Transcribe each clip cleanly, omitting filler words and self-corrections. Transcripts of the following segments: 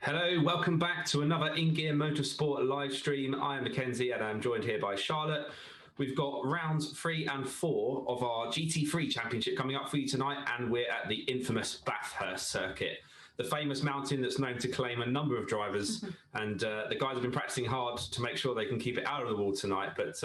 Hello, welcome back to another InGear Motorsport live stream. I am Mackenzie and I'm joined here by Charlotte. We've got rounds 3 and 4 of our GT3 Championship coming up for you tonight, and we're at the infamous Bathurst circuit, the famous mountain that's known to claim a number of drivers. And the guys have been practicing hard to make sure they can keep it out of the wall tonight, but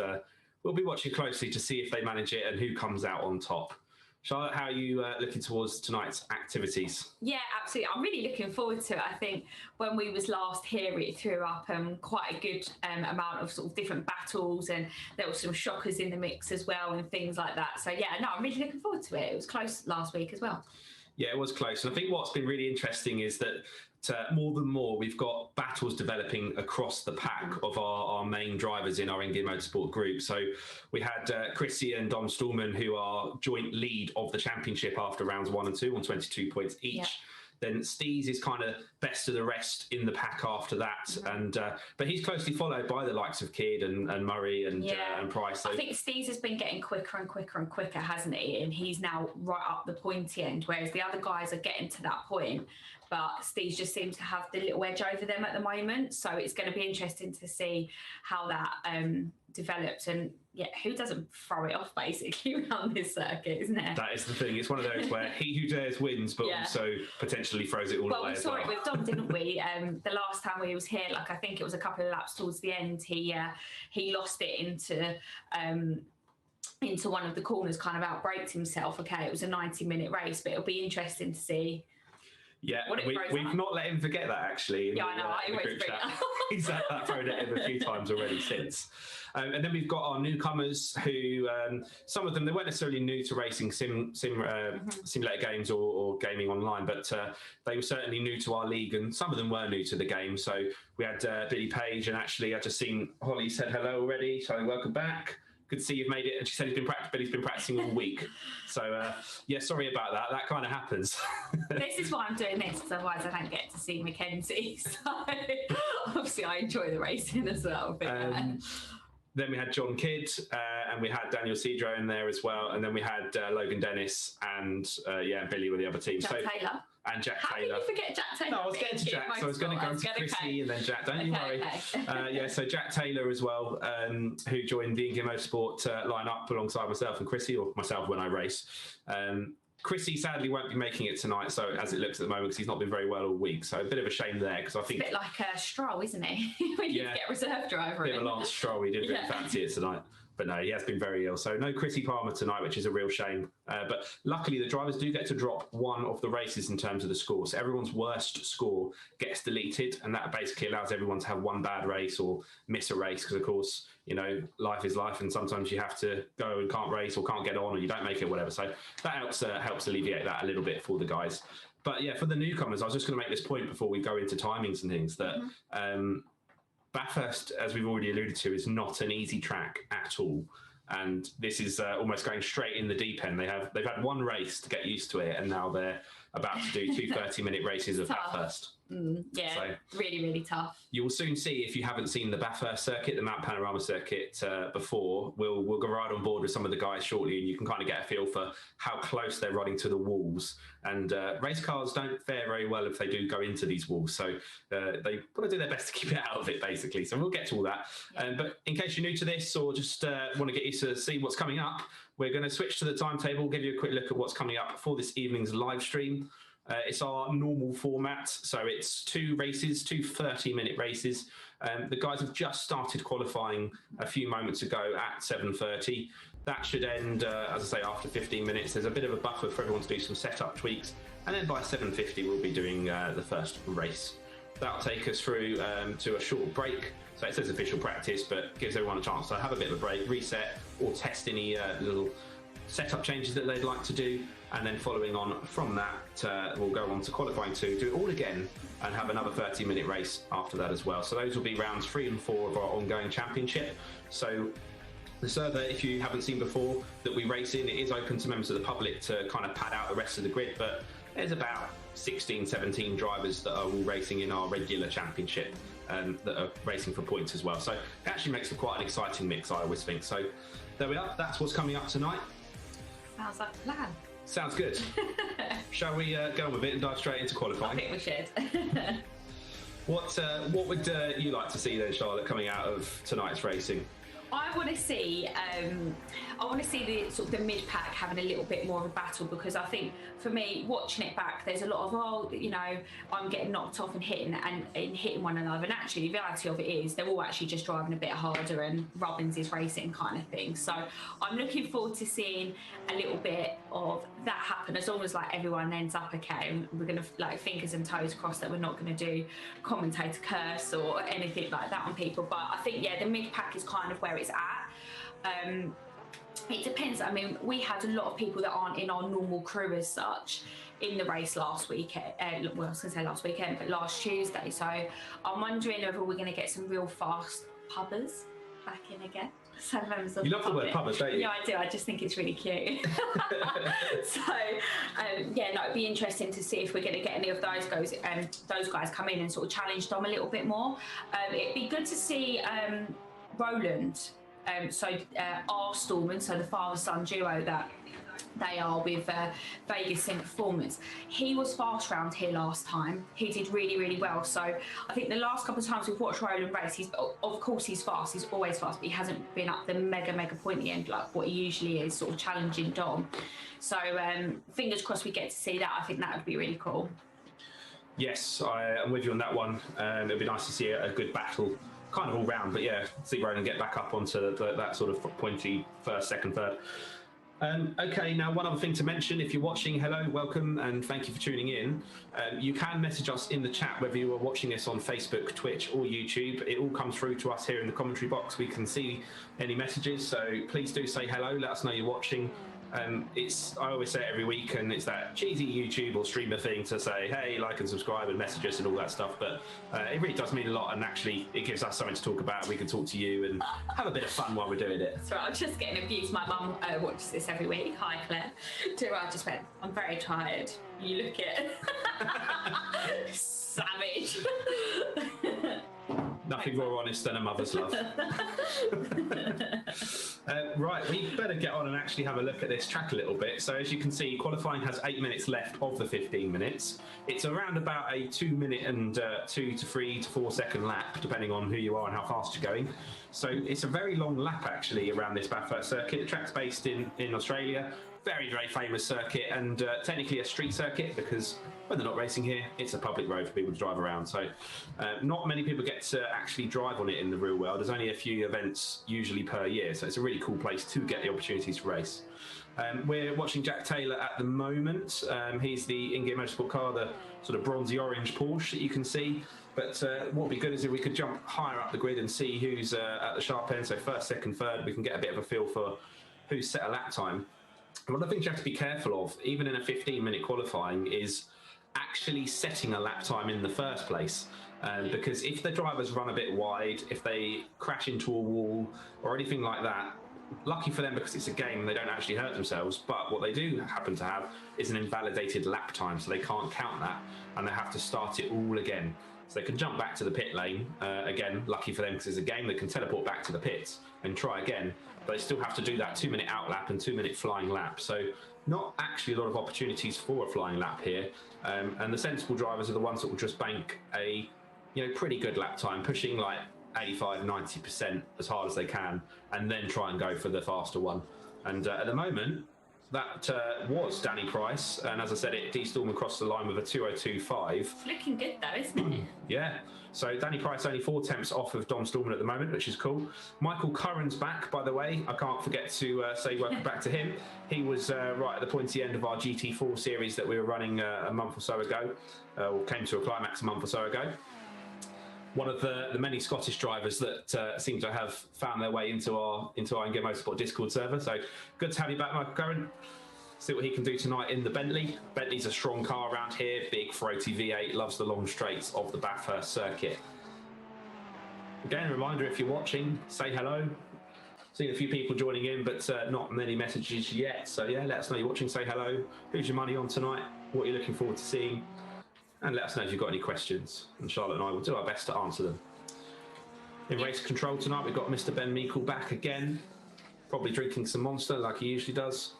we'll be watching closely to see if they manage it and who comes out on top. Charlotte, how are you looking towards tonight's activities? Yeah, absolutely. I'm really looking forward to it. I think when we was last here, it threw up quite a good amount of sort of different battles, and there were some shockers in the mix as well and things like that. So yeah, no, I'm really looking forward to it. It was close last week as well. Yeah, it was close. And I think what's been really interesting is that more than more, we've got battles developing across the pack of our main drivers in our InGear Motorsport group. So we had Chrissy and Dom Stallman, who are joint lead of the championship after rounds 1 and 2 on 22 points each. Yeah. Then Steez is kind of best of the rest in the pack after that, and but he's closely followed by the likes of Kidd and Murray and Price. So I think Steez has been getting quicker and quicker and quicker, hasn't he? And he's now right up the pointy end, whereas the other guys are getting to that point. But Steez just seems to have the little edge over them at the moment. So it's going to be interesting to see how that develops. And yeah, who doesn't throw it off basically around this circuit, isn't it? That is the thing. It's one of those where he who dares wins, but also potentially throws it all away. Well, we saw it with Dom, didn't we? The last time we was here, like I think it was a couple of laps towards the end, he lost it into one of the corners, kind of outbraked himself. Okay, it was a 90-minute race, but it'll be interesting to see. Yeah, we've not let him forget that, actually. Yeah, I know. I always bring it up. He's had that thrown at him a few times already since. And then we've got our newcomers who, some of them, they weren't necessarily new to racing simulator games or gaming online, but they were certainly new to our league, and some of them were new to the game. So we had Billy Page, and actually I just seen Holly said hello already, so welcome back. Good to see you've made it. And she said Billy's been practicing all week. So, yeah, sorry about that. That kind of happens. This is why I'm doing this, because otherwise I don't get to see Mackenzie. So, obviously, I enjoy the racing as well. But, then we had John Kidd, and we had Daniel Cedro in there as well. And then we had Logan Dennis and, Billy with the other team. Jack Taylor. And Jack Taylor. How can you forget Jack Taylor? No, I was getting to Jack, so I was going to go to Chrissy and then Jack. Don't you worry. Okay. So Jack Taylor as well, who joined the InGear Motorsport lineup alongside myself and Chrissy, or myself when I race. Chrissy sadly won't be making it tonight, so as it looks at the moment, because he's not been very well all week. So a bit of a shame there, because I think... It's a bit like Stroll, isn't he? When you get a reserve driver in. A bit of a Lance Stroll. He didn't really fancy it tonight. But no, he has been very ill. So no Chrissy Palmer tonight, which is a real shame. But luckily, the drivers do get to drop one of the races in terms of the score. So everyone's worst score gets deleted, and that basically allows everyone to have one bad race or miss a race. Because, of course, you know, life is life, and sometimes you have to go and can't race or can't get on, or you don't make it, whatever. So that helps alleviate that a little bit for the guys. But yeah, for the newcomers, I was just going to make this point before we go into timings and things that... Bathurst, as we've already alluded to, is not an easy track at all, and this is almost going straight in the deep end. They've had one race to get used to it, and now they're about to do 2 30-minute races of Bathurst. So, really, really tough. You will soon see, if you haven't seen the Bathurst circuit, the Mount Panorama circuit before, we'll go right on board with some of the guys shortly, and you can kind of get a feel for how close they're running to the walls. And race cars don't fare very well if they do go into these walls, so they want to do their best to keep it out of it, basically. So we'll get to all that. But in case you're new to this, or just want to get you to see what's coming up, we're going to switch to the timetable, give you a quick look at what's coming up for this evening's live stream. It's our normal format, so it's 2 races, 2 30-minute races. The guys have just started qualifying a few moments ago at 7:30. That should end, as I say, after 15 minutes. There's a bit of a buffer for everyone to do some setup tweaks, and then by 7:50 we'll be doing the first race. That'll take us through to a short break. So it says official practice, but gives everyone a chance to have a bit of a break, reset, or test any little setup changes that they'd like to do. And then following on from that, we'll go on to qualifying 2, do it all again, and have another 30-minute race after that as well. So those will be rounds 3 and 4 of our ongoing championship. So the server, if you haven't seen before, that we race in, it is open to members of the public to kind of pad out the rest of the grid, but there's about 16, 17 drivers that are all racing in our regular championship, that are racing for points as well. So it actually makes for quite an exciting mix, I always think. So there we are. That's what's coming up tonight. Sounds like a plan. Sounds good. Shall we go on with it and dive straight into qualifying? I think we should. What would you like to see then, Charlotte, coming out of tonight's racing? I want to see the sort of the mid pack having a little bit more of a battle, because I think for me, watching it back, there's a lot of I'm getting knocked off and hitting one another, and actually the reality of it is they're all actually just driving a bit harder and Robbins is racing kind of thing. So I'm looking forward to seeing a little bit of that happen, as long as like everyone ends up okay. And we're gonna like fingers and toes crossed that we're not going to do commentator curse or anything like that on people. But I think the mid pack is kind of where it's at. It depends. I mean, we had a lot of people that aren't in our normal crew as such in the race last weekend. Well, I was going to say last weekend, but last Tuesday. So I'm wondering whether we're going to get some real fast pubbers back in again. You love the word pubbers, don't you? Yeah, I do. I just think it's really cute. So, it'd be interesting to see if we're going to get any of those guys come in and sort of challenge Dom a little bit more. It'd be good to see Roland. Our Stallman, so the father-son duo that they are with Vegas in Performance. He was fast round here last time. He did really, really well. So I think the last couple of times we've watched Roland race, of course he's fast. He's always fast, but he hasn't been up the mega pointy end like what he usually is, sort of challenging Dom. So fingers crossed we get to see that. I think that would be really cool. Yes, I'm with you on that one. It'd be nice to see a good battle, kind of all round, but see Roland get back up onto that sort of pointy first, second, third. Okay, now one other thing to mention, if you're watching, hello, welcome, and thank you for tuning in. You can message us in the chat, whether you are watching this on Facebook, Twitch or YouTube. It all comes through to us here in the commentary box. We can see any messages, so please do say hello, let us know you're watching. I always say it every week, and it's that cheesy YouTube or streamer thing to say, hey, like and subscribe and message us and all that stuff, but it really does mean a lot, and actually it gives us something to talk about. We can talk to you and have a bit of fun while we're doing it. That's right, I'm just getting abused. My mum watches this every week. Hi, Claire. I just went, I'm very tired. You look it. Savage. Nothing more honest than a mother's love. Right, we better get on and actually have a look at this track a little bit. So as you can see, qualifying has 8 minutes left of the 15 minutes. It's around about a 2 minute and 2 to 3 to 4 second lap, depending on who you are and how fast you're going. So it's a very long lap actually around this Bathurst circuit. The track's based in Australia. Very, very famous circuit, and technically a street circuit, because when they're not racing here, it's a public road for people to drive around. So not many people get to actually drive on it in the real world. There's only a few events usually per year, so it's a really cool place to get the opportunities to race. We're watching Jack Taylor at the moment. He's the InGear Motorsport car, the sort of bronzy orange Porsche that you can see. But what would be good is if we could jump higher up the grid and see who's at the sharp end, so first, second, third. We can get a bit of a feel for who's set a lap time. One of the things you have to be careful of, even in a 15-minute qualifying, is actually setting a lap time in the first place. Because if the drivers run a bit wide, if they crash into a wall or anything like that, lucky for them because it's a game, they don't actually hurt themselves. But what they do happen to have is an invalidated lap time, so they can't count that, and they have to start it all again. So they can jump back to the pit lane, again, lucky for them because it's a game, they can teleport back to the pits and try again, but they still have to do that 2 minute out lap and 2 minute flying lap. So not actually a lot of opportunities for a flying lap here. And the sensible drivers are the ones that will just bank a pretty good lap time, pushing like 85-90% as hard as they can, and then try and go for the faster one. And at the moment, that was Danny Price, and as I said, it de-stormed across the line with a 2:02.5. It's looking good though, isn't it? Yeah. So Danny Price only 4 tenths off of Dom Stallman at the moment, which is cool. Michael Curran's back, by the way. I can't forget to say welcome back to him. He was right at the pointy end of our GT3 series that we were running a month or so ago, or came to a climax a month or so ago. One of the many Scottish drivers that seem to have found their way into our InGear Motorsport Discord server. So good to have you back, Michael Curran. See what he can do tonight in the Bentley. Bentley's a strong car around here, big throaty V8, loves the long straights of the Bathurst circuit. Again, a reminder, if you're watching, say hello. Seen a few people joining in, but not many messages yet. So yeah, let us know you're watching, say hello. Who's your money on tonight? What are you looking forward to seeing? And let us know if you've got any questions, and Charlotte and I will do our best to answer them. In race control tonight, we've got Mr. Ben Meikle back again, probably drinking some Monster like he usually does.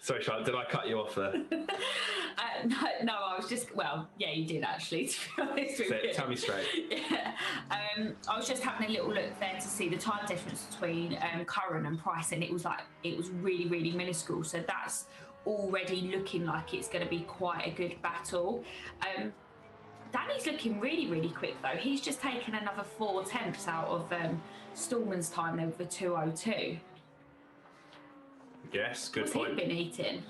Sorry, Charlotte, did I cut you off there? No, I was just, well, yeah, you did actually, to be honest with you. Tell me straight. Yeah. I was just having a little look there to see the time difference between Curran and Price, and it was really, really minuscule. So that's already looking like it's going to be quite a good battle. Danny's looking really, really quick though. He's just taken another 4 tenths out of Stallman's time there with a 2:02. Yes, good What's point. he been eating?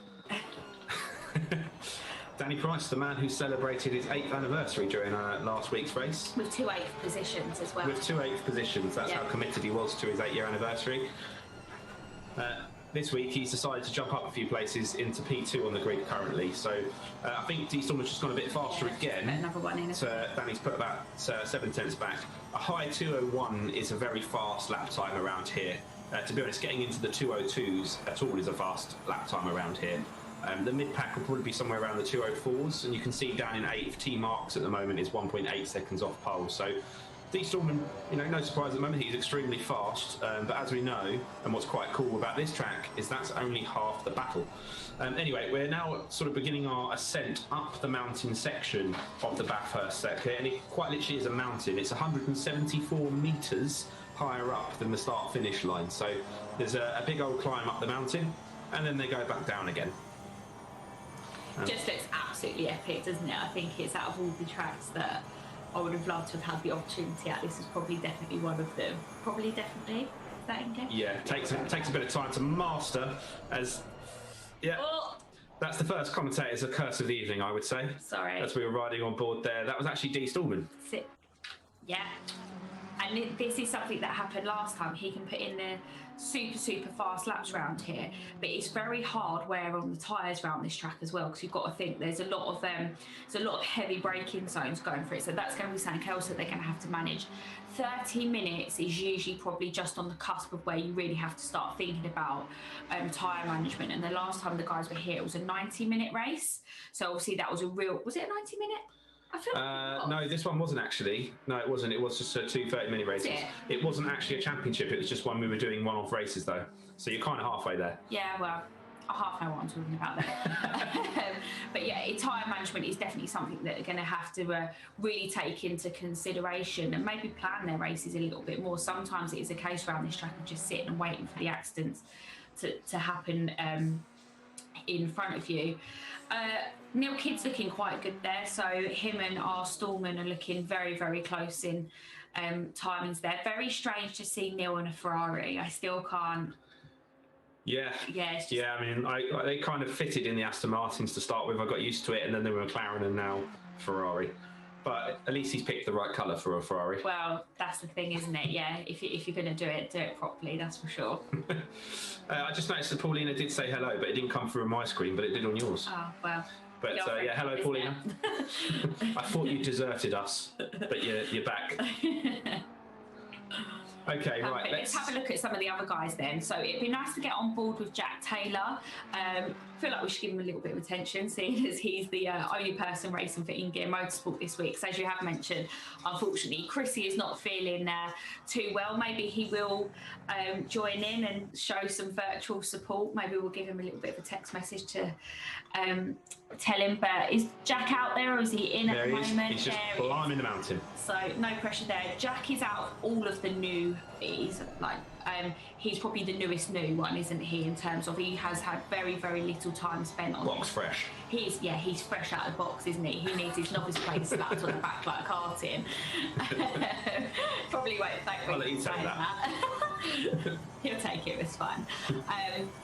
Danny Price, the man who celebrated his 8th anniversary during last week's race. With 2 8th positions as well. With 2 8th positions, that's how committed he was to his 8-year anniversary. This week he's decided to jump up a few places into P2 on the grid currently, so I think D Stallman's just gone a bit faster again. Another one in. So Danny's put about 7 tenths back. A high 2:01 is a very fast lap time around here. To be honest, getting into the 2:02s at all is a fast lap time around here. The mid-pack will probably be somewhere around the 2:04s, and you can see down in 8th, T Marks at the moment is 1.8 seconds off pole. So D Stallman, no surprise at the moment, he's extremely fast, but as we know, and what's quite cool about this track is that's only half the battle. Anyway, we're now sort of beginning our ascent up the mountain section of the Bathurst circuit, and it quite literally is a mountain. It's 174 metres higher up than the start-finish line, so there's a big old climb up the mountain, and then they go back down again. Just looks absolutely epic, doesn't it? I think it's out of all the tracks that I would have loved to have had the opportunity at. This is probably definitely one of them. Probably definitely. Is that InGear? Yeah, takes a bit of time to master. That's the first commentator's a curse of the evening, I would say. Sorry. As we were riding on board there, that was actually D Stallman. Yeah. And this is something that happened last time. He can put in the super fast laps around here, but it's very hard wear on the tyres around this track as well, because you've got to think there's a lot of heavy braking zones going for it, so that's going to be something else that they're going to have to manage. 30 minutes is usually probably just on the cusp of where you really have to start thinking about tyre management, and the last time the guys were here it was a 90-minute race, so obviously that was a real, was it a 90-minute? I feel like no, this one wasn't actually. No, it wasn't. It was just 2 30-minute races. It wasn't actually a championship. It was just one we were doing one-off races, though. So you're kind of halfway there. Yeah, well, I half know what I'm talking about there. But yeah, tyre management is definitely something that they're going to have to really take into consideration and maybe plan their races a little bit more. Sometimes it is a case around this track of just sitting and waiting for the accidents to happen in front of you. Neil Kidd's looking quite good there, so him and R. Stallman are looking very, very close in timings there. Very strange to see Neil in a Ferrari. I still can't. Yeah. I mean, they kind of fitted in the Aston Martins to start with. I got used to it, and then they were McLaren and now Ferrari. But at least he's picked the right colour for a Ferrari. Well, that's the thing, isn't it? Yeah, if you're going to do it properly, that's for sure. I just noticed that Paulina did say hello, but it didn't come through on my screen, but it did on yours. Oh, well. But hello, Paulina. I thought you deserted us, but you're back. Okay, right. Let's have a look at some of the other guys then. So it'd be nice to get on board with Jack Taylor. I feel like we should give him a little bit of attention, seeing as he's the only person racing for InGear Motorsport this week. So as you have mentioned, unfortunately, Chrissy is not feeling too well. Maybe he will join in and show some virtual support. Maybe we'll give him a little bit of a text message to tell him. But is Jack out there, or is he in at the moment? He's just climbing the mountain. So no pressure there. Jack is out of all of the newbies. He's probably the newest new one, isn't he? In terms of he has had very, very little time spent on box fresh. He's fresh out of the box, isn't he? He needs his novice plate slapped on the back like karting. Probably won't thank me. I'll let you take that. He'll take it, it's fine.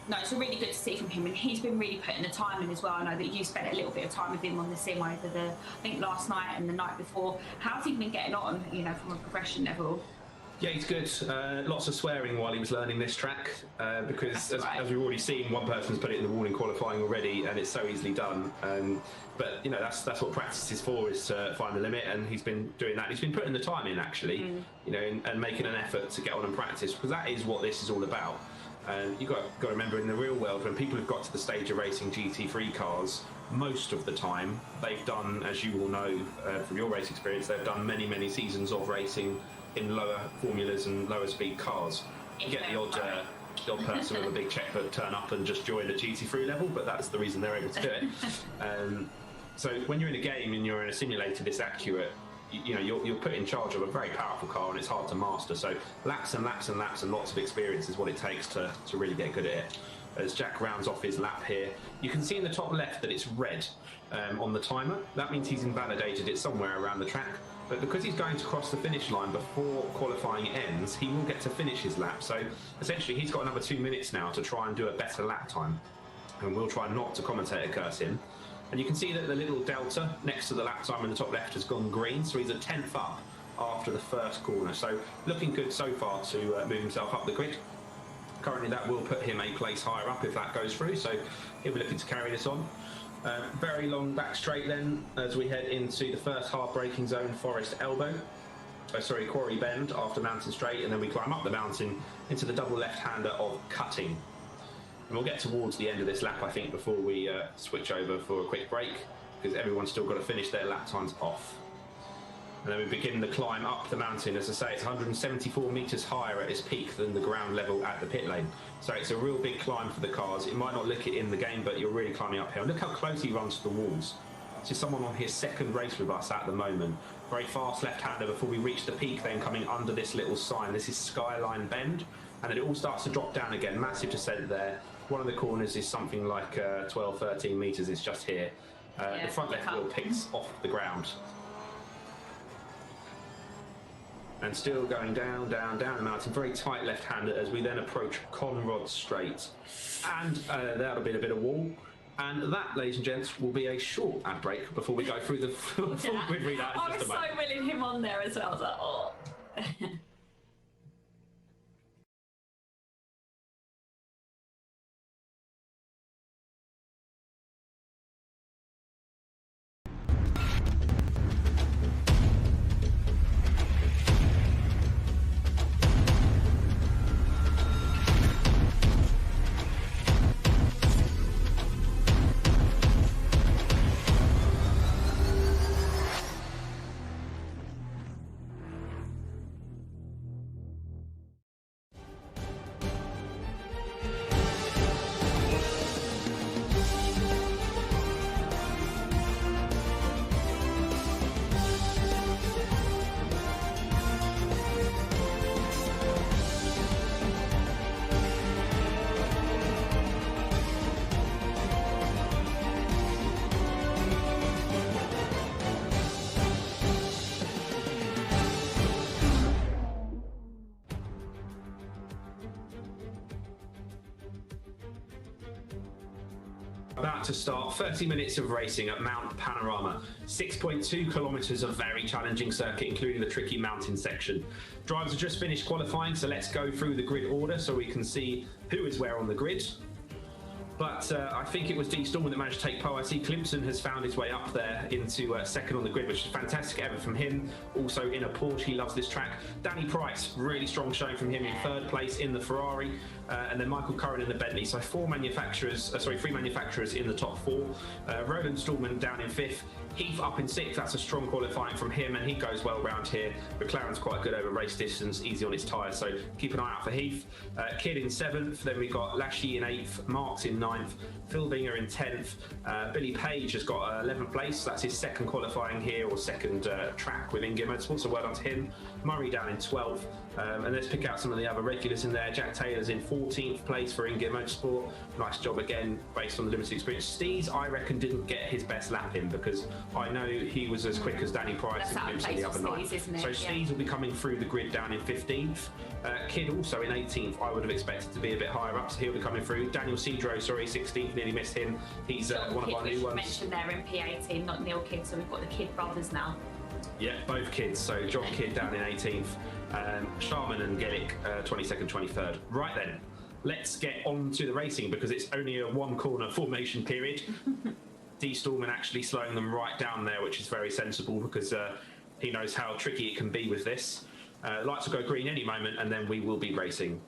No, it's really good to see from him, and he's been really putting the time in as well. I know that you spent a little bit of time with him on the sim over I think last night and the night before. How's he been getting on, from a progression level? Yeah, he's good. Lots of swearing while he was learning this track, because as we've already seen, one person's put it in the wall in qualifying already, and it's so easily done. But that's what practice is for, is to find the limit, and he's been doing that. He's been putting the time in actually, and making an effort to get on and practice, because that is what this is all about. And you've got to remember, in the real world, when people have got to the stage of racing GT3 cars, most of the time they've done, as you all know from your race experience, they've done many, many seasons of racing in lower formulas and lower speed cars. You get the odd The odd person with a big checkbook turn up and just join at GT3 level, but that's the reason they're able to do it. So when you're in a game and you're in a simulator this accurate, you know, you're put in charge of a very powerful car, and it's hard to master. So laps and laps and laps and lots of experience is what it takes to really get good at it. As Jack rounds off his lap here, you can see in the top left that it's red on the timer. That means he's invalidated it somewhere around the track. But because he's going to cross the finish line before qualifying ends, he will get to finish his lap. So essentially, he's got another 2 minutes now to try and do a better lap time. And we'll try not to commentator curse him. And you can see that the little delta next to the lap time in the top left has gone green. So he's a 10th up after the first corner. So looking good so far to move himself up the grid. Currently, that will put him a place higher up if that goes through. So he'll be looking to carry this on. Very long back straight then as we head into the first hard braking zone, Forest Elbow. Quarry Bend after Mountain Straight, and then we climb up the mountain into the double left-hander of Cutting. And we'll get towards the end of this lap, I think, before we switch over for a quick break, because everyone's still got to finish their lap times off. And then we begin the climb up the mountain. As I say, it's 174 metres higher at its peak than the ground level at the pit lane. So it's a real big climb for the cars. It might not look it in the game, but you're really climbing uphill. Look how close he runs to the walls. This is someone on his second race with us at the moment. Very fast left-hander before we reach the peak, then coming under this little sign. This is Skyline Bend, and then it all starts to drop down again. Massive descent there. One of the corners is something like 12, 13 metres. It's just here. The front left wheel picks off the ground. And still going down, down, down the mountain. Very tight left-hander as we then approach Conrod Straight. And that'll be a bit of wall. And that, ladies and gents, will be a short ad break before we go through the full grid readout. I was so willing him on there as well. I was like, oh. About to start 30 minutes of racing at Mount Panorama. 6.2 kilometres of very challenging circuit, including the tricky mountain section. Drivers have just finished qualifying, so let's go through the grid order so we can see who is where on the grid. But I think it was D. Storm that managed to take pole. I see Clemson has found his way up there into second on the grid, which is fantastic effort from him. Also in a Porsche, he loves this track. Danny Price, really strong showing from him in third place in the Ferrari. And then Michael Curran in the Bentley. So three manufacturers in the top four. Roland Stallman down in fifth. Heath up in sixth. That's a strong qualifying from him, and he goes well round here. McLaren's quite good over race distance, easy on his tyres, so keep an eye out for Heath. Kidd in seventh. Then we've got Lashy in eighth. Marks in ninth. Phil Binger in 10th. Billy Page has got 11th place. That's his second qualifying here, or second track with InGear Motorsport, so well done to him. Murray down in 12th. And let's pick out some of the other regulars in there. Jack Taylor's in 14th place for InGear Motorsport. Nice job again, based on the limited experience. Steez, I reckon, didn't get his best lap in because I know he was as quick as Danny Price and Clemson the other night. So Steez will be coming through the grid down in 15th. Kidd also in 18th. I would have expected to be a bit higher up, so he'll be coming through. Daniel Cedro, 16th, nearly missed him. He's one of our new ones. Mentioned there in P18, not Neil Kidd, so we've got the Kidd brothers now. Yeah, both kids. So John Kidd down in 18th, Sharman and Gillick 22nd, 23rd. Right then, let's get on to the racing because it's only a one corner formation period. D. Stallman actually slowing them right down there, which is very sensible because he knows how tricky it can be with this. Lights will go green any moment and then we will be racing.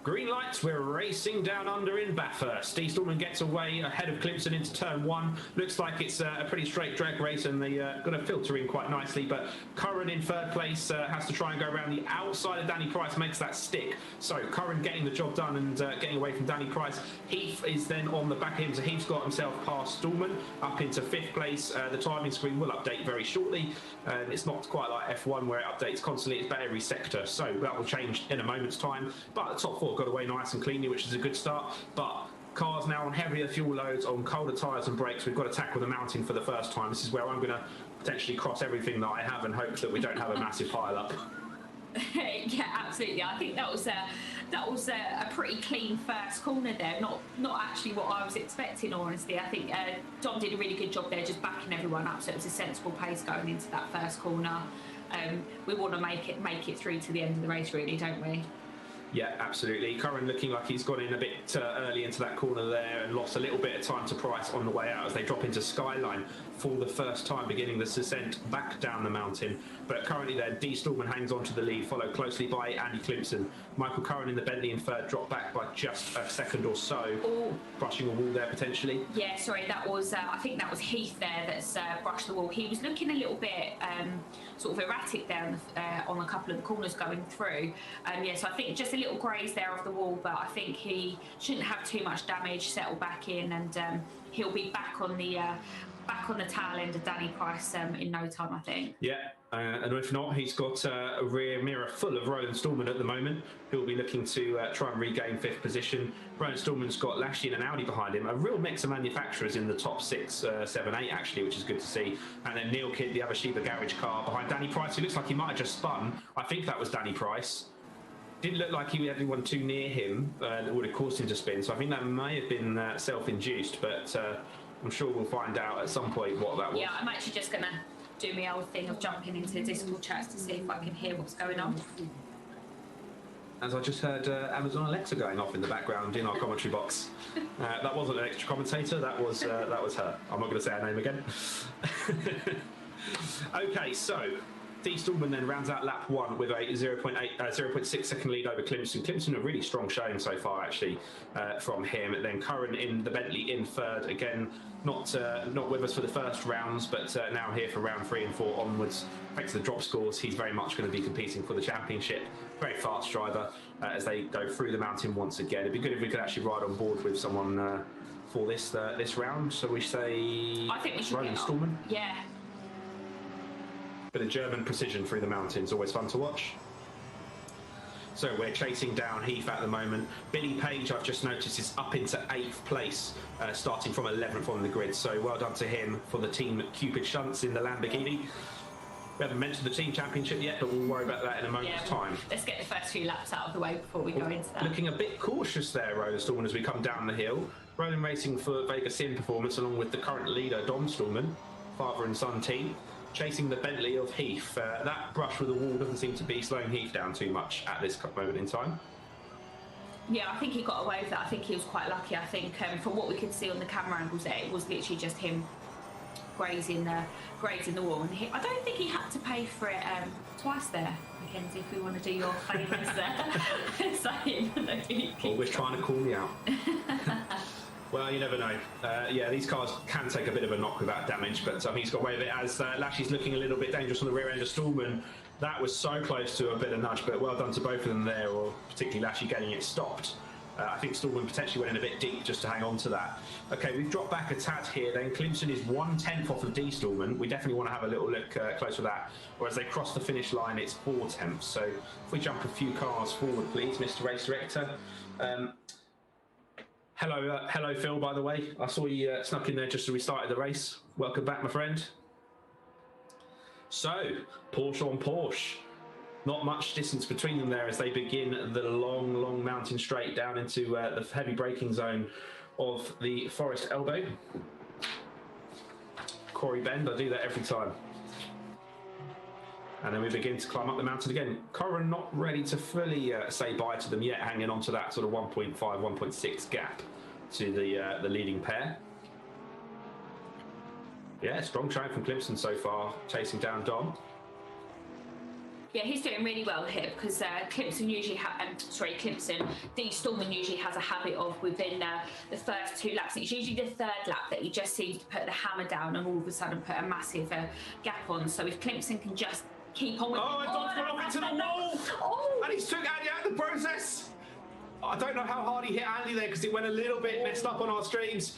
Green lights, we're racing down under in Bathurst. D. Stallman gets away ahead of Clemson into turn 1. Looks like it's a pretty straight drag race, and they got to filter in quite nicely. But Curran in third place has to try and go around the outside of Danny Price, makes that stick. So Curran getting the job done and getting away from Danny Price. Heath is then on the back of him, so Heath's got himself past Stallman up into 5th place. The timing screen will update very shortly. It's not quite like F1 where it updates constantly. It's about every sector, so that will change in a moment's time. But the top 4 got away nice and cleanly, which is a good start. But cars now on heavier fuel loads, on colder tyres and brakes. We've got to tackle the mountain for the first time. This is where I'm going to potentially cross everything that I have and hope that we don't have a massive pile up. Yeah, absolutely. I think that was a pretty clean first corner there. Not actually what I was expecting, honestly. I think Dom did a really good job there, just backing everyone up. So it was a sensible pace going into that first corner. We want to make it through to the end of the race, really, don't we? Yeah, absolutely. Curran looking like he's gone in a bit early into that corner there and lost a little bit of time to Price on the way out as they drop into Skyline for the first time, beginning the descent back down the mountain. But currently there, D. Stallman hangs on to the lead, followed closely by Andy Clemson. Michael Curran in the Bentley in third, dropped back by just a second or so. Ooh. Brushing a wall there potentially. Yeah, sorry, that was I think that was Heath there that's brushed the wall. He was looking a little bit sort of erratic there on a couple of the corners going through. Yeah, so I think just a little graze there of the wall, but I think he shouldn't have too much damage, settle back in, and he'll be back on the tail end of Danny Price in no time, I think. Yeah, and if not, he's got a rear mirror full of Roland Stallman at the moment, who'll be looking to try and regain 5th position. Roland Stallman's got Lashley and an Audi behind him, a real mix of manufacturers in the top 6, 7, 8 actually, which is good to see. And then Neil Kidd, the Abashiba garage car, behind Danny Price, who looks like he might have just spun. I think that was Danny Price. Didn't look like he had anyone too near him that would have caused him to spin, so I think that may have been self-induced, but I'm sure we'll find out at some point what that was. Yeah, I'm actually just going to do my old thing of jumping into Discord chats to see if I can hear what's going on. As I just heard Amazon Alexa going off in the background in our commentary box. That wasn't an extra commentator, that was her. I'm not going to say her name again. Okay, so D. Stallman then rounds out lap 1 with a 0.6 second lead over Clemson. Clemson a really strong showing so far, actually, from him. And then Curran in the Bentley in third. Again, not with us for the first rounds, but now here for round 3 and 4 onwards. Thanks to the drop scores, he's very much going to be competing for the championship. Very fast driver as they go through the mountain once again. It'd be good if we could actually ride on board with someone for this round. So we say I think we should Roland Stallman. Yeah. Bit of German precision through the mountains, always fun to watch. So we're chasing down Heath at the moment. Billy Page, I've just noticed, is up into 8th place, starting from 11th on the grid. So well done to him for the team Cupid Shunts in the Lamborghini. We haven't mentioned the team championship yet, but we'll worry about that in a moment's time. Let's get the first few laps out of the way before we go into that. Looking a bit cautious there, Roland Stallman, as we come down the hill. Roland racing for Vega Sim Performance, along with the current leader, Dom Stallman, father and son team. Chasing the Bentley of Heath. That brush with the wall doesn't seem to be slowing Heath down too much at this moment in time. Yeah, I think he got away with that. I think he was quite lucky. I think from what we could see on the camera angles there, it was literally just him grazing the wall. And I don't think he had to pay for it twice there, Mackenzie, if we want to do your favours there. Always trying to call me out. Well, you never know. Yeah, these cars can take a bit of a knock without damage, but I think he's got away with it as Lashley's looking a little bit dangerous on the rear end of Stallman. That was so close to a bit of nudge, but well done to both of them there, or particularly Lashley getting it stopped. I think Stallman potentially went in a bit deep just to hang on to that. Okay, we've dropped back a tad here then. Clemson is 1/10 off of D. Stallman. We definitely want to have a little look close with that. Whereas they cross the finish line, it's 4/10. So if we jump a few cars forward, please, Mr. Race Director. Hello, Phil, by the way. I saw you snuck in there just as we started the race. Welcome back, my friend. So, Porsche on Porsche. Not much distance between them there as they begin the long mountain straight down into the heavy braking zone of the Forest Elbow. Corey Bend, I do that every time. And then we begin to climb up the mountain again. Curran not ready to fully say bye to them yet, hanging on to that sort of 1.5, 1.6 gap to the leading pair. Yeah, strong showing from Clemson so far, chasing down Dom. Yeah, he's doing really well here because Clemson usually Dean Stallman usually has a habit of within the first 2 laps. It's usually the 3rd lap that he just seems to put the hammer down and all of a sudden put a massive gap on. So if Clemson can just keep on with and Dom's gone off into the wall! Oh. And he's took Andy out of the process! I don't know how hard he hit Andy there because it went a little bit messed up on our streams.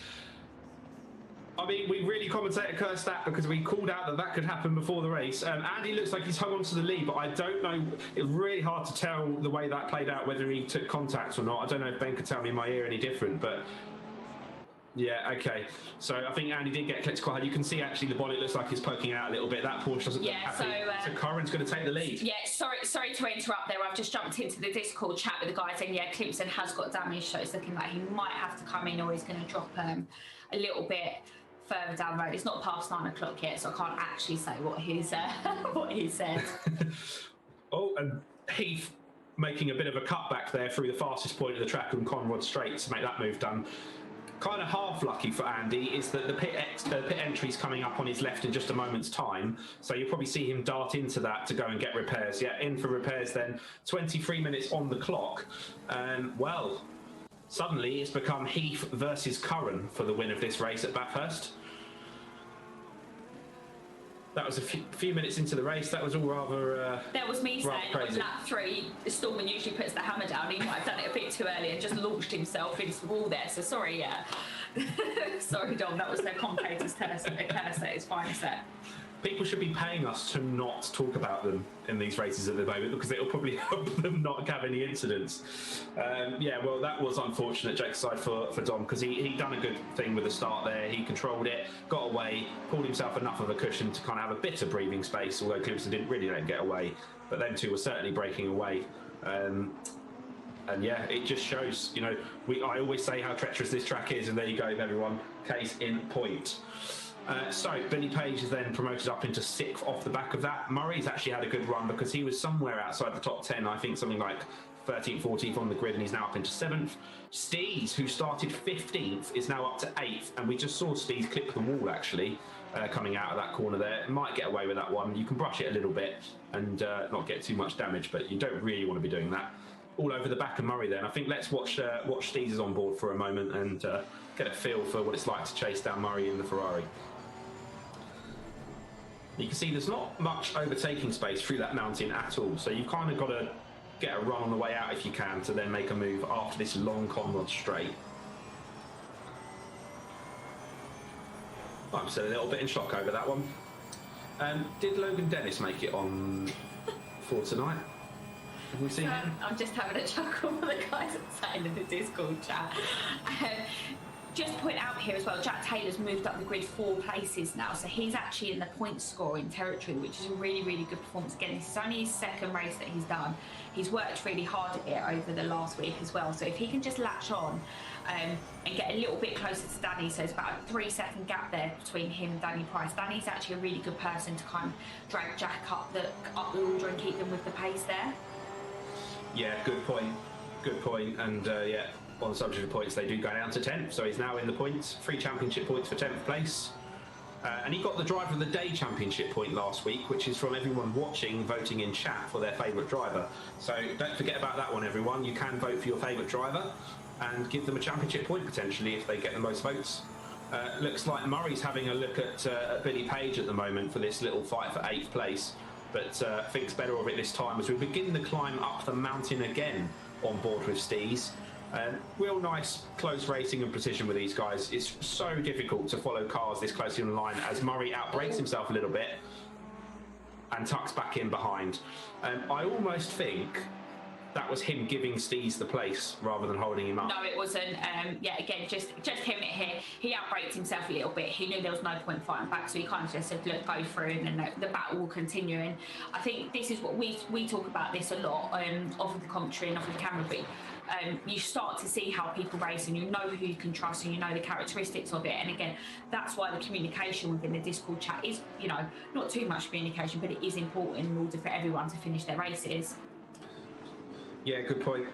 I mean, we really commentator cursed that because we called out that could happen before the race. Andy looks like he's hung on to the lead, but I don't know. It's really hard to tell the way that played out, whether he took contact or not. I don't know if Ben could tell me in my ear any different, but yeah, okay. So I think Andy did get clipped quite hard. You can see actually the bonnet looks like it's poking out a little bit. That Porsche doesn't look happy. So Corrin's going to take the lead. Yeah, sorry to interrupt there. I've just jumped into the Discord chat with the guys and yeah, Clemson has got damage, so it's looking like he might have to come in or he's going to drop a little bit further down the road. It's not past 9 o'clock yet, so I can't actually say what he's what he said. Oh, and Heath making a bit of a cutback there through the fastest point of the track on Conrod Straight to make that move done. Kind of half lucky for Andy is that the pit entry's coming up on his left in just a moment's time, so you'll probably see him dart into that to go and get repairs. Yeah, in for repairs then. 23 minutes on the clock, and well, suddenly it's become Heath versus Curran for the win of this race at Bathurst. That was a few minutes into the race. That was all rather that was me saying crazy. On lap 3, Stallman usually puts the hammer down. He might have done it a bit too early and just launched himself into the wall there. So sorry, yeah. Sorry, Dom. That was their commentator's curse at his finest there. People should be paying us to not talk about them in these races at the moment because it'll probably help them not have any incidents. Yeah, well, that was unfortunate, joke aside, for Dom, because he done a good thing with the start there. He controlled it, got away, pulled himself enough of a cushion to kind of have a bit of breathing space, although Clemson didn't really let him get away. But them two were certainly breaking away. And yeah, it just shows, you know, I always say how treacherous this track is, and there you go, everyone. Case in point. So Billy Page is then promoted up into 6th off the back of that. Murray's actually had a good run because he was somewhere outside the top 10, I think something like 13th, 14th on the grid, and he's now up into 7th. Steez, who started 15th, is now up to 8th, and we just saw Steez clip the wall actually coming out of that corner there. Might get away with that one. You can brush it a little bit and not get too much damage, but you don't really want to be doing that. All over the back of Murray then. I think let's watch Steez is on board for a moment and get a feel for what it's like to chase down Murray in the Ferrari. You can see there's not much overtaking space through that mountain at all, so you've kind of got to get a run on the way out if you can to then make a move after this long Conrod straight. I'm still a little bit in shock over that one. Did Logan Dennis make it on for tonight? Have we seen him? I'm just having a chuckle with the guys saying in the Discord chat. Just to point out here as well, Jack Taylor's moved up the grid 4 places now, so he's actually in the point scoring territory, which is a really, really good performance. Again, this is only his 2nd race that he's done. He's worked really hard at it over the last week as well, so if he can just latch on and get a little bit closer to Danny, so it's about a 3-second gap there between him and Danny Price. Danny's actually a really good person to kind of drag Jack up the order and keep them with the pace there. Yeah, good point. Good point. And yeah, on the subject of points, they do go down to 10th. So he's now in the points, 3 championship points for 10th place. And he got the Driver of the Day championship point last week, which is from everyone watching, voting in chat for their favourite driver. So don't forget about that one, everyone. You can vote for your favourite driver and give them a championship point potentially if they get the most votes. Looks like Murray's having a look at Billy Page at the moment for this little fight for 8th place, but thinks better of it this time as we begin the climb up the mountain again on board with Steez. Real nice close racing and precision with these guys. It's so difficult to follow cars this closely on the line as Murray outbrakes himself a little bit and tucks back in behind. I almost think that was him giving Steez the place rather than holding him up. No, it wasn't. Yeah, again, just him here. He outbraked himself a little bit. He knew there was no point fighting back, so he kind of just said, look, go through, and then the battle will continue. And I think this is what we talk about this a lot off of the commentary and off of the camera, but you start to see how people race and you know who you can trust and you know the characteristics of it. And again, that's why the communication within the Discord chat is, you know, not too much communication, but it is important in order for everyone to finish their races. Yeah, good point.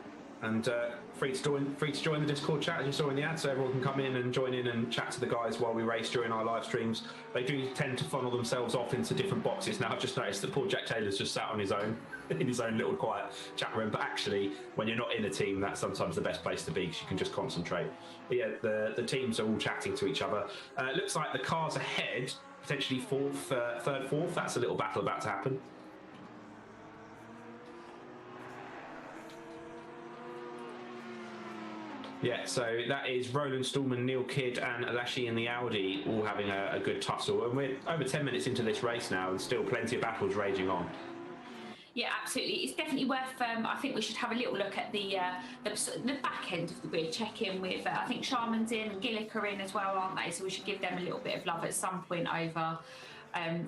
And free to join the Discord chat, as you saw in the ad, so everyone can come in and join in and chat to the guys while we race during our live streams. They do tend to funnel themselves off into different boxes. Now, I've just noticed that poor Jack Taylor's just sat on his own, in his own little quiet chat room. But actually, when you're not in a team, that's sometimes the best place to be, because you can just concentrate. But yeah, the teams are all chatting to each other. It looks like the cars ahead, potentially third, fourth. That's a little battle about to happen. Yeah, so that is Roland Stallman, Neil Kidd and Alashi in the Audi all having a good tussle. And we're over 10 minutes into this race now and still plenty of battles raging on. Yeah, absolutely. It's definitely worth, I think we should have a little look at the back end of the grid, check in with, I think Sharman's in and Gillick are in as well, aren't they? So we should give them a little bit of love at some point over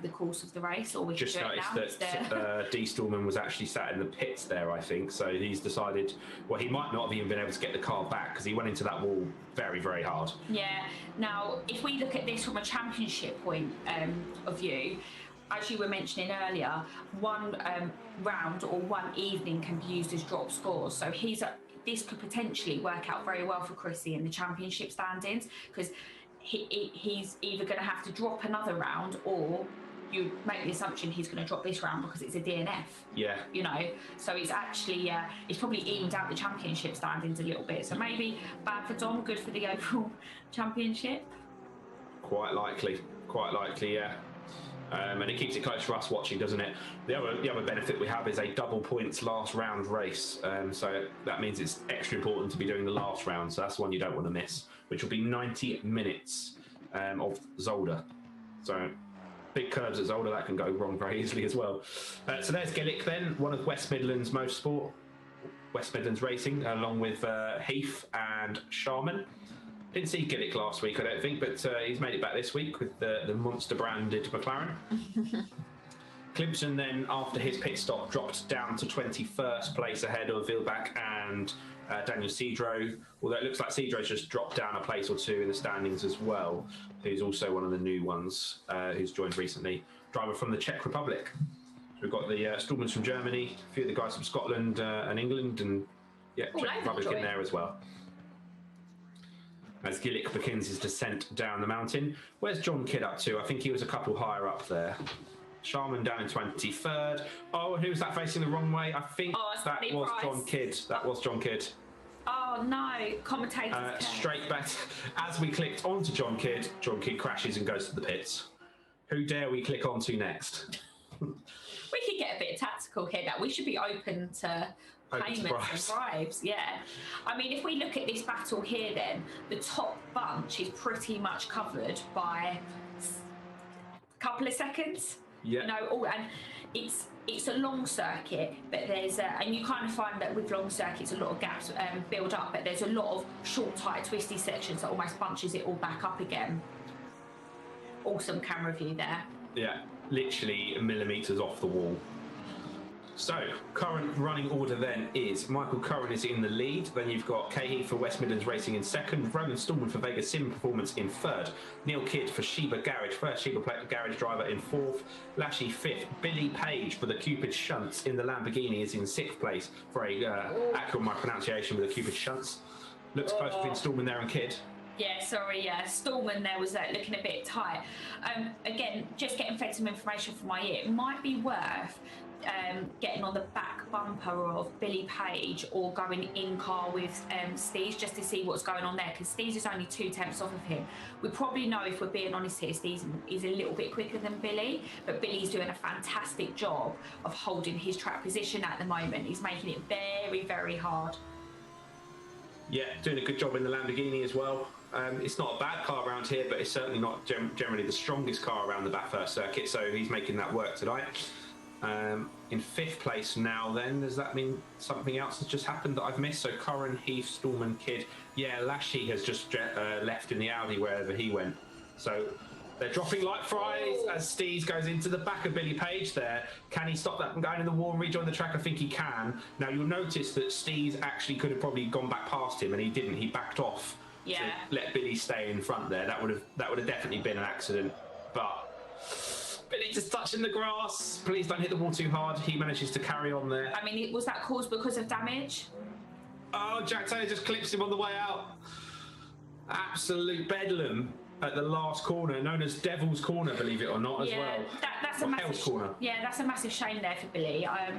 the course of the race, or we just can do noticed it that D. Stallman was actually sat in the pits there, I think. So he's decided, well, he might not have even been able to get the car back because he went into that wall very, very hard. Yeah. Now, if we look at this from a championship point of view, as you were mentioning earlier, one round or one evening can be used as drop scores. So this could potentially work out very well for Chrissy in the championship standings, because he's either going to have to drop another round, or you make the assumption he's going to drop this round because it's a DNF. Yeah. You know, so it's actually, it's probably evened out the championship standings a little bit. So maybe bad for Dom, good for the overall championship. Quite likely, yeah. And it keeps it close for us watching, doesn't it? The other benefit we have is a double points last round race. So that means it's extra important to be doing the last round. So that's one you don't want to miss, which will be 90 minutes of Zolder. So big curves at Zolder, that can go wrong very easily as well. So there's Gillick then, one of West Midlands Motorsport, West Midlands Racing, along with Heath and Sharman. Didn't see Gillick last week, I don't think, but he's made it back this week with the monster-branded McLaren. Clemson then, after his pit stop, dropped down to 21st place ahead of Vilbach and Daniel Cedro, although it looks like Cedro's just dropped down a place or two in the standings as well, who's also one of the new ones who's joined recently. Driver from the Czech Republic. So we've got the Stallmans from Germany, a few of the guys from Scotland and England, and yeah, Czech Republic in there as well. As Gillick begins his descent down the mountain. Where's John Kidd up to? I think he was a couple higher up there. Sharman down in 23rd. Oh, and who's that facing the wrong way? I think that was John Kidd. That was John Kidd. Oh no, commentators. Straight back. As we clicked onto John Kidd crashes and goes to the pits. Who dare we click onto next? We could get a bit tactical here. That we should be open to payments and bribes, yeah. I mean, if we look at this battle here, then the top bunch is pretty much covered by a couple of seconds. Yeah. You know, and it's a long circuit, but there's and you kind of find that with long circuits a lot of gaps build up, but there's a lot of short, tight, twisty sections that almost bunches it all back up again. Awesome camera view there. Yeah, literally millimetres off the wall. So, current running order then is Michael Curran is in the lead. Then you've got Cahey for West Midlands Racing in second. Roland Stallman for Vega Sim Performance in third. Neil Kidd for Sheba Garage, first Sheba Garage driver in fourth. Lashy fifth. Billy Page for the Cupid Shunts in the Lamborghini is in sixth place. Very accurate on my pronunciation with the Cupid Shunts. Looks close between Stallman there and Kidd. Yeah, sorry, yeah. Stallman there was looking a bit tight. Again, just getting fed some information from my ear. It might be worth getting on the back bumper of Billy Page or going in car with Steez just to see what's going on there, because Steez is only 2 tenths off of him. We probably know, if we're being honest here, Steez is a little bit quicker than Billy, but Billy's doing a fantastic job of holding his track position at the moment. He's making it very, very hard. Yeah, doing a good job in the Lamborghini as well. It's not a bad car around here, but it's certainly not generally the strongest car around the Bathurst circuit, so he's making that work tonight. In fifth place now then, does that mean something else has just happened that I've missed? So Curran, Heath, Stallman, Kidd. Yeah, Lashy has just left in the Audi wherever he went. So they're dropping like fries as Steez goes into the back of Billy Page there. Can he stop that from going in the wall and rejoin the track? I think he can. Now you'll notice that Steez actually could have probably gone back past him, and he didn't. He backed off to let Billy stay in front there. That would have definitely been an accident. But Billy just touching the grass. Please don't hit the wall too hard. He manages to carry on there. I mean, was that caused because of damage? Oh, Jack Taylor just clips him on the way out. Absolute bedlam at the last corner, known as Devil's Corner, believe it or not, as well. That's a Hell's Corner. Yeah, that's a massive shame there for Billy. I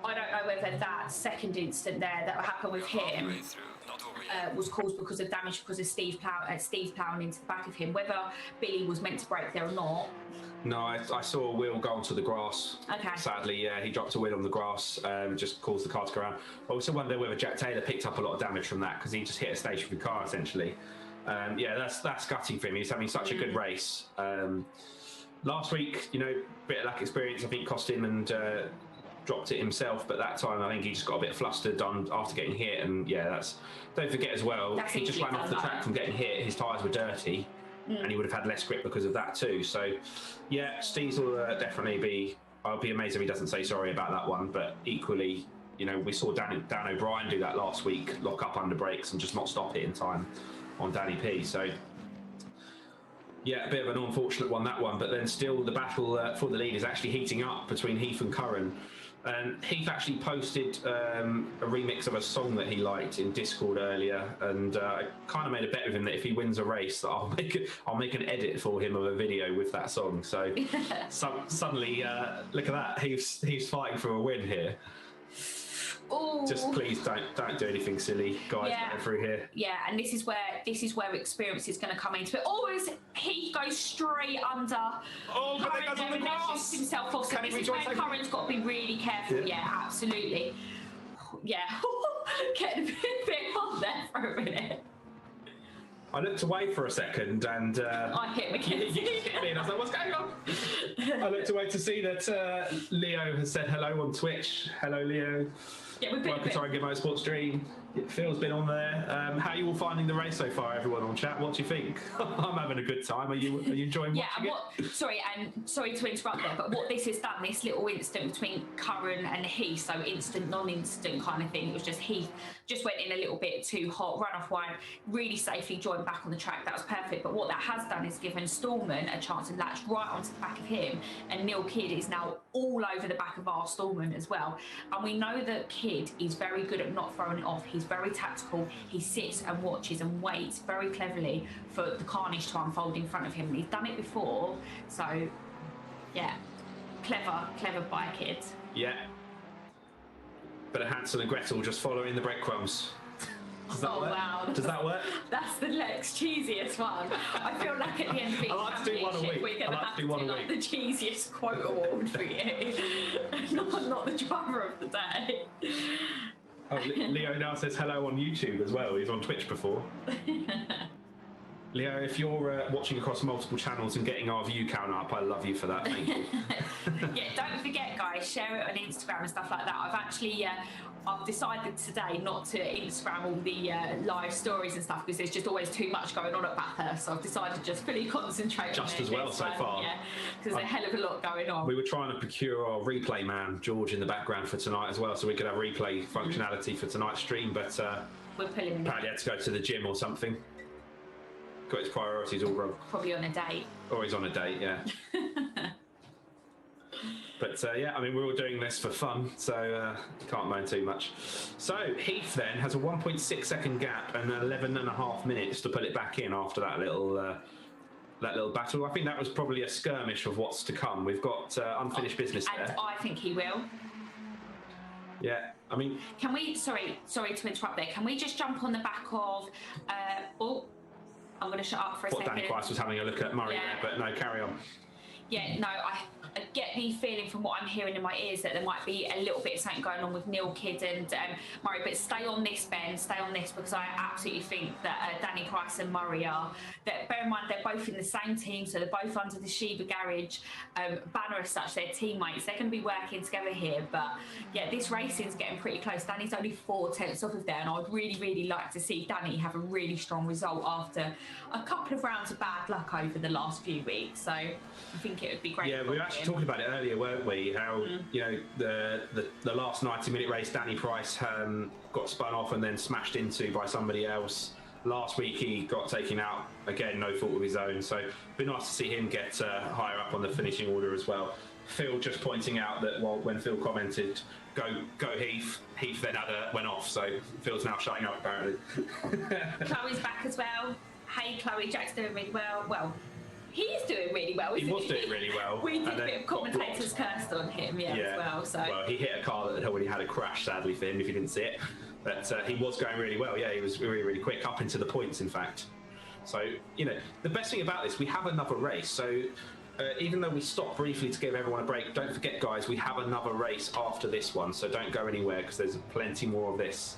don't know whether that second incident there that happened with him was caused because of damage because of Steve plowing into the back of him. Whether Billy was meant to brake there or not. No, I saw a wheel go onto the grass. Okay. Sadly, yeah, he dropped a wheel on the grass, just caused the car to go around. I also wonder whether Jack Taylor picked up a lot of damage from that because he just hit a stationary car essentially. Yeah, that's gutting for him. He's having such a good race. Last week, you know, bit of lack of experience I think cost him and dropped it himself. But that time, I think he just got a bit flustered after getting hit. And yeah, don't forget as well, he just ran off the track from getting hit. His tyres were dirty. And he would have had less grip because of that too. So, yeah, Steve's will definitely be. I'll be amazed if he doesn't say sorry about that one. But equally, you know, we saw Dan O'Brien do that last week, lock up under brakes and just not stop it in time on Danny P. So, yeah, a bit of an unfortunate one, that one. But then still, the battle for the lead is actually heating up between Heath and Curran. And Heath actually posted a remix of a song that he liked in Discord earlier, and I kind of made a bet with him that if he wins a race, that I'll make an edit for him of a video with that song. So suddenly, look at that, he's fighting for a win here. Ooh. Just please don't do anything silly, guys. Going through here. Yeah, and this is where experience is going to come into it. Always he goes straight under. Oh, but that goes on the grass. Himself off. So this is where Curran's got to be really careful. Yeah, absolutely. Yeah, getting a bit on there for a minute. I looked away for a second and I hit Mackenzie. You hit me and I was like, what's going on? I looked away to see that Leo has said hello on Twitch. Hello, Leo. Yeah, we've been welcome to InGear Motorsport stream. Phil's been on there. How are you all finding the race so far, everyone on chat? What do you think? I'm having a good time. Are you enjoying watching it? Sorry to interrupt there, but what this has done, this little incident between Curran and Heath, so instant, non-instant kind of thing, it was just Heath just went in a little bit too hot, run off wide, really safely joined back on the track. That was perfect. But what that has done is given Stallman a chance to latch right onto the back of him, and Neil Kidd is now all over the back of our Stallman as well. And we know that Kidd is very good at not throwing it off. He's very tactical. He sits and watches and waits very cleverly for the carnage to unfold in front of him. And he's done it before. So, yeah, clever by Kidd. Yeah. But Hansel and Gretel just following the breadcrumbs. Does that work? Wow. Does that work? That's the next cheesiest one. I feel like at the end of each championship, we're going to have to do like the cheesiest quote award for you. not the driver of the day. Oh, Leo now says hello on YouTube as well. He's on Twitch before. Leo, if you're watching across multiple channels and getting our view count up, I love you for that. Thank you. Yeah, don't forget, guys, share it on Instagram and stuff like that. I've actually, I've decided today not to Instagram all the live stories and stuff because there's just always too much going on at Bathurst. So I've decided to just fully concentrate just on it as well so far. Yeah, because there's a hell of a lot going on. We were trying to procure our replay man, George, in the background for tonight as well, so we could have replay functionality for tonight's stream. But we're pulling him. Apparently, had to go to the gym or something. Got his priorities all wrong. Probably on a date. Or he's on a date, yeah. But yeah, I mean, we're all doing this for fun, so can't moan too much. So Heath then has a 1.6 second gap and 11.5 minutes to put it back in after that little battle. I think that was probably a skirmish of what's to come. We've got unfinished business there. And I think he will. Yeah, I mean... Can we... Sorry to interrupt there. Can we just jump on the back of... I'm going to shut up for a second. Danny Price was having a look at Murray there, but no, carry on. Yeah, no, I get the feeling from what I'm hearing in my ears that there might be a little bit of something going on with Neil Kidd and Murray, but stay on this, Ben, stay on this, because I absolutely think that Danny Price and Murray are, bear in mind, they're both in the same team, so they're both under the Sheba Garage banner as such, they're teammates, they're going to be working together here, but yeah, this racing's getting pretty close. Danny's only 4 tenths off of there, and I'd really, really like to see Danny have a really strong result after a couple of rounds of bad luck over the last few weeks, so I think it would be great. Yeah, we were actually talking about it earlier, weren't we? How you know the last 90-minute race, Danny Price got spun off and then smashed into by somebody else. Last week he got taken out again, no fault of his own. So it'd be nice to see him get higher up on the finishing order as well. Phil just pointing out that when Phil commented, go Heath, Heath then went off, so Phil's now shutting up apparently. Chloe's back as well. Hey Chloe, Jack's doing really well. Well, he's doing really well, isn't he? Was doing really well. We did a bit of commentators cursed on him, as well. So. Well, he hit a car that had already had a crash, sadly for him, if you didn't see it. But he was going really well, he was really, really quick, up into the points, in fact. So, the best thing about this, we have another race. So, even though we stopped briefly to give everyone a break, don't forget, guys, we have another race after this one. So don't go anywhere, because there's plenty more of this.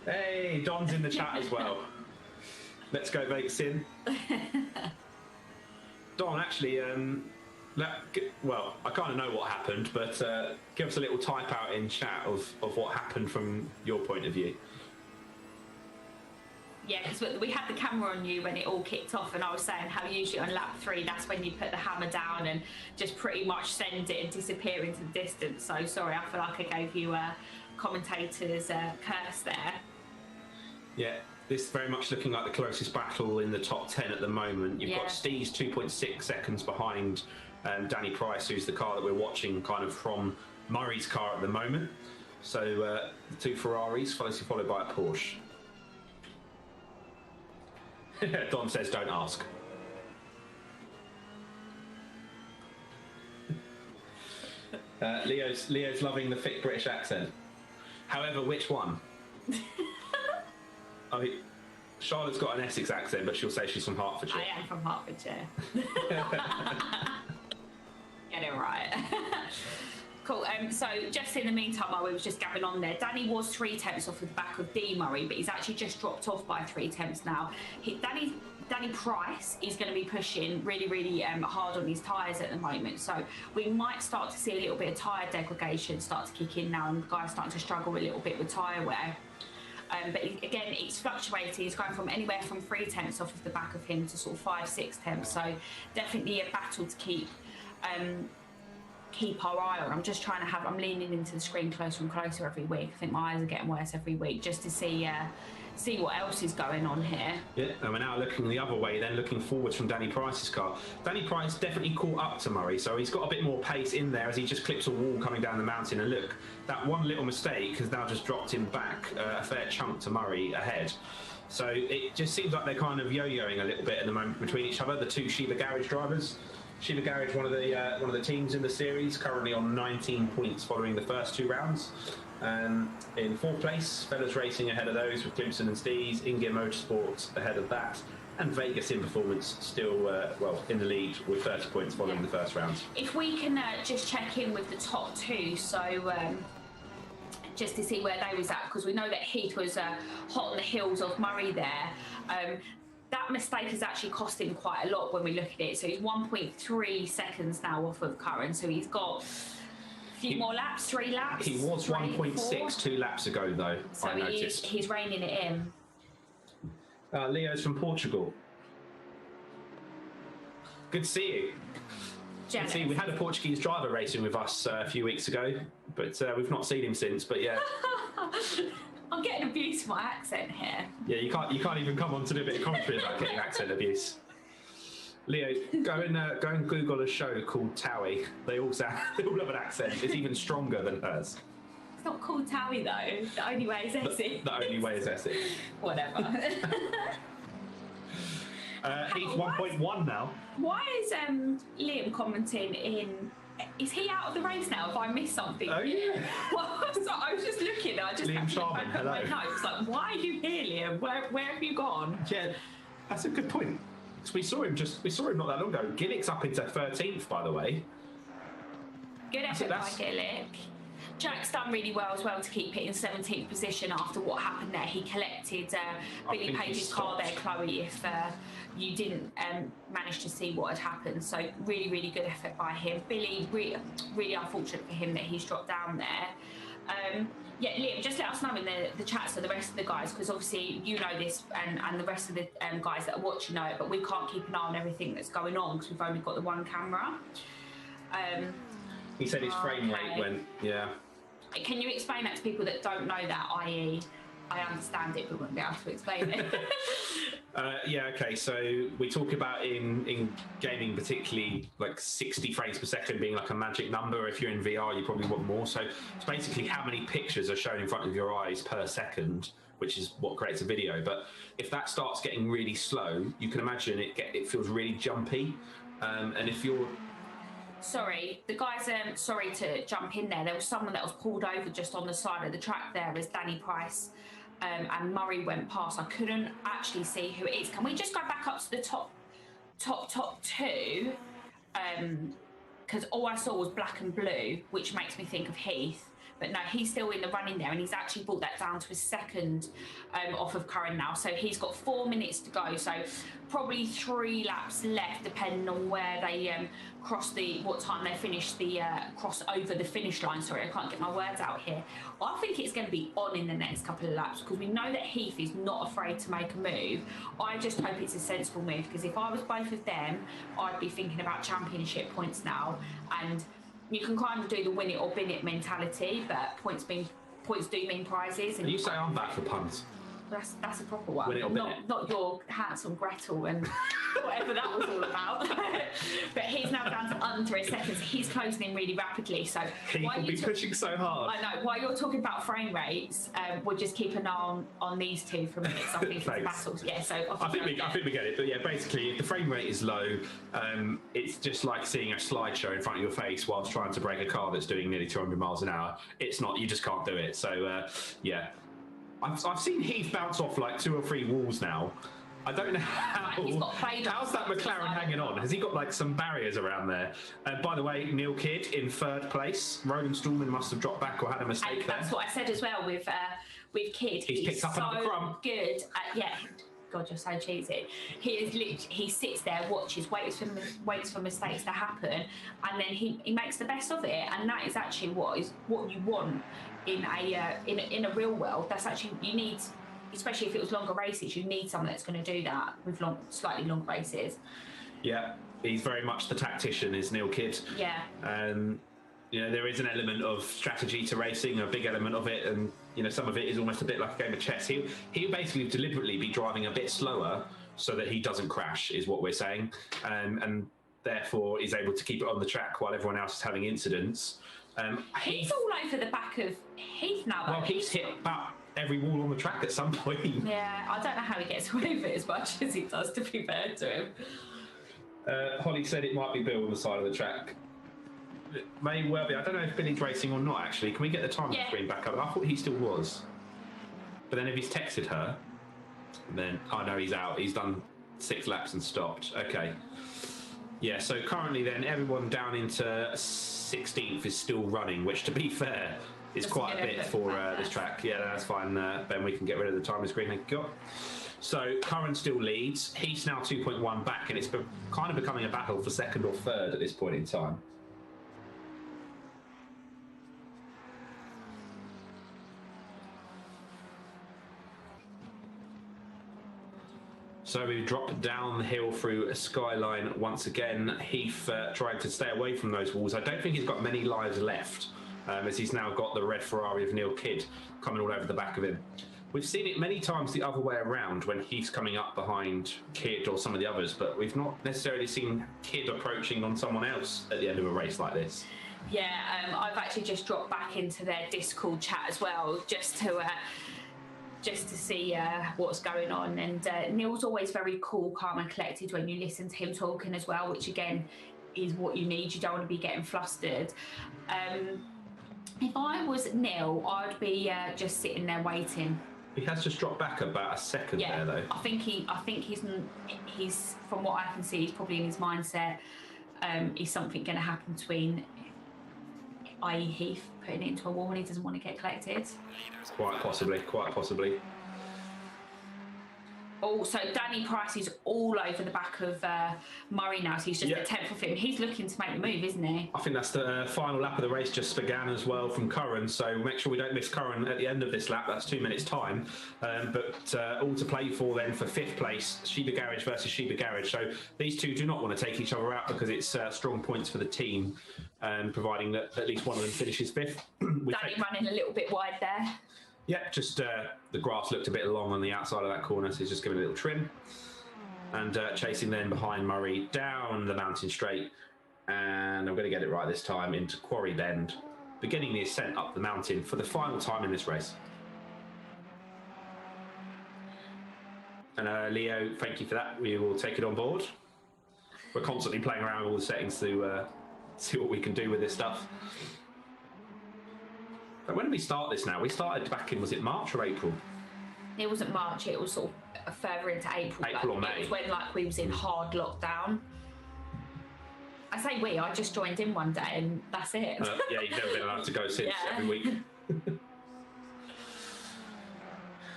Hey, Don's in the chat as well. Let's go Vegas in. Don, actually, well, I kind of know what happened, but give us a little type out in chat of what happened from your point of view. Yeah, because we had the camera on you when it all kicked off, and I was saying how usually on lap 3, that's when you put the hammer down and just pretty much send it and disappear into the distance. So sorry, I feel like I gave you a commentator's curse there. Yeah. This very much looking like the closest battle in the top 10 at the moment. You've got Steve's 2.6 seconds behind Danny Price, who's the car that we're watching kind of from Murray's car at the moment. So the two Ferraris, closely followed by a Porsche. Don says, don't ask. Leo's loving the thick British accent. However, which one? I mean, Charlotte's got an Essex accent, but she'll say she's from Hertfordshire. I am from Hertfordshire. Get it right. Cool. So just in the meantime, while we was just gabbing on there, Danny was 3 tenths off of the back of D Murray, but he's actually just dropped off by 3 tenths now. Danny Price is going to be pushing really, really hard on his tyres at the moment. So we might start to see a little bit of tyre degradation start to kick in now, and the guy's starting to struggle a little bit with tyre wear. But again, it's fluctuating. It's going from anywhere from 3 tenths off of the back of him to sort of 5-6 tenths. So definitely a battle to keep our eye on. I'm just trying to I'm leaning into the screen closer and closer every week. I think my eyes are getting worse every week, just to see what else is going on here. Yeah, and we're now looking the other way, then looking forwards from Danny Price's car. Danny Price definitely caught up to Murray, so he's got a bit more pace in there as he just clips a wall coming down the mountain. And look, that one little mistake has now just dropped him back a fair chunk to Murray ahead. So it just seems like they're kind of yo-yoing a little bit at the moment between each other, the two Shiva Garage drivers. Shiva Garage, one of the teams in the series, currently on 19 points following the first 2 rounds. In 4th place, Fellas Racing ahead of those with Clemson and Stees, InGear Motorsport ahead of that, and Vegas in Performance still in the lead with 30 points following the first round. If we can just check in with the top 2, so just to see where they was at, because we know that Heath was hot on the heels of Murray there. That mistake has actually cost him quite a lot when we look at it. So he's 1.3 seconds now off of Curran. So he's got a few more laps, 3 laps. He was 1.6 2 laps ago, though. So I noticed. He's reining it in. Leo's from Portugal. Good to see you. Jealous. See, we had a Portuguese driver racing with us a few weeks ago, but we've not seen him since. But yeah. I'm getting abuse for my accent here. Yeah, you can't even come on to do a bit of commentary about getting accent abuse. Leo, go and Google a show called Towie. They all have an accent. It's even stronger than hers. It's not called Towie though. The only way is Essex. The only way is Essex. Whatever. He's 1.1 now. Why is Liam commenting in? Is he out of the race now? Have I missed something? Oh yeah. Well, so I was just looking. I just Liam Sharman, put my notes. Like, why are you here, Liam? Where have you gone? Yeah, that's a good point. We saw him not that long ago. Gillick's up into 13th, by the way. Good effort by Gillick. Jack's done really well as well to keep it in 17th position after what happened there. He collected Billy Page's car there, Chloe, if you didn't manage to see what had happened. So really, really good effort by him. Billy, really unfortunate for him that he's dropped down there. Yeah, Liam, just let us know in the chat so the rest of the guys, because obviously you know this and the rest of the guys that are watching know it, but we can't keep an eye on everything that's going on because we've only got the one camera. He said his frame rate went, yeah. Can you explain that to people that don't know that, i.e. I understand it but wouldn't be able to explain it? Yeah, okay. So we talk about in gaming, particularly like 60 frames per second being like a magic number. If you're in VR, you probably want more. So it's basically how many pictures are shown in front of your eyes per second, which is what creates a video. But if that starts getting really slow, you can imagine it feels really jumpy. And if you're Sorry, the guys, sorry to jump in there. There was someone that was pulled over just on the side of the track there as Danny Price and Murray went past. I couldn't actually see who it is. Can we just go back up to the top two? Because all I saw was black and blue, which makes me think of Heath. But no, he's still in the running there, and he's actually brought that down to his second off of Curran now. So he's got 4 minutes to go. So probably 3 laps left, depending on where they what time they finish the cross over the finish line. Sorry, I can't get my words out here. I think it's going to be on in the next couple of laps because we know that Heath is not afraid to make a move. I just hope it's a sensible move because if I was both of them, I'd be thinking about championship points now. And you can kind of do the win it or bin it mentality, but points do mean prizes. And you say I'm back for puns. That's a proper one. Win it or bin it. Not your handsome Gretel and whatever that was all about. But he's now down to under a second. So he's closing in really rapidly. So he will be pushing so hard. I know. While you're talking about frame rates, we'll just keep an eye on these two for minutes. I think it's battles. Yeah. So I think we get it. But yeah, basically, if the frame rate is low, it's just like seeing a slideshow in front of your face whilst trying to brake a car that's doing nearly 200 miles an hour. It's not. You just can't do it. So yeah. I've seen Heath bounce off like 2 or 3 walls now. I don't know how. How's that McLaren hanging on? Has he got like some barriers around there? By the way, Neil Kidd in 3rd place. Roland Stallman must have dropped back or had a mistake there. That's what I said as well with Kidd. He's picked up another crumb. Good. Yeah. God, you're so cheesy. He sits there, watches, waits for mistakes to happen, and then he makes the best of it. And that is actually what you want in a real world. That's actually you need, especially if it was longer races. You need someone that's going to do that with slightly longer races. Yeah, he's very much the tactician, is Neil Kidd. Yeah. You know, there is an element of strategy to racing, a big element of it, and you know, some of it is almost a bit like a game of chess. He'll basically deliberately be driving a bit slower so that he doesn't crash, is what we're saying, and therefore is able to keep it on the track while everyone else is having incidents. He's all over the back of Heath now. Well, Heath's hit about every wall on the track at some point. Yeah, I don't know how he gets away with it as much as he does, to be fair to him. Holly said it might be Bill on the side of the track. It may well be. I don't know if Billy's racing or not, actually. Can we get the time screen back up? I thought he still was. But then if he's texted her, then I know he's out. He's done 6 laps and stopped. Okay. Yeah, so currently then everyone down into 16th is still running, which to be fair is quite a bit for this track. Yeah, that's fine. Ben, we can get rid of the time screen. Thank you. So Curran still leads. He's now 2.1 back, and it's kind of becoming a battle for 2nd or 3rd at this point in time. So we've dropped down the hill through a skyline once again. Heath trying to stay away from those walls. I don't think he's got many lives left, as he's now got the red Ferrari of Neil Kidd coming all over the back of him. We've seen it many times the other way around when Heath's coming up behind Kidd or some of the others, but we've not necessarily seen Kidd approaching on someone else at the end of a race like this. Yeah, I've actually just dropped back into their Discord chat as well, just to see what's going on. And Neil's always very cool, calm and collected when you listen to him talking as well, which again is what you need. You don't want to be getting flustered. If I was Neil, I'd be just sitting there waiting. He has just dropped back about a second there, though. I think he's from what I can see, he's probably in his mindset. Is something going to happen between, i.e. Heath putting it into a wall and he doesn't want to get collected? Quite possibly. Oh, so Danny Price is all over the back of Murray now, so he's just a 10th of him. He's looking to make the move, isn't he? I think that's the final lap of the race just began as well from Curran, so make sure we don't miss Curran at the end of this lap. That's 2 minutes time. But all to play for then for 5th place, Sheba Garage versus Sheba Garage. So these two do not want to take each other out because it's strong points for the team, providing that at least one of them finishes 5th. Danny running a little bit wide there. Yeah, just the grass looked a bit long on the outside of that corner, so he's just giving a little trim. And chasing then behind Murray down the mountain straight. And I'm going to get it right this time into Quarry Bend, beginning the ascent up the mountain for the final time in this race. And Leo, thank you for that. We will take it on board. We're constantly playing around with all the settings to see what we can do with this stuff. But when did we start this now? We started back in, was it March or April? It wasn't March, it was sort of further into April. April or May. It was when we was in hard lockdown. I say I just joined in one day and that's it. Yeah, you've never been allowed to go since every week.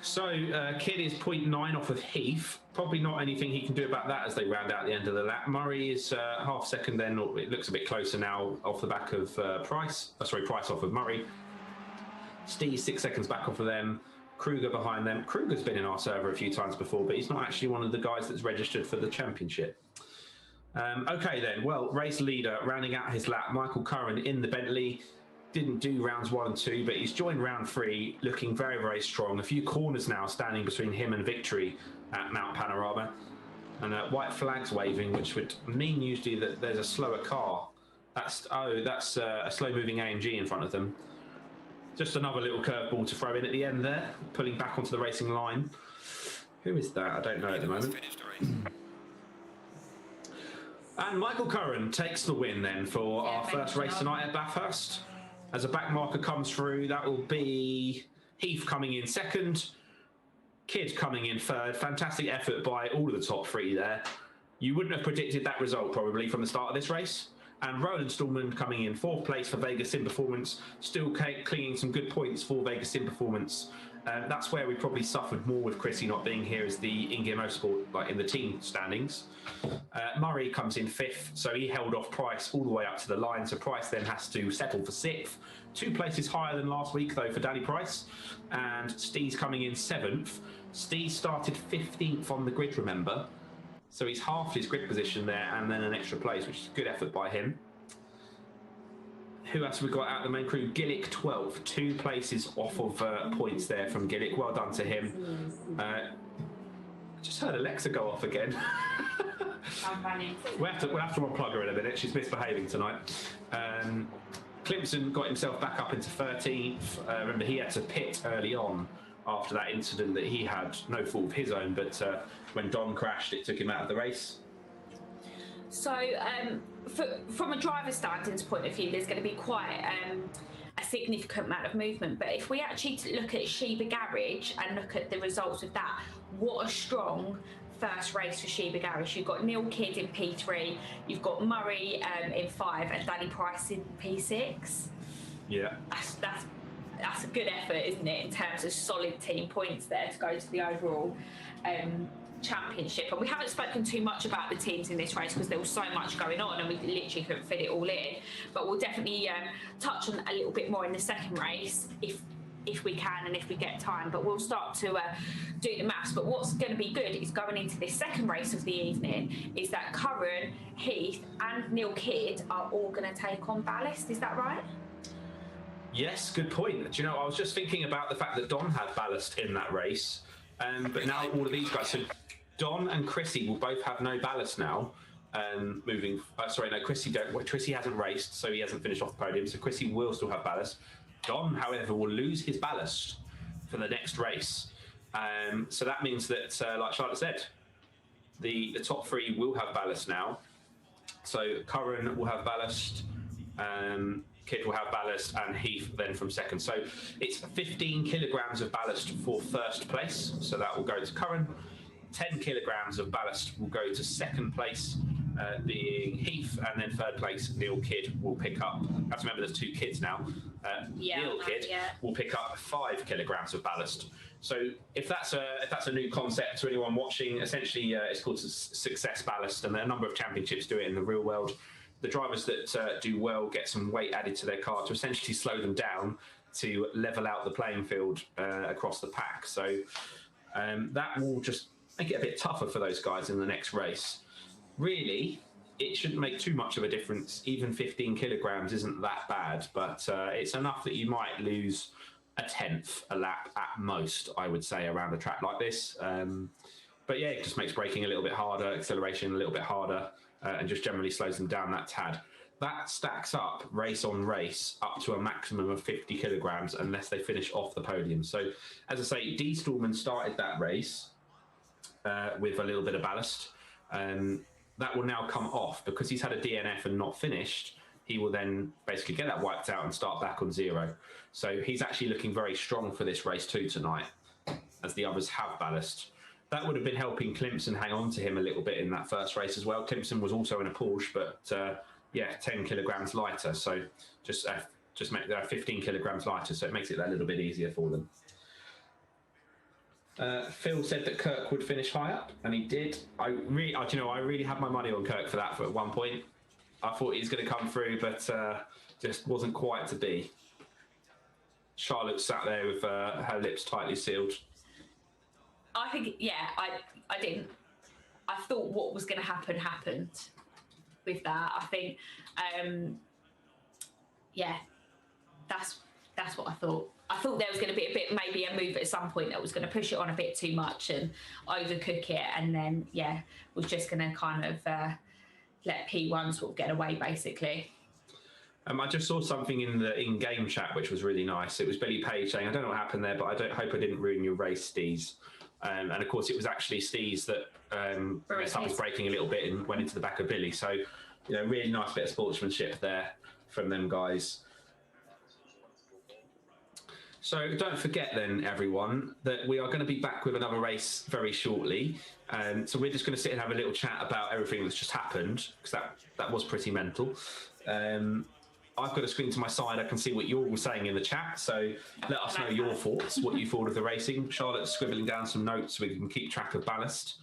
So, Kidd is 0.9 off of Heath. Probably not anything he can do about that as they round out the end of the lap. Murray is half second then, or it looks a bit closer now off the back of Price. Price off of Murray. Steve 6 seconds back off of them. Kruger behind them. Kruger's been in our server a few times before, but he's not actually one of the guys that's registered for the championship. Okay then, well, race leader rounding out his lap, Michael Curran in the Bentley. Didn't do rounds 1 and 2, but he's joined round 3, looking very, very strong. A few corners now standing between him and victory at Mount Panorama. And white flags waving, which would mean usually that there's a slower car. That's a slow-moving AMG in front of them. Just another little curveball to throw in at the end there, pulling back onto the racing line. Who is that? I don't know at the moment. And Michael Curran takes the win then for our first race tonight at Bathurst. As a back marker comes through, that will be Heath coming in second, Kidd coming in third. Fantastic effort by all of the top 3 there. You wouldn't have predicted that result probably from the start of this race. And Roland Stallman coming in 4th place for Vegas Sim Performance, still clinging some good points for Vegas Sim Performance. That's where we probably suffered more with Chrissy not being here as the InGear Motorsport, like in the team standings. Murray comes in 5th, so he held off Price all the way up to the line. So Price then has to settle for 6th. 2 places higher than last week though for Danny Price. And Steve's coming in 7th. Steve started 15th on the grid, remember. So he's halved his grid position there and then an extra place, which is a good effort by him. Who else have we got out of the main crew? Gillick 12th, 2 places off of points there from Gillick. Well done to him. I just heard Alexa go off again. We'll have to unplug her in a minute. She's misbehaving tonight. Clemson got himself back up into 13th. Remember, he had to pit early on after that incident that he had, no fault of his own, but when Don crashed, it took him out of the race. So, from a driver's standings point of view, there's going to be quite a significant amount of movement. But if we actually look at Sheba Garage and look at the results of that, what a strong first race for Sheba Garage. You've got Neil Kidd in P3, you've got Murray in 5, and Danny Price in P6. Yeah. That's a good effort, isn't it, in terms of solid team points there to go to the overall championship. And we haven't spoken too much about the teams in this race because there was so much going on and we literally couldn't fit it all in, but we'll definitely touch on a little bit more in the second race if we can and if we get time. But we'll start to do the maths. But what's going to be good is going into this second race of the evening is that Curran, Heath and Neil Kidd are all going to take on ballast. Is that right? Yes, good point. Do you know, I was just thinking about the fact that Don had ballast in that race, but now all of these guys, so Don and Chrissy will both have no ballast now. Chrissy hasn't raced, so he hasn't finished off the podium, so Chrissy will still have ballast. Don, however, will lose his ballast for the next race. So that means that, like Charlotte said, the top 3 will have ballast now. So Curran will have ballast, Kidd will have ballast, and Heath then from second. So it's 15 kilograms of ballast for first place. So that will go to Curran. 10 kilograms of ballast will go to second place, being Heath, and then third place Neil Kidd will pick up. I have to remember there's 2 kids now. Neil Kidd will pick up 5 kilograms of ballast. So if that's a new concept to anyone watching, essentially it's called success ballast, and a number of championships do it in the real world. The drivers that do well get some weight added to their car to essentially slow them down to level out the playing field across the pack. So that will just make it a bit tougher for those guys in the next race. Really, it shouldn't make too much of a difference. Even 15 kilograms isn't that bad, but it's enough that you might lose a tenth a lap at most, I would say, around a track like this. But yeah, it just makes braking a little bit harder, acceleration a little bit harder, and just generally slows them down that tad. That stacks up race on race up to a maximum of 50 kilograms unless they finish off the podium. So, as I say, D. Stallman started that race with a little bit of ballast. That will now come off because he's had a DNF and not finished. He will then basically get that wiped out and start back on zero. So he's actually looking very strong for this race too tonight, as the others have ballast. That would have been helping Clemson hang on to him a little bit in that first race as well. Clemson was also in a Porsche, but 10 kilograms lighter. So just make that 15 kilograms lighter. So it makes it that little bit easier for them. Phil said that Kirk would finish high up, and he did. I really had my money on Kirk for that at one point. I thought he was going to come through, but just wasn't quite to be. Charlotte sat there with her lips tightly sealed. I think, I didn't. I thought what was going to happen happened with that. I think, that's what I thought. I thought there was going to be maybe a move at some point that was going to push it on a bit too much and overcook it, and then was just going to kind of let P1 sort of get away basically. I just saw something in the in-game chat which was really nice. It was Billy Page saying, "I don't know what happened there, but I hope I didn't ruin your race, Steez." And of course, it was actually Steez that messed up his braking a little bit and went into the back of Billy. So, really nice bit of sportsmanship there from them guys. So don't forget then, everyone, that we are going to be back with another race very shortly. So we're just going to sit and have a little chat about everything that's just happened, because that was pretty mental. I've got a screen to my side. I can see what you're all saying in the chat. So let us know your thoughts, what you thought of the racing. Charlotte's scribbling down some notes so we can keep track of ballast.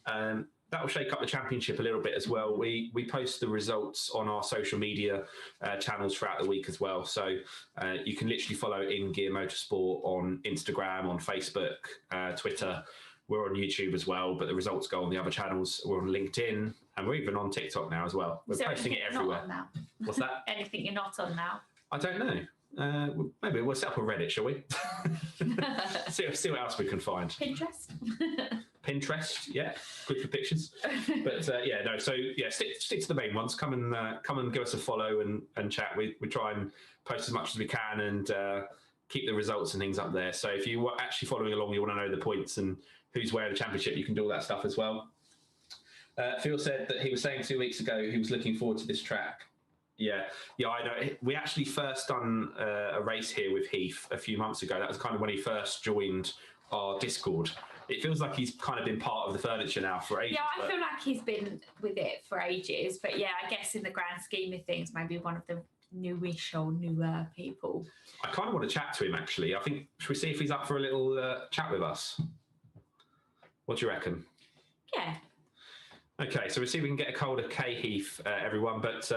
That will shake up the championship a little bit as well. We post the results on our social media channels throughout the week as well. So you can literally follow InGear Motorsport on Instagram, on Facebook, Twitter. We're on YouTube as well, but the results go on the other channels. We're on LinkedIn, and we're even on TikTok now as well. We're posting it everywhere. Now? What's that? Anything you're not on now? I don't know. Maybe we'll set up a Reddit, shall we? see what else we can find. Pinterest, yeah, good for pictures. But stick to the main ones. Come and give us a follow and chat. We try and post as much as we can and keep the results and things up there. So if you were actually following along, you want to know the points and who's where in the championship, you can do all that stuff as well. Phil said that he was saying 2 weeks ago he was looking forward to this track. Yeah, I know. We actually first done a race here with Heath a few months ago. That was kind of when he first joined our Discord. It feels like he's kind of been part of the furniture now for ages. Yeah, I feel like he's been with it for ages. But yeah, I guess in the grand scheme of things, maybe one of the newish or newer people. I kind of want to chat to him, actually. I think, should we see if he's up for a little chat with us? What do you reckon? Yeah. Okay, so we'll see if we can get a hold of Kay Heath, everyone. But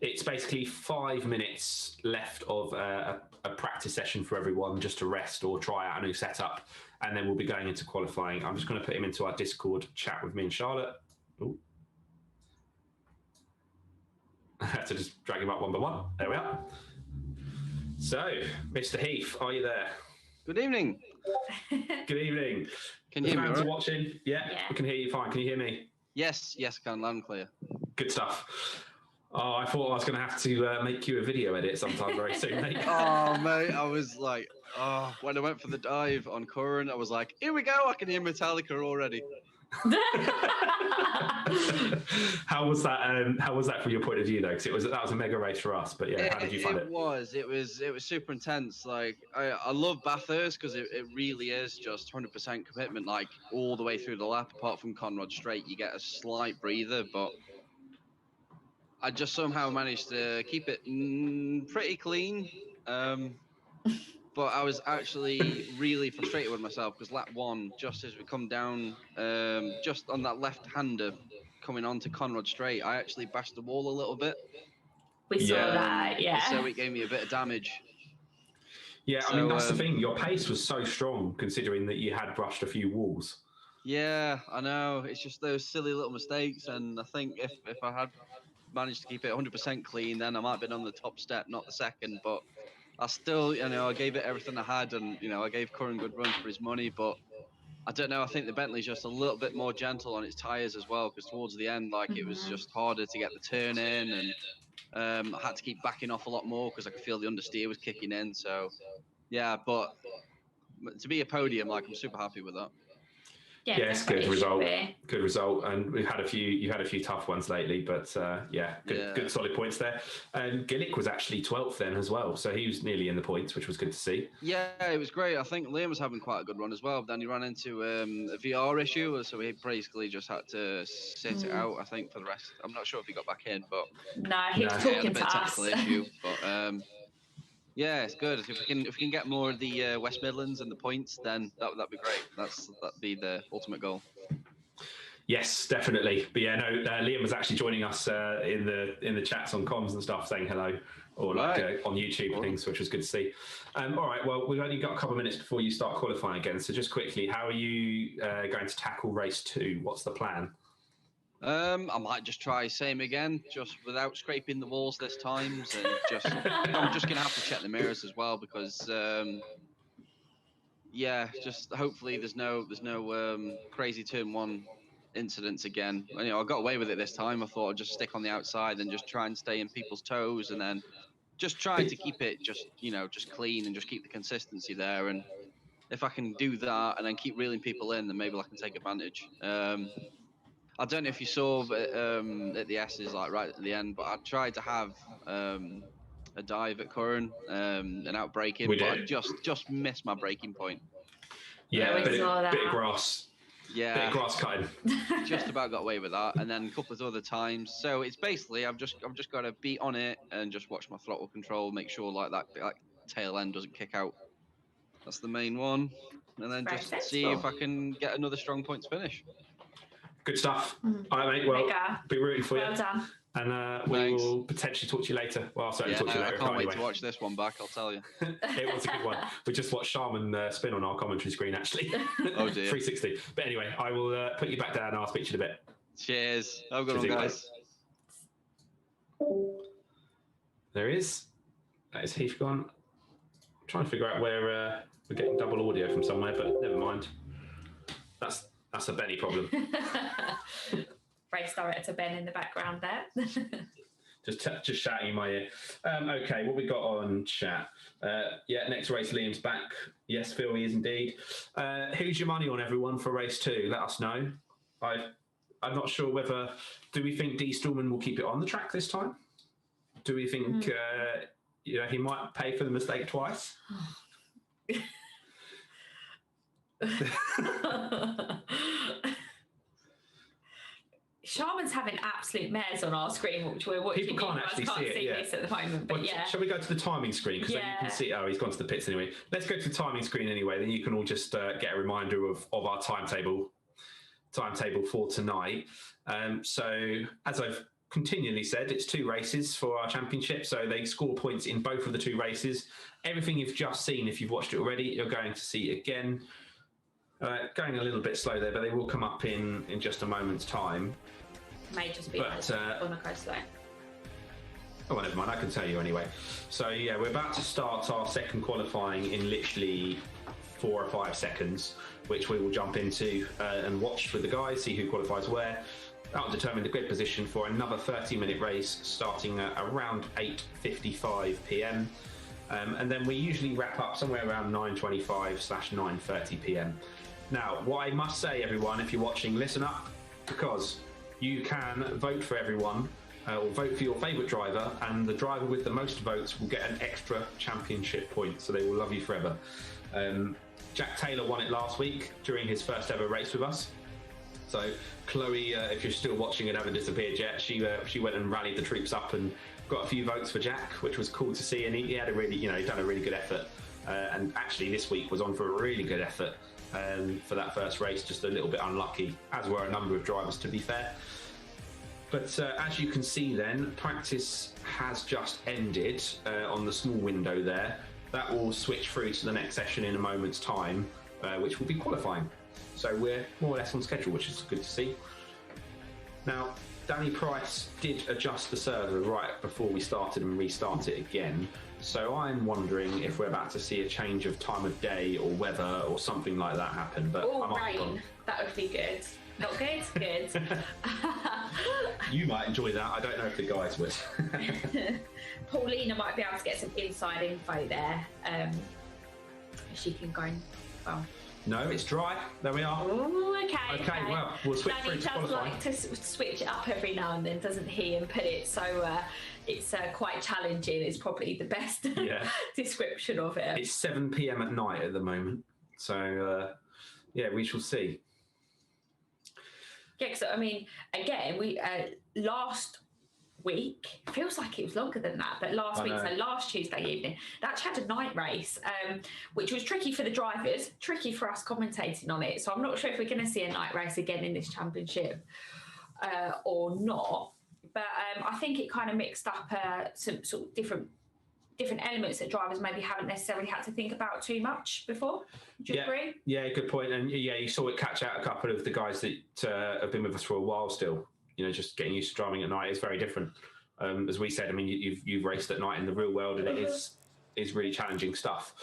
it's basically 5 minutes left of a practice session for everyone just to rest or try out a new setup. And then we'll be going into qualifying. I'm just going to put him into our Discord chat with me and Charlotte. Ooh. I have to just drag him up one by one. There we are. So, Mr. Heath, are you there? Good evening. Good evening. Can you hear me? Fans are watching. Yeah, we can hear you fine. Can you hear me? Yes, I can, loud and clear. Good stuff. Oh, I thought I was going to have to make you a video edit sometime very soon, mate. Oh, mate, I was like, when I went for the dive on Current, I was like, here we go, I can hear Metallica already. How was that from your point of view, though? Because that was a mega race for us. But yeah, how did you find it? It was super intense. Like I love Bathurst because it really is just 100% commitment, like all the way through the lap. Apart from Conrad Straight, you get a slight breather, but I just somehow managed to keep it pretty clean. But I was actually really frustrated with myself because lap one, just as we come down, just on that left-hander coming onto Conrad Straight, I actually bashed the wall a little bit. We saw that, yeah. So it gave me a bit of damage. Yeah, I mean, that's the thing. Your pace was so strong considering that you had brushed a few walls. Yeah, I know. It's just those silly little mistakes. And I think if I had managed to keep it 100% clean, then I might have been on the top step, not the second. But I still, I gave it everything I had, and I gave Curran good runs for his money, but I don't know. I think the Bentley's just a little bit more gentle on its tyres as well, because towards the end, it was just harder to get the turn in, and I had to keep backing off a lot more because I could feel the understeer was kicking in. So, yeah, but to be a podium, I'm super happy with that. Yeah, it's good result. Good result, and we've had a few. You had a few tough ones lately, but good solid points there. And Gillick was actually 12th then as well, so he was nearly in the points, which was good to see. Yeah, it was great. I think Liam was having quite a good run as well, but then he ran into a VR issue, so he basically just had to sit it out. I think for the rest, I'm not sure if he got back in, but no, he was talking to us. Issue, but yeah, it's good. If we can get more of the West Midlands and the points, then that'd be great. That'd be the ultimate goal. Yes, definitely. But yeah, no, Liam was actually joining us in the chats on comms and stuff, saying hello, or on YouTube and things, which was good to see. All right, well, we've only got a couple of minutes before you start qualifying again. So just quickly, how are you going to tackle race 2? What's the plan? I might just try same again, just without scraping the walls this time, and I'm just gonna have to check the mirrors as well, because just hopefully there's no crazy turn 1 incidents again. I got away with it this time. I thought I'd just stick on the outside and just try and stay in people's toes, and then just try to keep it just clean and just keep the consistency there. And if I can do that and then keep reeling people in, then maybe I can take advantage. I don't know if you saw at the S's right at the end, but I tried to have a dive at Curran and out braking, but I just missed my braking point. Yeah, bit of grass. Yeah, bit of grass cutting. Just about got away with that, and then a couple of other times. So it's basically I've just got to be on it and just watch my throttle control, make sure that tail end doesn't kick out. That's the main one, and then just see if I can get another strong points finish. Good stuff. All right, mate. Well, be rooting for you. Well done. And we will potentially talk to you later. Well, I'll certainly talk to you later. I can't wait to watch this one back, I'll tell you. It was a good one. We just watched Sharman spin on our commentary screen, actually. Oh, dear. 360. But anyway, I will put you back down and I'll speak to you in a bit. Cheers. Have a good one, guys. There he is. That is Heath gone. I'm trying to figure out where we're getting double audio from somewhere, but never mind. That's a Benny problem. Race director Ben in the background there. just shouting in my ear. Okay, what we got on chat? Next race, Liam's back. Yes, Phil, he is indeed. Who's your money on, everyone, for race 2? Let us know. I'm not sure whether... Do we think D. Stallman will keep it on the track this time? Do we think he might pay for the mistake twice? Sharman's having absolute mares on our screen, which we're watching. People can't actually see this at the moment, but shall we go to the timing screen? Because then you can see. Oh, he's gone to the pits anyway. Let's go to the timing screen anyway. Then you can all just get a reminder of our timetable for tonight. So as I've continually said, it's 2 races for our championship, so they score points in both of the 2 races. Everything you've just seen, if you've watched it already, you're going to see again. Going a little bit slow there, but they will come up in just a moment's time. May just be on a coast slow. Oh, well, never mind. I can tell you anyway. So yeah, we're about to start our second qualifying in literally 4 or 5 seconds, which we will jump into and watch with the guys, see who qualifies where. That will determine the grid position for another 30-minute race starting at around 8:55 p.m. And then we usually wrap up somewhere around 9:25/9:30 p.m. Now, what I must say, everyone, if you're watching, listen up, because you can vote for everyone or vote for your favourite driver, and the driver with the most votes will get an extra championship point, so they will love you forever. Jack Taylor won it last week during his first ever race with us. So Chloe, if you're still watching and haven't disappeared yet, she went and rallied the troops up and got a few votes for Jack, which was cool to see, and he had a really, done a really good effort. And actually this week was on for a really good effort for that first race, just a little bit unlucky, as were a number of drivers, to be fair. But as you can see then, practice has just ended on the small window there. That will switch through to the next session in a moment's time, which will be qualifying. So we're more or less on schedule, which is good to see. Now, Danny Price did adjust the server right before we started and restart it again. So I'm wondering if we're about to see a change of time of day or weather or something like that happen. But oh, rain. That would be good. Not good? Good. You might enjoy that. I don't know if the guys would. Paulina might be able to get some inside info there. She can go and... Well. No, it's dry. There we are. Ooh, okay. Okay, well, we'll switch Danny through to does qualifying. like to switch it up every now and then, doesn't he? And put it so it's quite challenging. It's probably the best description of it. It's 7 p.m. at night at the moment. So, yeah, we shall see. Yeah, because I mean, again, we last week, feels like it was longer than that, but last week, so last Tuesday evening, they actually had a night race, which was tricky for the drivers, tricky for us commentating on it. So I'm not sure if we're going to see a night race again in this championship or not. But I think it kind of mixed up some sort of different elements that drivers maybe haven't necessarily had to think about too much before. Do you agree? Yeah, good point. And yeah, you saw it catch out a couple of the guys that have been with us for a while still. You know, just getting used to driving at night is very different. As we said, I mean, you've raced at night in the real world, and it is really challenging stuff.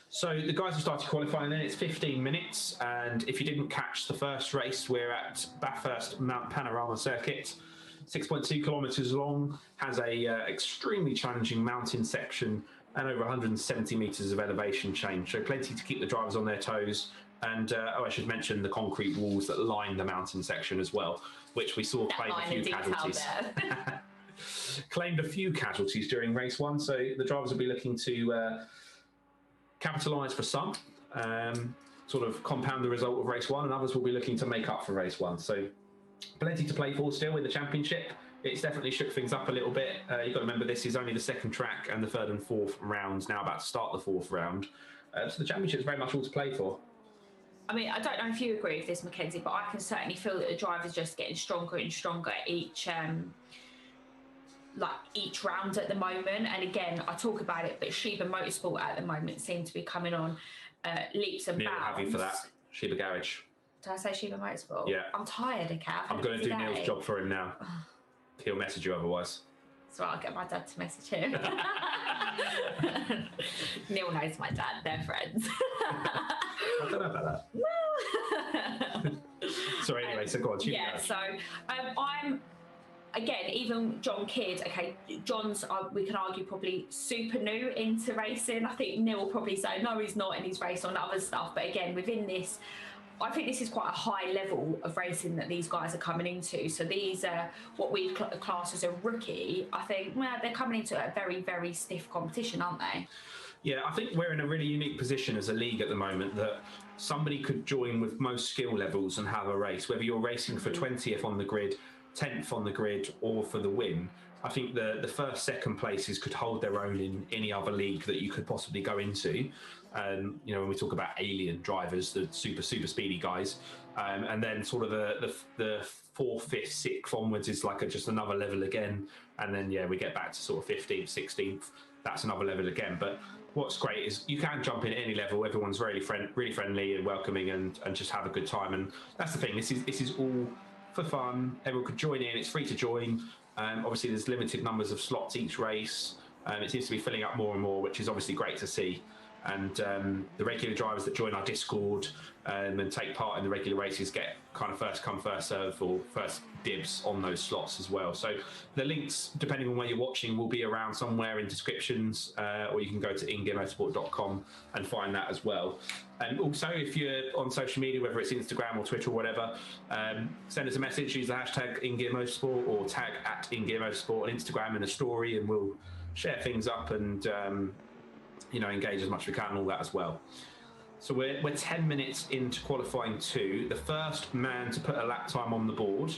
So the guys have started qualifying then. It's 15 minutes. And if you didn't catch the first race, we're at Bathurst Mount Panorama Circuit. 6.2 kilometres long, has a extremely challenging mountain section and over 170 metres of elevation change. So plenty to keep the drivers on their toes. And I should mention the concrete walls that line the mountain section as well, which we saw claim a few casualties. Claimed a few casualties during race one. So the drivers will be looking to capitalise for some, sort of compound the result of race one, and others will be looking to make up for race one. So plenty to play for still in the championship. It's definitely shook things up a little bit. You've got to remember this is only the second track and the third and fourth rounds, now about to start the fourth round. So the championship is very much all to play for. I mean, I don't know if you agree with this, Mackenzie, but I can certainly feel that the drivers just getting stronger and stronger each round at the moment. And again, I talk about it, but InGear Motorsport at the moment seem to be coming on leaps and bounds. Happy for that. InGear Garage. Did I say InGear Motorsport? Yeah. I'm tired, okay? I'm going to do Neil's job for him now. He'll message you otherwise. So I'll get my dad to message him. Neil knows my dad. They're friends. I don't know about that. Sorry, anyway, so go on. Yeah, so I'm, again, even John Kidd, okay, John's, we can argue, probably super new into racing. I think Neil will probably say, no, he's not, and he's raced on other stuff. But again, within this, I think this is quite a high level of racing that these guys are coming into. So these are what we class as a rookie. I think, well, they're coming into a very, very stiff competition, aren't they? Yeah, I think we're in a really unique position as a league at the moment that somebody could join with most skill levels and have a race, whether you're racing for 20th on the grid, 10th on the grid, or for the win. I think the first, second places could hold their own in any other league that you could possibly go into. You know, when we talk about alien drivers, the super speedy guys, and then sort of the 4th, 5th, 6th onwards is like just another level again. And then, yeah, we get back to sort of 15th, 16th. That's another level again. But what's great is you can jump in at any level. Everyone's really friendly and welcoming and just have a good time. And that's the thing. This is all for fun. Everyone could join in. It's free to join. Obviously, there's limited numbers of slots each race. It seems to be filling up more and more, which is obviously great to see. And the regular drivers that join our Discord and take part in the regular races get kind of first come, first serve or first dibs on those slots as well. So the links, depending on where you're watching, will be around somewhere in descriptions, or you can go to InGearMotorsport.com and find that as well. And also, if you're on social media, whether it's Instagram or Twitter or whatever, send us a message, use the hashtag InGear Motorsport or tag at InGear Motorsport on Instagram in a story, and we'll share things up and you know, engage as much as we can and all that as well. So we're 10 minutes into qualifying 2. The first man to put a lap time on the board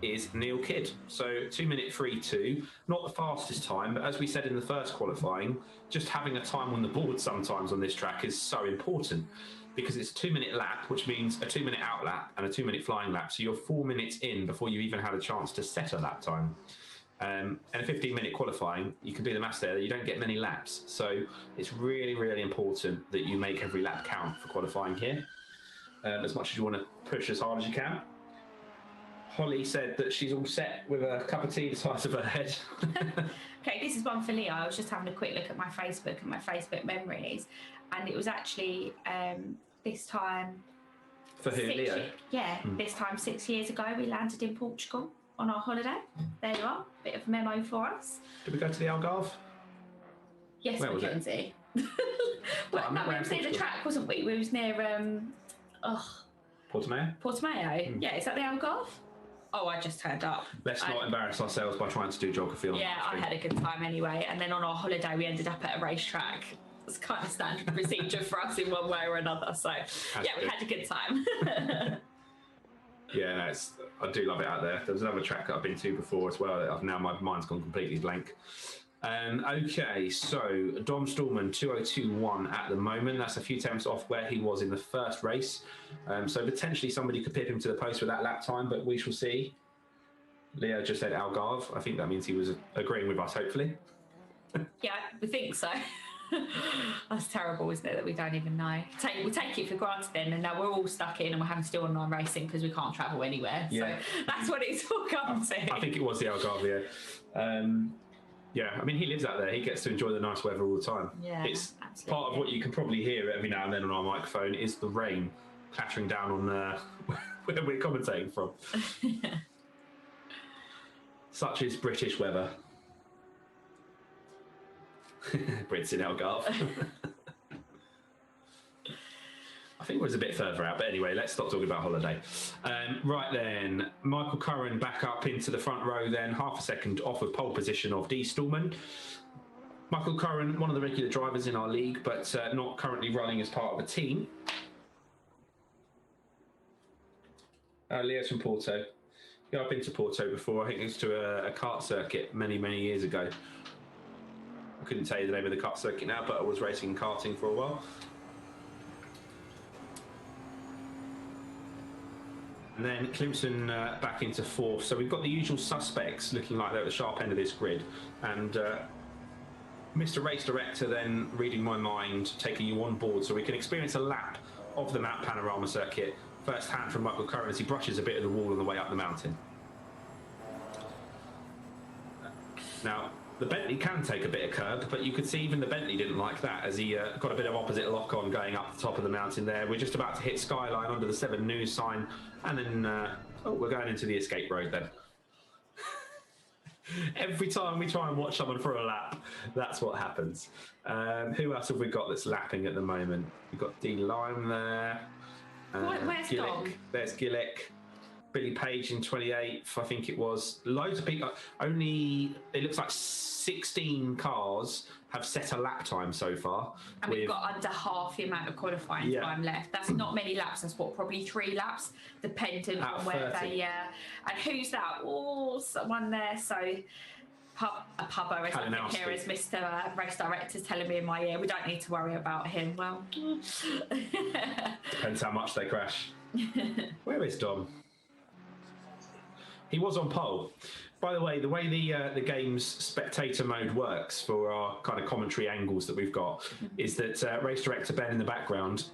is Neil Kidd. So 2-minute 3.2, not the fastest time, but as we said in the first qualifying, just having a time on the board sometimes on this track is so important because it's a 2-minute lap, which means a 2-minute out lap and a 2-minute flying lap. So you're 4 minutes in before you even had a chance to set a lap time. And a 15-minute qualifying, you can do the maths there, you don't get many laps. So it's really, really important that you make every lap count for qualifying here, as much as you want to push as hard as you can. Holly said that she's all set with a cup of tea the size of her head. Okay, this is one for Leo. I was just having a quick look at my Facebook and my Facebook memories, and it was actually this time. For who, Leo? This time 6 years ago, we landed in Portugal on our holiday. There you are, bit of memo for us. Did we go to the Algarve? Yes, Where was Mackenzie. Well, no, we was near the track, wasn't we? We was near Portimao? Portimao. Yeah, is that the Algarve? Oh, I just turned up. Let's not embarrass ourselves by trying to do geography on Yeah, I had a good time anyway. And then on our holiday, we ended up at a racetrack. It's kind of standard procedure for us in one way or another. So, we had a good time. Yeah, no, I do love it out there. There was another track that I've been to before as well. Now my mind's gone completely blank. Okay, so Dom Stallman 2021 at the moment. That's a few tenths off where he was in the first race. So potentially somebody could pip him to the post with that lap time, but we shall see. Leo just said Algarve. I think that means he was agreeing with us, hopefully. Yeah, we think so. That's terrible, isn't it, that we don't even know. We take it for granted then, and now we're all stuck in and we're having to do online racing because we can't travel anywhere. Yeah. So that's what it's all come to. I think it was the Algarve, yeah. Yeah, I mean, he lives out there. He gets to enjoy the nice weather all the time. Yeah, it's absolutely. Part of what you can probably hear every now and then on our microphone is the rain clattering down on where we're commentating from. Such is British weather. Brits in Algarve. I think it was a bit further out, but anyway, let's stop talking about holiday. Right then, Michael Curran back up into the front row then, half a second off of pole position of D. Stallman. Michael Curran, one of the regular drivers in our league, but not currently running as part of a team. Leo's from Porto. Yeah, I've been to Porto before. I think it was to a kart circuit many, many years ago. I couldn't tell you the name of the kart circuit now, but I was racing karting for a while. And then Clemson back into fourth. So we've got the usual suspects looking like they're at the sharp end of this grid. And Mr. Race Director then reading my mind, taking you on board so we can experience a lap of the Mount Panorama circuit first hand from Michael Curran as he brushes a bit of the wall on the way up the mountain. Now, the Bentley can take a bit of curb, but you could see even the Bentley didn't like that as he got a bit of opposite lock on going up the top of the mountain there. We're just about to hit Skyline under the 7 News sign, and then we're going into the escape road then. Every time we try and watch someone for a lap, that's what happens. Who else have we got that's lapping at the moment? We've got D. Lime there. Where's Dom? There's Gillick. Billy Page in 28th, I think it was. Loads of people. Only, it looks like 16 cars have set a lap time so far. And we've got under half the amount of qualifying time left. That's not many laps. That's what, probably 3 laps, dependent on where 30. They. And who's that? Oh, someone there. So, Pubbo is up here as Mr. Race Director's telling me in my ear. We don't need to worry about him. Well, depends how much they crash. Where is Dom? He was on pole. By the way the game's spectator mode works for our kind of commentary angles that we've got is that Race Director Ben in the background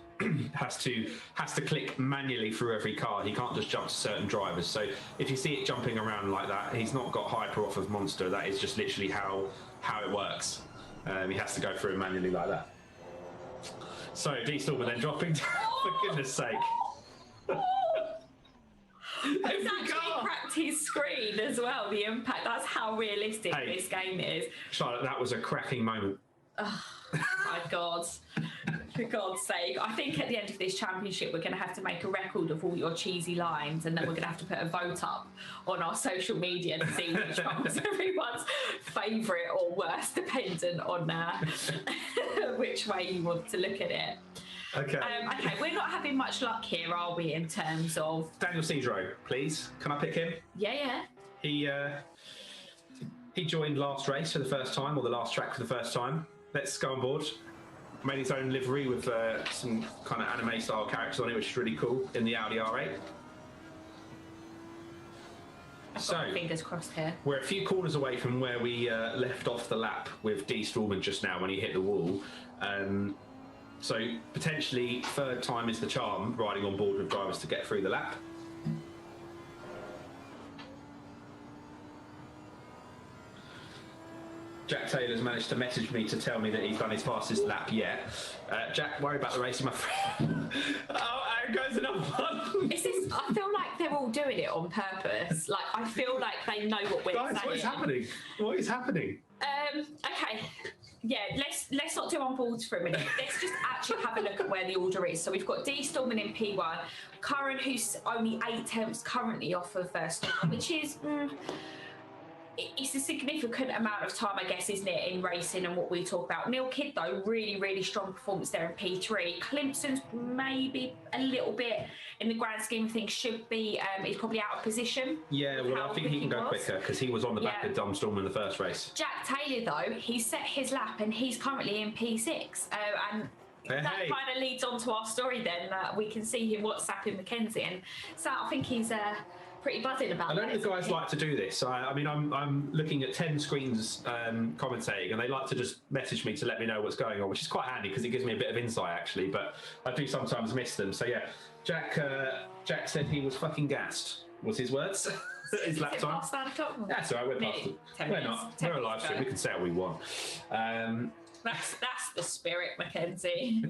has to click manually through every car. He can't just jump to certain drivers. So if you see it jumping around like that, he's not got hyper off of Monster. That is just literally how it works. He has to go through it manually like that. So D. Stallman then dropping down, for goodness sake. He's actually cracked his screen as well, the impact. That's how realistic this game is. Charlotte, that was a cracking moment. Oh, my God. For God's sake. I think at the end of this championship, we're going to have to make a record of all your cheesy lines, and then we're going to have to put a vote up on our social media to see which one was everyone's favourite or worst, dependent on which way you want to look at it. Okay. Okay, we're not having much luck here, are we, in terms of... Daniel Cedro, please. Can I pick him? Yeah. He joined last race for the first time, or the last track for the first time. Let's go on board. Made his own livery with some kind of anime-style characters on it, which is really cool, in the Audi R8. I've got my fingers crossed here. We're a few corners away from where we left off the lap with D. Stallman just now when he hit the wall. So potentially third time is the charm, riding on board with drivers to get through the lap. Jack Taylor's managed to message me to tell me that he's done his fastest lap yet. Jack, worry about the racing, my friend. Oh, there goes another one. I feel like they're all doing it on purpose. Like, I feel like they know what we're saying. Guys, what is happening? What is happening? Okay. Yeah, let's not do on boards for a minute. Let's just actually have a look at where the order is. So we've got D Stallman in P1, Curran, who's only 8 tenths currently off of Stallman, which is it's a significant amount of time, I guess, isn't it, in racing and what we talk about. Neil Kidd, though, really, really strong performance there in P3. Clemson's maybe a little bit, in the grand scheme of things, should be, he's probably out of position. Yeah, well, I think he can go quicker because he was on the back of Dom Stallman in the first race. Jack Taylor, though, he set his lap and he's currently in P6. And that kind of leads on to our story then, that we can see him WhatsApping Mackenzie. And so I think he's pretty buzzing about that. I know the guys like to do this. I mean, I'm looking at 10 screens commentating, and they like to just message me to let me know what's going on, which is quite handy because it gives me a bit of insight, actually. But I do sometimes miss them. So, yeah, Jack said he was fucking gassed, was his words. His lap time. That's all right, we're past it. We're not. We're a live stream. We can say what we want. That's the spirit, Mackenzie.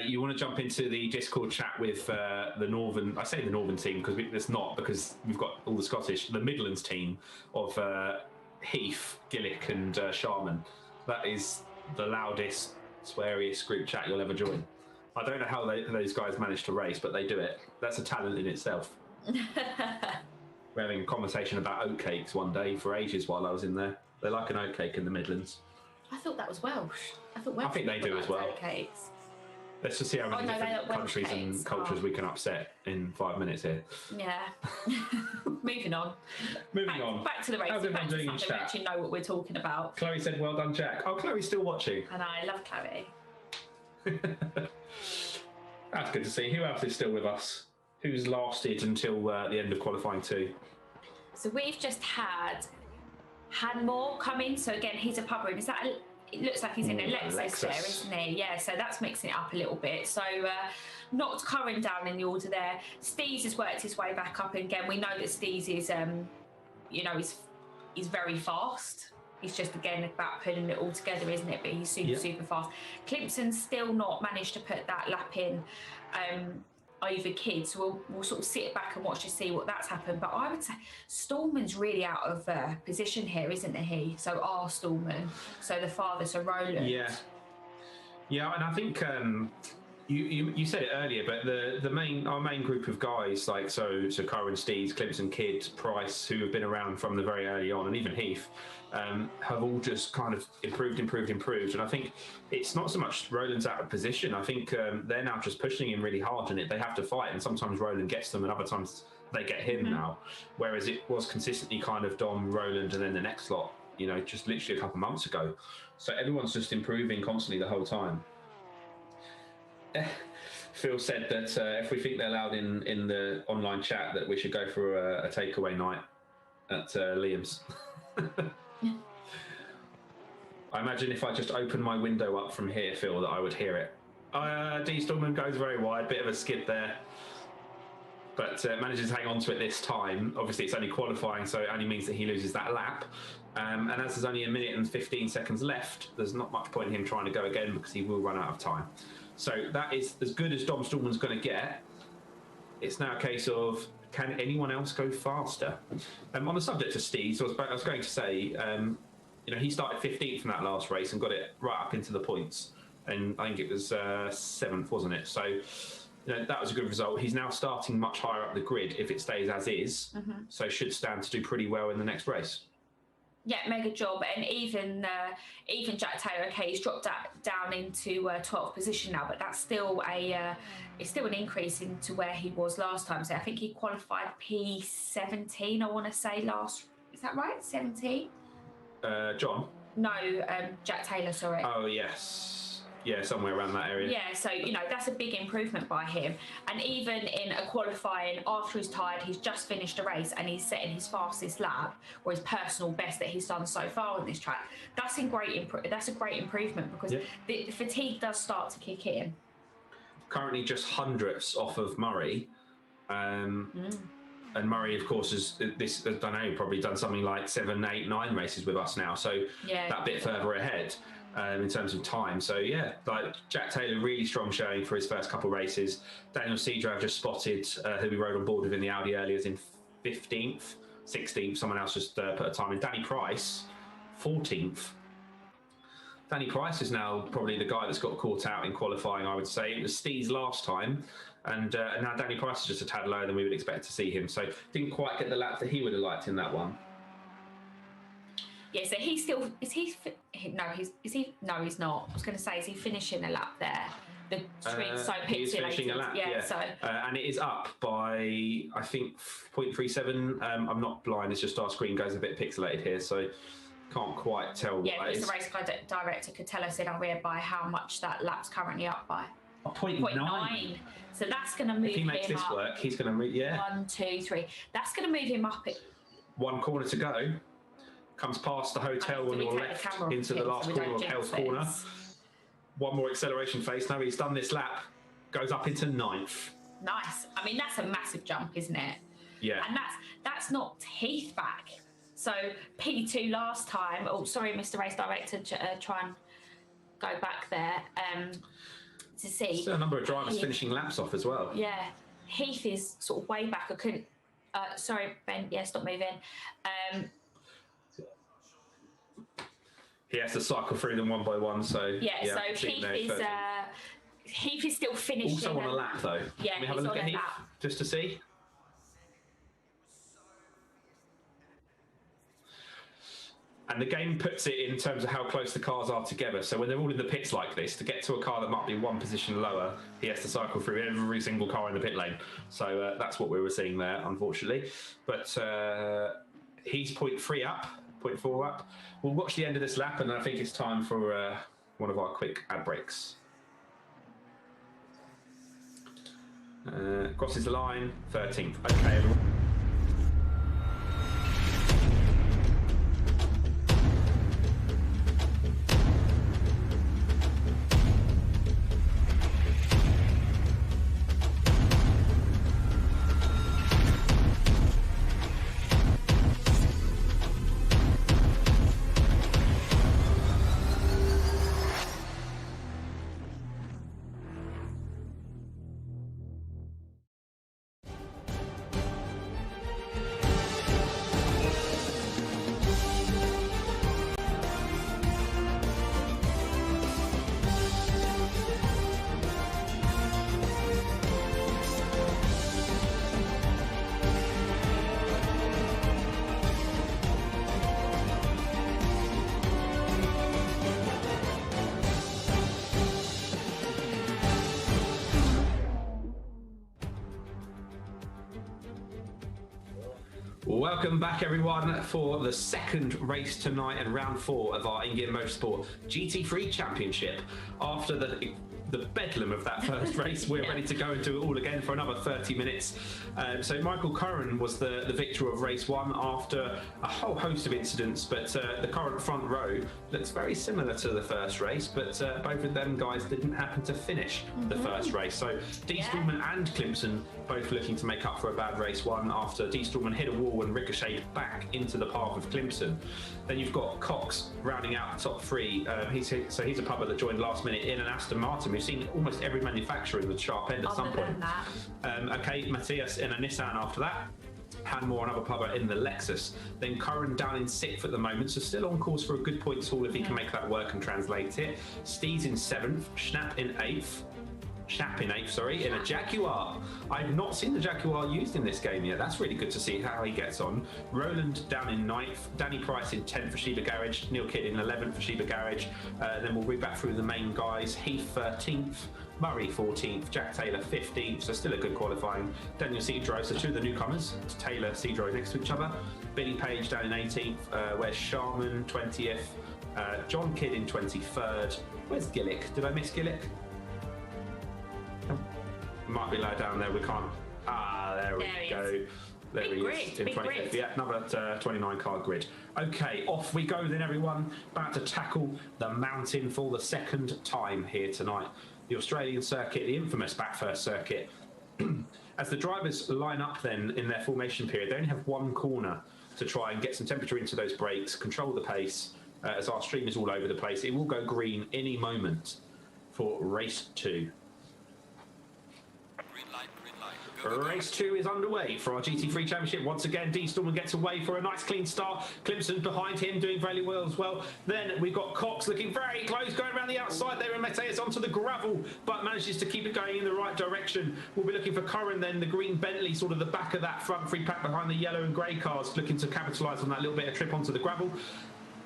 You want to jump into the Discord chat with the Northern, I say the Northern team because it's not, because we've got all the Scottish, the Midlands team of Heath, Gillick and Sharman. That is the loudest, sweariest group chat you'll ever join. I don't know how those guys manage to race, but they do it. That's a talent in itself. We're having a conversation about oatcakes one day for ages while I was in there. They like an oatcake in the Midlands. I thought that was Welsh. I think they do as well. Oatcakes. Let's just see how many different countries and cultures we can upset in 5 minutes here. Yeah. Moving on. Back to the race. How's everyone doing in chat? Actually know what we're talking about. Chloe said, "Well done, Jack." Oh, Chloe's still watching. And I love Chloe. That's good to see. Who else is still with us? Who's lasted until the end of qualifying 2? So we've just had Hanmore come in. So again, he's a pubber. Is that it looks like he's in a Lexus there, isn't he? Yeah, so that's mixing it up a little bit. So knocked Curran down in the order there. Steez has worked his way back up, and again, we know that Steez is, he's very fast. He's just, again, about putting it all together, isn't it? But he's super fast. Clemson's still not managed to put that lap in over Kidd, so we'll sort of sit back and watch to see what that's happened. But I would say Stallman's really out of position here, isn't he? So R. Stallman, so the father, so Roland. Yeah, and I think you said it earlier, but our main group of guys, like so Curran, Steez, Clemson, Kidd, Price, who have been around from the very early on, and even Heath, have all just kind of improved. And I think it's not so much Roland's out of position. I think they're now just pushing him really hard, and they have to fight. And sometimes Roland gets them, and other times they get him now. Whereas it was consistently kind of Dom, Roland, and then the next lot, just literally a couple of months ago. So everyone's just improving constantly the whole time. Phil said that if we think they're allowed in the online chat, that we should go for a takeaway night at Liam's. I imagine if I just opened my window up from here, Phil, that I would hear it. D. Stallman goes very wide, bit of a skid there, but manages to hang on to it this time. Obviously, it's only qualifying, so it only means that he loses that lap. And as there's only 1 minute and 15 seconds left, there's not much point in him trying to go again because he will run out of time. So that is as good as Dom Stallman's going to get. It's now a case of, can anyone else go faster? On the subject of Steez, I was going to say, he started 15th from that last race and got it right up into the points. And I think it was 7th, wasn't it? So that was a good result. He's now starting much higher up the grid if it stays as is. So should stand to do pretty well in the next race. Yeah, mega job. And even Jack Taylor, okay, he's dropped down into 12th position now, but that's still it's still an increase into where he was last time. So I think he qualified P17, I want to say is that right? 17? John? No, Jack Taylor, sorry. Oh, yes. Yeah, somewhere around that area. Yeah, so, that's a big improvement by him. And even in a qualifying, after he's tired, he's just finished a race and he's setting his fastest lap, or his personal best that he's done so far on this track. That's a great improvement because the fatigue does start to kick in. Currently just hundredths off of Murray. And Murray, of course, has I don't know, probably done something like 7, 8, 9 races with us now. So that bit further ahead in terms of time. So yeah, like Jack Taylor, really strong showing for his first couple of races. Daniel Cedro, I've just spotted, who we rode on board with in the Audi earlier, is in 15th, 16th. Someone else just put a time in. Danny Price, 14th. Danny Price is now probably the guy that's got caught out in qualifying, I would say. It was Steve's last time, and now Danny Price is just a tad lower than we would expect to see him. So didn't quite get the lap that he would have liked in that one. Yeah, so he's still he's not. I was going to say, is he finishing a lap there? The street's so pixelated. He's finishing a lap, yeah. So and it is up by, I think, 0.37. I'm not blind, it's just our screen goes a bit pixelated here, so can't quite tell. Yeah, because the race car director could tell us in our rear by how much that lap's currently up by. 0.9. So that's going to move him up. If he makes this work, he's going to move, 1, 2, 3. That's going to move him up. One corner to go. Comes past the hotel on your left into the last corner of Hell's Corner. One more acceleration phase. No, he's done this lap. Goes up into 9th. Nice. I mean, that's a massive jump, isn't it? Yeah. And that's knocked Heath back. So P2 last time. Oh, sorry, Mr. Race Director. Try and go back there to see. Still a number of drivers finishing laps off as well. Yeah. Heath is sort of way back. I couldn't. Sorry, Ben. Yeah, stop moving. He has to cycle through them one by one, so... Yeah, so Heath is still finishing... Also on a lap, though. Yeah, Can we have a look at Heath, just to see? And the game puts it in terms of how close the cars are together. So when they're all in the pits like this, to get to a car that might be one position lower, he has to cycle through every single car in the pit lane. So that's what we were seeing there, unfortunately. But he's 0.3 up, 0.4 up. We'll watch the end of this lap, and I think it's time for one of our quick ad breaks. Crosses the line, 13th. Okay, everyone. Welcome back, everyone, for the second race tonight and round 4 of our InGear Motorsport GT3 Championship. After the bedlam of that first race, we're ready to go and do it all again for another 30 minutes. So Michael Curran was the victor of race 1 after a whole host of incidents, but the current front row looks very similar to the first race, but both of them guys didn't happen to finish the first race. So D. Stallman and Klimpson both looking to make up for a bad race 1 after D. Stallman hit a wall and ricocheted back into the path of Klimpson. Then you've got Cox rounding out the top 3. He's a pubber that joined last minute in an Aston Martin. We've seen almost every manufacturer in the sharp end at some point. Okay, Matthias in a Nissan after that. Hanmore, another pubber in the Lexus. Then Curran down in 6th at the moment, so still on course for a good points haul if he can make that work and translate it. Steve's in 7th, Schnapp in 8th. In a Jaguar. I've not seen the Jaguar used in this game yet. That's really good to see how he gets on. Roland down in 9th, Danny Price in 10th for Sheba Garage, Neil Kidd in 11th for Sheba Garage. Then we'll read back through the main guys. Heath 13th, Murray 14th, Jack Taylor 15th, so still a good qualifying. Daniel Cedro, so 2 of the newcomers, Taylor, Cedro next to each other. Billy Page down in 18th, where's Sharman 20th, John Kidd in 23rd. Where's Gillick? Did I miss Gillick? Might be low down there, we can't. There we go. There he is in 25th. Yeah, number 29 car grid. Okay, off we go then, everyone. About to tackle the mountain for the second time here tonight. The Australian circuit, the infamous Bathurst circuit. As the drivers line up then in their formation period, they only have one corner to try and get some temperature into those brakes, control the pace. As our stream is all over the place, it will go green any moment for race 2. Race 2 is underway for our GT3 Championship. Once again, D. Stallman gets away for a nice clean start. Clemson behind him doing very well as well. Then we've got Cox looking very close, going around the outside there, and Mateus onto the gravel, but manages to keep it going in the right direction. We'll be looking for Curran then, the green Bentley, sort of the back of that front three pack behind the yellow and grey cars, looking to capitalise on that little bit of trip onto the gravel.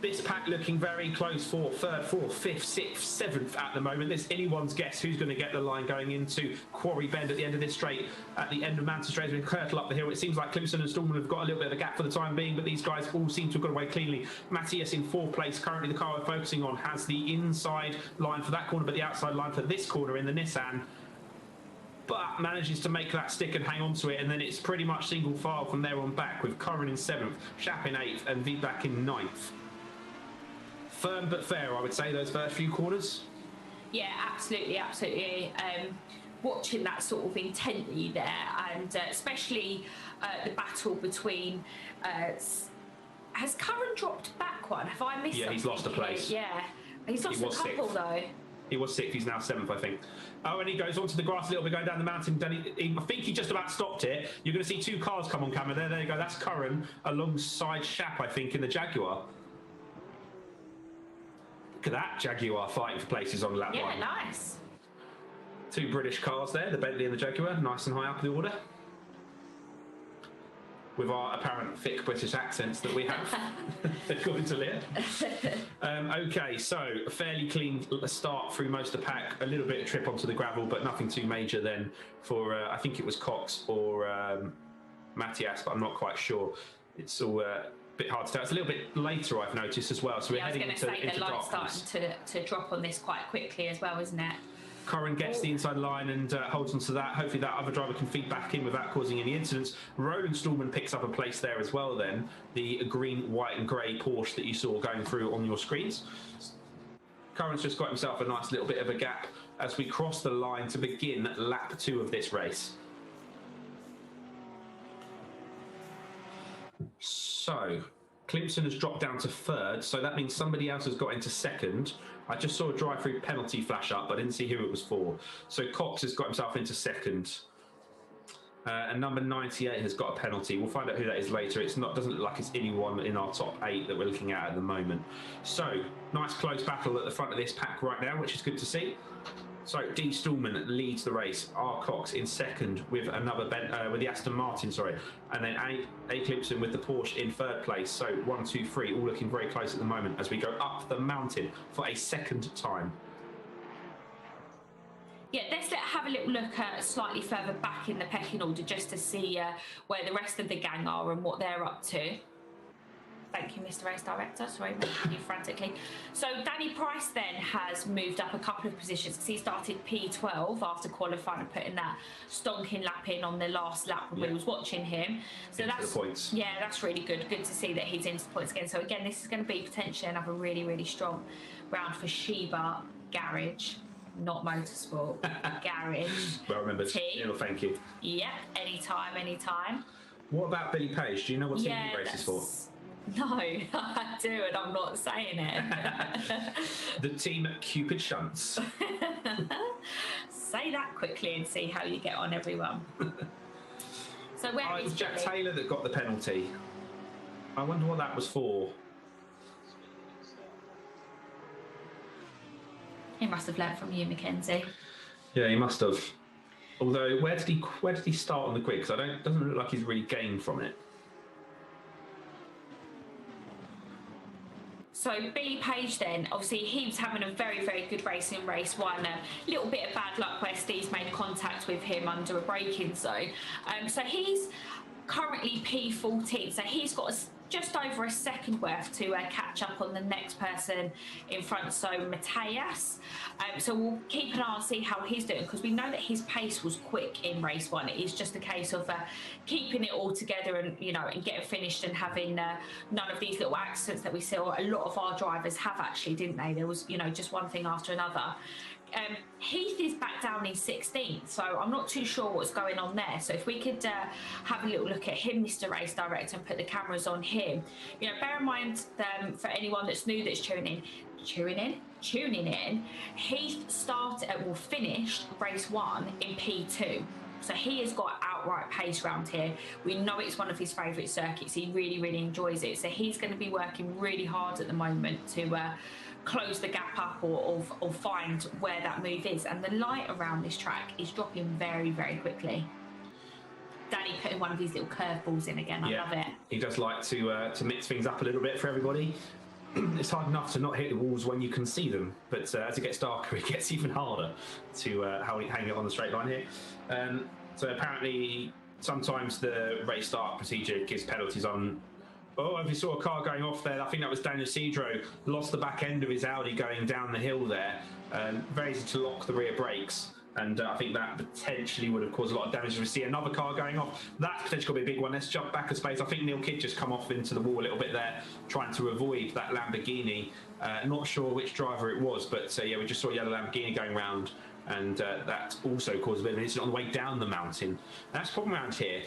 This pack looking very close for 3rd, 4th, 5th, 6th, 7th at the moment. It's anyone's guess who's going to get the line going into Quarry Bend at the end of this straight. At the end of Mountain Straight, as we hurtle up the hill, it seems like Clemson and Stallman have got a little bit of a gap for the time being, but these guys all seem to have got away cleanly. Matthias in 4th place. Currently the car we're focusing on has the inside line for that corner, but the outside line for this corner in the Nissan. But manages to make that stick and hang on to it, and then it's pretty much single file from there on back, with Curran in 7th, Schaap in 8th, and Vidbak in 9th. Firm but fair, I would say, those first few corners. Yeah, absolutely. Watching that sort of intently there, and especially the battle between. Has Curran dropped back one? Have I missed? Yeah, he's lost a place. Yeah, he's lost a couple though. He was 6th, he's now 7th, I think. Oh, and he goes onto the grass a little bit, going down the mountain. I think he just about stopped it. You're going to see 2 cars come on camera. There you go. That's Curran alongside Schaap, I think, in the Jaguar. Look at that Jaguar fighting for places on lap 1. Yeah, nice. 2 British cars there, the Bentley and the Jaguar, nice and high up in the order. With our apparent thick British accents that we have, according to Leah. Okay, so a fairly clean start through most of the pack. A little bit of trip onto the gravel, but nothing too major then for, I think it was Cox or Matthias, but I'm not quite sure. It's all... bit hard to tell. It's a little bit later, I've noticed as well. So we're heading into darkness. The light's starting to drop on this quite quickly as well, isn't it? Curran gets the inside line and holds onto that. Hopefully that other driver can feed back in without causing any incidents. Roland Stallman picks up a place there as well then. The green, white and grey Porsche that you saw going through on your screens. Curran's just got himself a nice little bit of a gap as we cross the line to begin lap 2 of this race. So, Clemson has dropped down to 3rd, so that means somebody else has got into 2nd. I just saw a drive-through penalty flash up, but I didn't see who it was for. So Cox has got himself into 2nd. And number 98 has got a penalty. We'll find out who that is later. It doesn't look like it's anyone in our top 8 that we're looking at the moment. So, nice close battle at the front of this pack right now, which is good to see. So D. Stallman leads the race. R. Cox in 2nd with with the Aston Martin, and then A. Clemson with the Porsche in 3rd place. So 1, 2, 3, all looking very close at the moment as we go up the mountain for a 2nd time. Yeah, let's have a little look slightly further back in the pecking order just to see where the rest of the gang are and what they're up to. Thank you, Mr. Race Director. Sorry, making you frantically. So Danny Price then has moved up a couple of positions because he started P12 after qualifying and putting that stonking lap in on the last lap when we was watching him. So into the points. Yeah, that's really good. Good to see that he's into the points again. So again, this is going to be potentially another really, really strong round for Sheba Garage. Not Motorsport, Garage. Well remembered. Thank you. Yep, anytime. What about Billy Page? Do you know what team he races for? No, I do, and I'm not saying it. The team Cupid Shunts. Say that quickly and see how you get on, everyone. So where it is was Jack Billy? Taylor that got the penalty. I wonder what that was for. He must have learned from you, Mackenzie. Yeah, he must have. Although, where did he start on the grid? Because it doesn't look like he's really gained from it. So Billy Page then, obviously he was having a very, very good race in race 1. A little bit of bad luck where Steve's made contact with him under a braking zone. So he's currently P14, so he's got just over a second worth to catch up on the next person in front, so Mateus. So we'll keep an eye and see how he's doing, because we know that his pace was quick in race 1. It is just a case of keeping it all together and, and getting finished and having none of these little accidents that we saw a lot of our drivers have actually, didn't they? There was, just one thing after another. Heath is back down in 16th, so I'm not too sure what's going on there. So if we could have a little look at him, Mr. Race Director, and put the cameras on him. You know, bear in mind, for anyone that's new that's tuning in, Heath finished race 1 in P2. So he has got outright pace round here. We know it's one of his favourite circuits. He really, really enjoys it. So he's going to be working really hard at the moment to close the gap up or find where that move is. And the light around this track is dropping very, very quickly. Danny putting one of his little curveballs in again. I love it. He does like to mix things up a little bit for everybody. It's hard enough to not hit the walls when you can see them, but as it gets darker, it gets even harder to hang it on the straight line here. So apparently, sometimes the race start procedure gives penalties on. Oh, if you saw a car going off there, I think that was Daniel Cedro, lost the back end of his Audi going down the hill there. Very easy to lock the rear brakes. And I think that potentially would have caused a lot of damage. If we see another car going off, that's potentially going to be a big one. Let's jump back a space. I think Neil Kidd just come off into the wall a little bit there, trying to avoid that Lamborghini. Not sure which driver it was, but yeah, we just saw a yellow Lamborghini going round, and that also caused a bit of an incident on the way down the mountain. And that's the problem around here.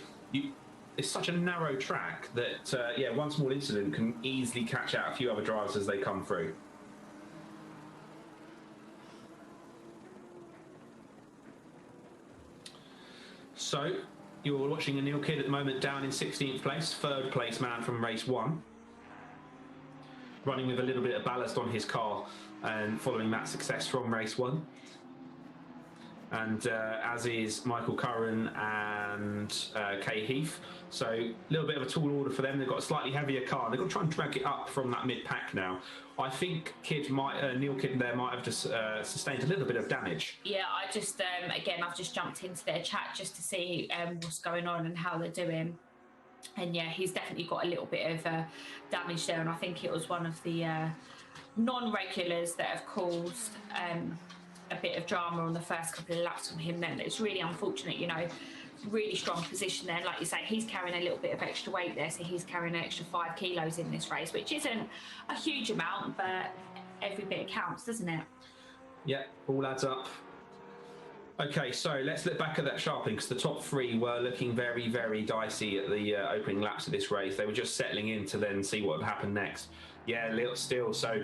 It's such a narrow track that, yeah, one small incident can easily catch out a few other drivers as they come through. So, you're watching a Neil Kidd at the moment down in 16th place, third place man from race 1. Running with a little bit of ballast on his car and following that success from race 1. And as is Michael Curran and Kay Heath. So a little bit of a tall order for them. They've got a slightly heavier car. They've got to try and drag it up from that mid-pack now. I think Neil Kidd there might have just sustained a little bit of damage. Yeah, I just, again, I've just jumped into their chat just to see what's going on and how they're doing. And yeah, he's definitely got a little bit of damage there. And I think it was one of the non-regulars that have caused a bit of drama on the first couple of laps from him then. It's really unfortunate, you know, really strong position there. Like you say, he's carrying a little bit of extra weight there, so he's carrying an extra 5 kilos in this race, which isn't a huge amount, but every bit counts, doesn't it? Yeah, all adds up. Okay, so let's look back at that sharpening, because the top 3 were looking very, very dicey at the opening laps of this race. They were just settling in to then see what would happen next. Yeah, little still. So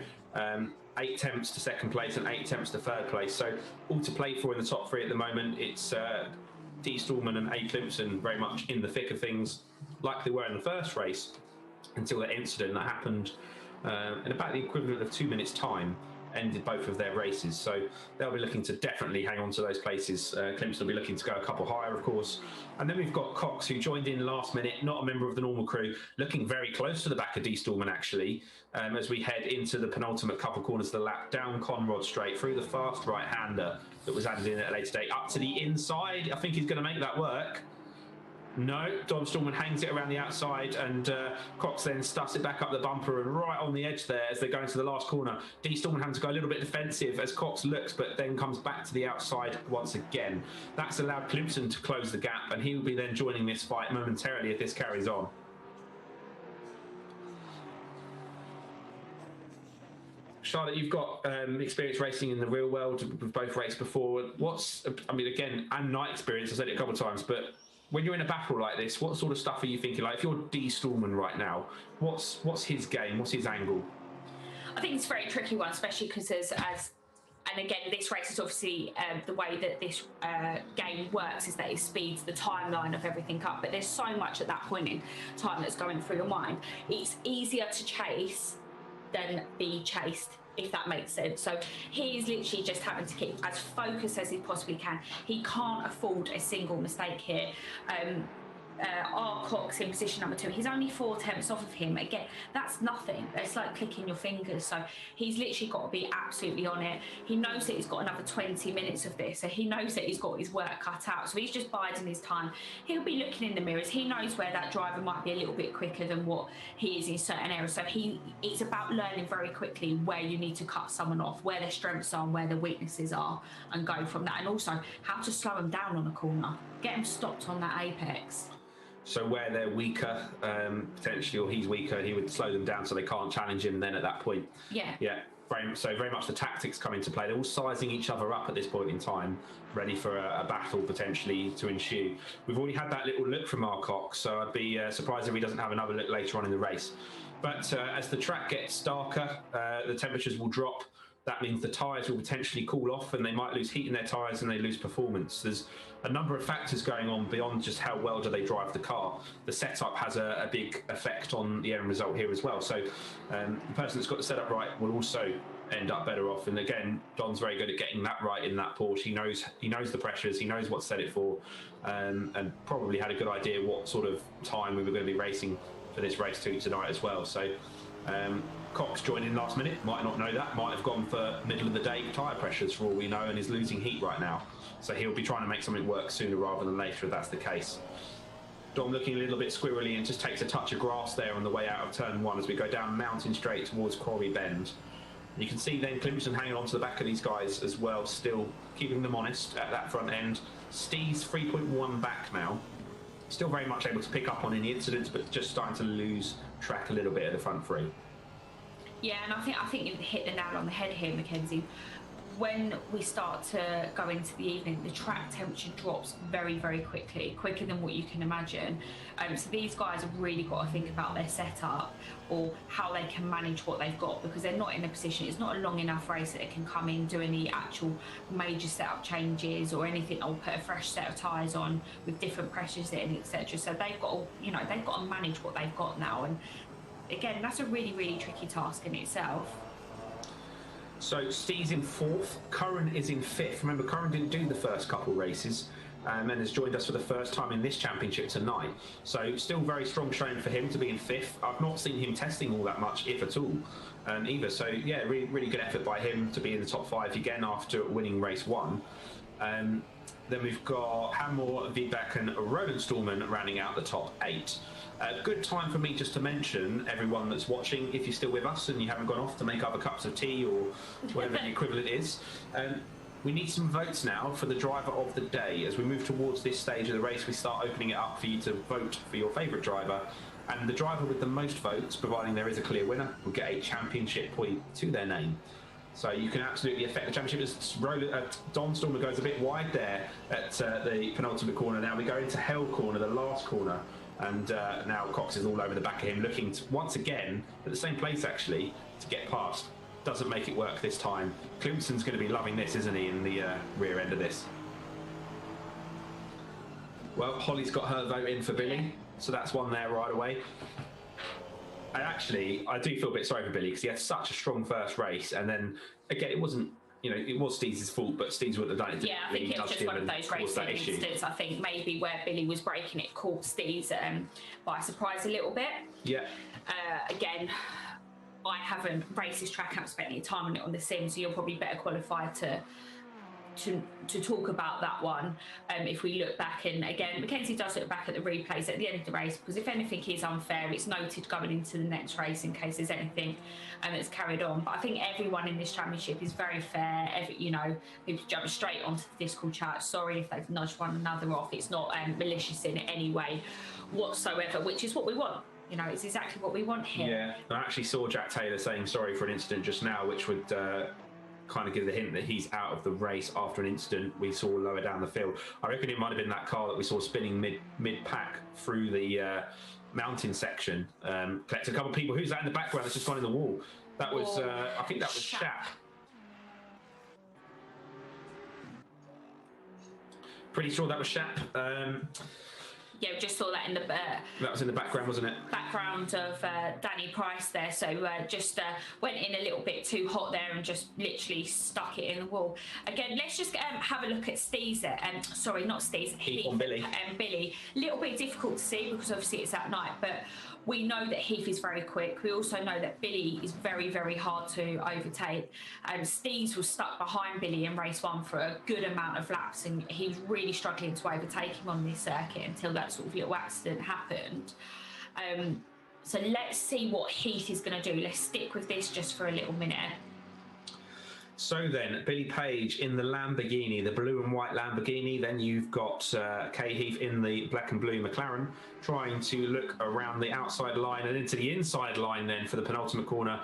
8 attempts to second place and 8 attempts to third place. So all to play for in the top 3 at the moment. It's D. Stallman and A. Klimpson very much in the thick of things, like they were in the first race, until that incident that happened in about the equivalent of 2 minutes' time ended both of their races. So they'll be looking to definitely hang on to those places. Klimpson will be looking to go a couple higher, of course. And then we've got Cox, who joined in last minute, not a member of the normal crew, looking very close to the back of D. Stallman, actually, as we head into the penultimate couple corners of the lap, down Conrod Straight, through the fast right-hander that was added in at a later date, up to the inside. I think he's going to make that work. No, Dom Stallman hangs it around the outside, and Cox then stuffs it back up the bumper and right on the edge there as they go into the last corner. D. Stallman having to go a little bit defensive as Cox looks, but then comes back to the outside once again. That's allowed Klimpson to close the gap, and he will be then joining this fight momentarily if this carries on. Charlotte, you've got experience racing in the real world. We've both raced before. I mean, again, and night experience, I've said it a couple of times, but when you're in a battle like this, what sort of stuff are you thinking? Like, if you're D. Stallman right now, what's his game? What's his angle? I think it's a very tricky one, especially because and again, this race is obviously the way that this game works is that it speeds the timeline of everything up. But there's so much at that point in time that's going through your mind. It's easier to chase than be chased, if that makes sense. So he's literally just having to keep as focused as he possibly can. He can't afford a single mistake here. Cox in position number 2, he's only 4 attempts off of him. Again, that's nothing. It's like clicking your fingers. So he's literally got to be absolutely on it. He knows that he's got another 20 minutes of this, so he knows that he's got his work cut out. So he's just biding his time. He'll be looking in the mirrors. He knows where that driver might be a little bit quicker than what he is in certain areas. So it's about learning very quickly where you need to cut someone off, where their strengths are and where their weaknesses are, and go from that. And also how to slow them down on a corner, get them stopped on that apex. So where they're weaker, potentially, or he's weaker, he would slow them down so they can't challenge him then at that point. Yeah. Yeah, very much the tactics come into play. They're all sizing each other up at this point in time, ready for a battle potentially to ensue. We've already had that little look from our Cox, so I'd be surprised if he doesn't have another look later on in the race. But as the track gets darker, the temperatures will drop. That means the tyres will potentially cool off and they might lose heat in their tyres and they lose performance. There's a number of factors going on beyond just how well do they drive the car. The setup has a big effect on the end result here as well. So the person that's got the setup right will also end up better off. And again, Don's very good at getting that right in that Porsche. He knows the pressures, he knows what to set it for, and probably had a good idea what sort of time we were going to be racing for this race too tonight as well. So Cox joined in last minute, might not know that, might have gone for middle of the day tyre pressures for all we know, and is losing heat right now. So he'll be trying to make something work sooner rather than later if that's the case. Dom looking a little bit squirrely and just takes a touch of grass there on the way out of turn 1 as we go down Mountain Straight towards Quarry Bend. You can see then Clemson hanging on to the back of these guys as well, still keeping them honest at that front end. Steve's 3.1 back now. Still very much able to pick up on any incidents, but just starting to lose track a little bit at the front three. Yeah, and I think you hit the nail on the head here, Mackenzie. When we start to go into the evening, the track temperature drops very, very quickly, quicker than what you can imagine. So these guys have really got to think about their setup or how they can manage what they've got, because they're not in a position, it's not a long enough race that they can come in, do any actual major setup changes or anything, or put a fresh set of tyres on with different pressures in, etc. So they've got to, they've got to manage what they've got now. And again, that's a really, really tricky task in itself. So Steve's in 4th, Curran is in 5th. Remember, Curran didn't do the first couple races and has joined us for the first time in this championship tonight. So still very strong showing for him to be in 5th. I've not seen him testing all that much, if at all, either. So yeah, really, really good effort by him to be in the top 5 again after winning race 1. Then we've got Hamor, Vidbach and Roland Stallman rounding out the top 8. Good time for me just to mention everyone that's watching, if you're still with us and you haven't gone off to make other cups of tea or whatever the equivalent is. We need some votes now for the driver of the day. As we move towards this stage of the race, we start opening it up for you to vote for your favourite driver. And the driver with the most votes, providing there is a clear winner, will get a championship point to their name. So you can absolutely affect the championship. Don Stormer goes a bit wide there at the penultimate corner. Now we go into Hell corner, the last corner. And now Cox is all over the back of him, looking to, once again, at the same place actually, to get past. Doesn't make it work this time. Clemson's going to be loving this, isn't he, in the rear end of this? Well, Holly's got her vote in for Billy, so that's one there right away. And actually, I do feel a bit sorry for Billy because he had such a strong first race, and then, again, it wasn't, it was Steve's fault, but Steve's wouldn't have done it. Yeah, I think it was just one of those racing incidents. I think maybe where Billy was braking, it caught Steve's by surprise a little bit. Yeah. Again, I haven't raced this track, I haven't spent any time on it on the sim, so you're probably better qualified to talk about that one. If we look back, and again, Mackenzie does look back at the replays at the end of the race, because if anything is unfair, it's noted going into the next race in case there's anything that's carried on. But I think everyone in this championship is very fair. People jump straight onto the Discord chat. Sorry if they've nudged one another off. It's not malicious in any way whatsoever, which is what we want. It's exactly what we want here. Yeah, I actually saw Jack Taylor saying sorry for an incident just now, which would kind of give the hint that he's out of the race after an incident we saw lower down the field. I reckon it might have been that car that we saw spinning mid-pack through the mountain section. Collect a couple of people. Who's that in the background that's just gone in the wall? That was, I think that was Shap. Pretty sure that was Shap. Yeah, we just saw that in the... that was in the background, wasn't it? Background of Danny Price there. So just went in a little bit too hot there and just literally stuck it in the wall. Again, let's just have a look at Steve's there. Sorry, not Steve's. Heath and Billy. Billy. A little bit difficult to see because obviously it's at night, but we know that Heath is very quick. We also know that Billy is very, very hard to overtake. Steve's was stuck behind Billy in race 1 for a good amount of laps, and he was really struggling to overtake him on this circuit until that sort of little accident happened. So let's see what Heath is going to do. Let's stick with this just for a little minute. So then, Billy Page in the Lamborghini, the blue and white Lamborghini. Then you've got Kay Heath in the black and blue McLaren, trying to look around the outside line and into the inside line then for the penultimate corner.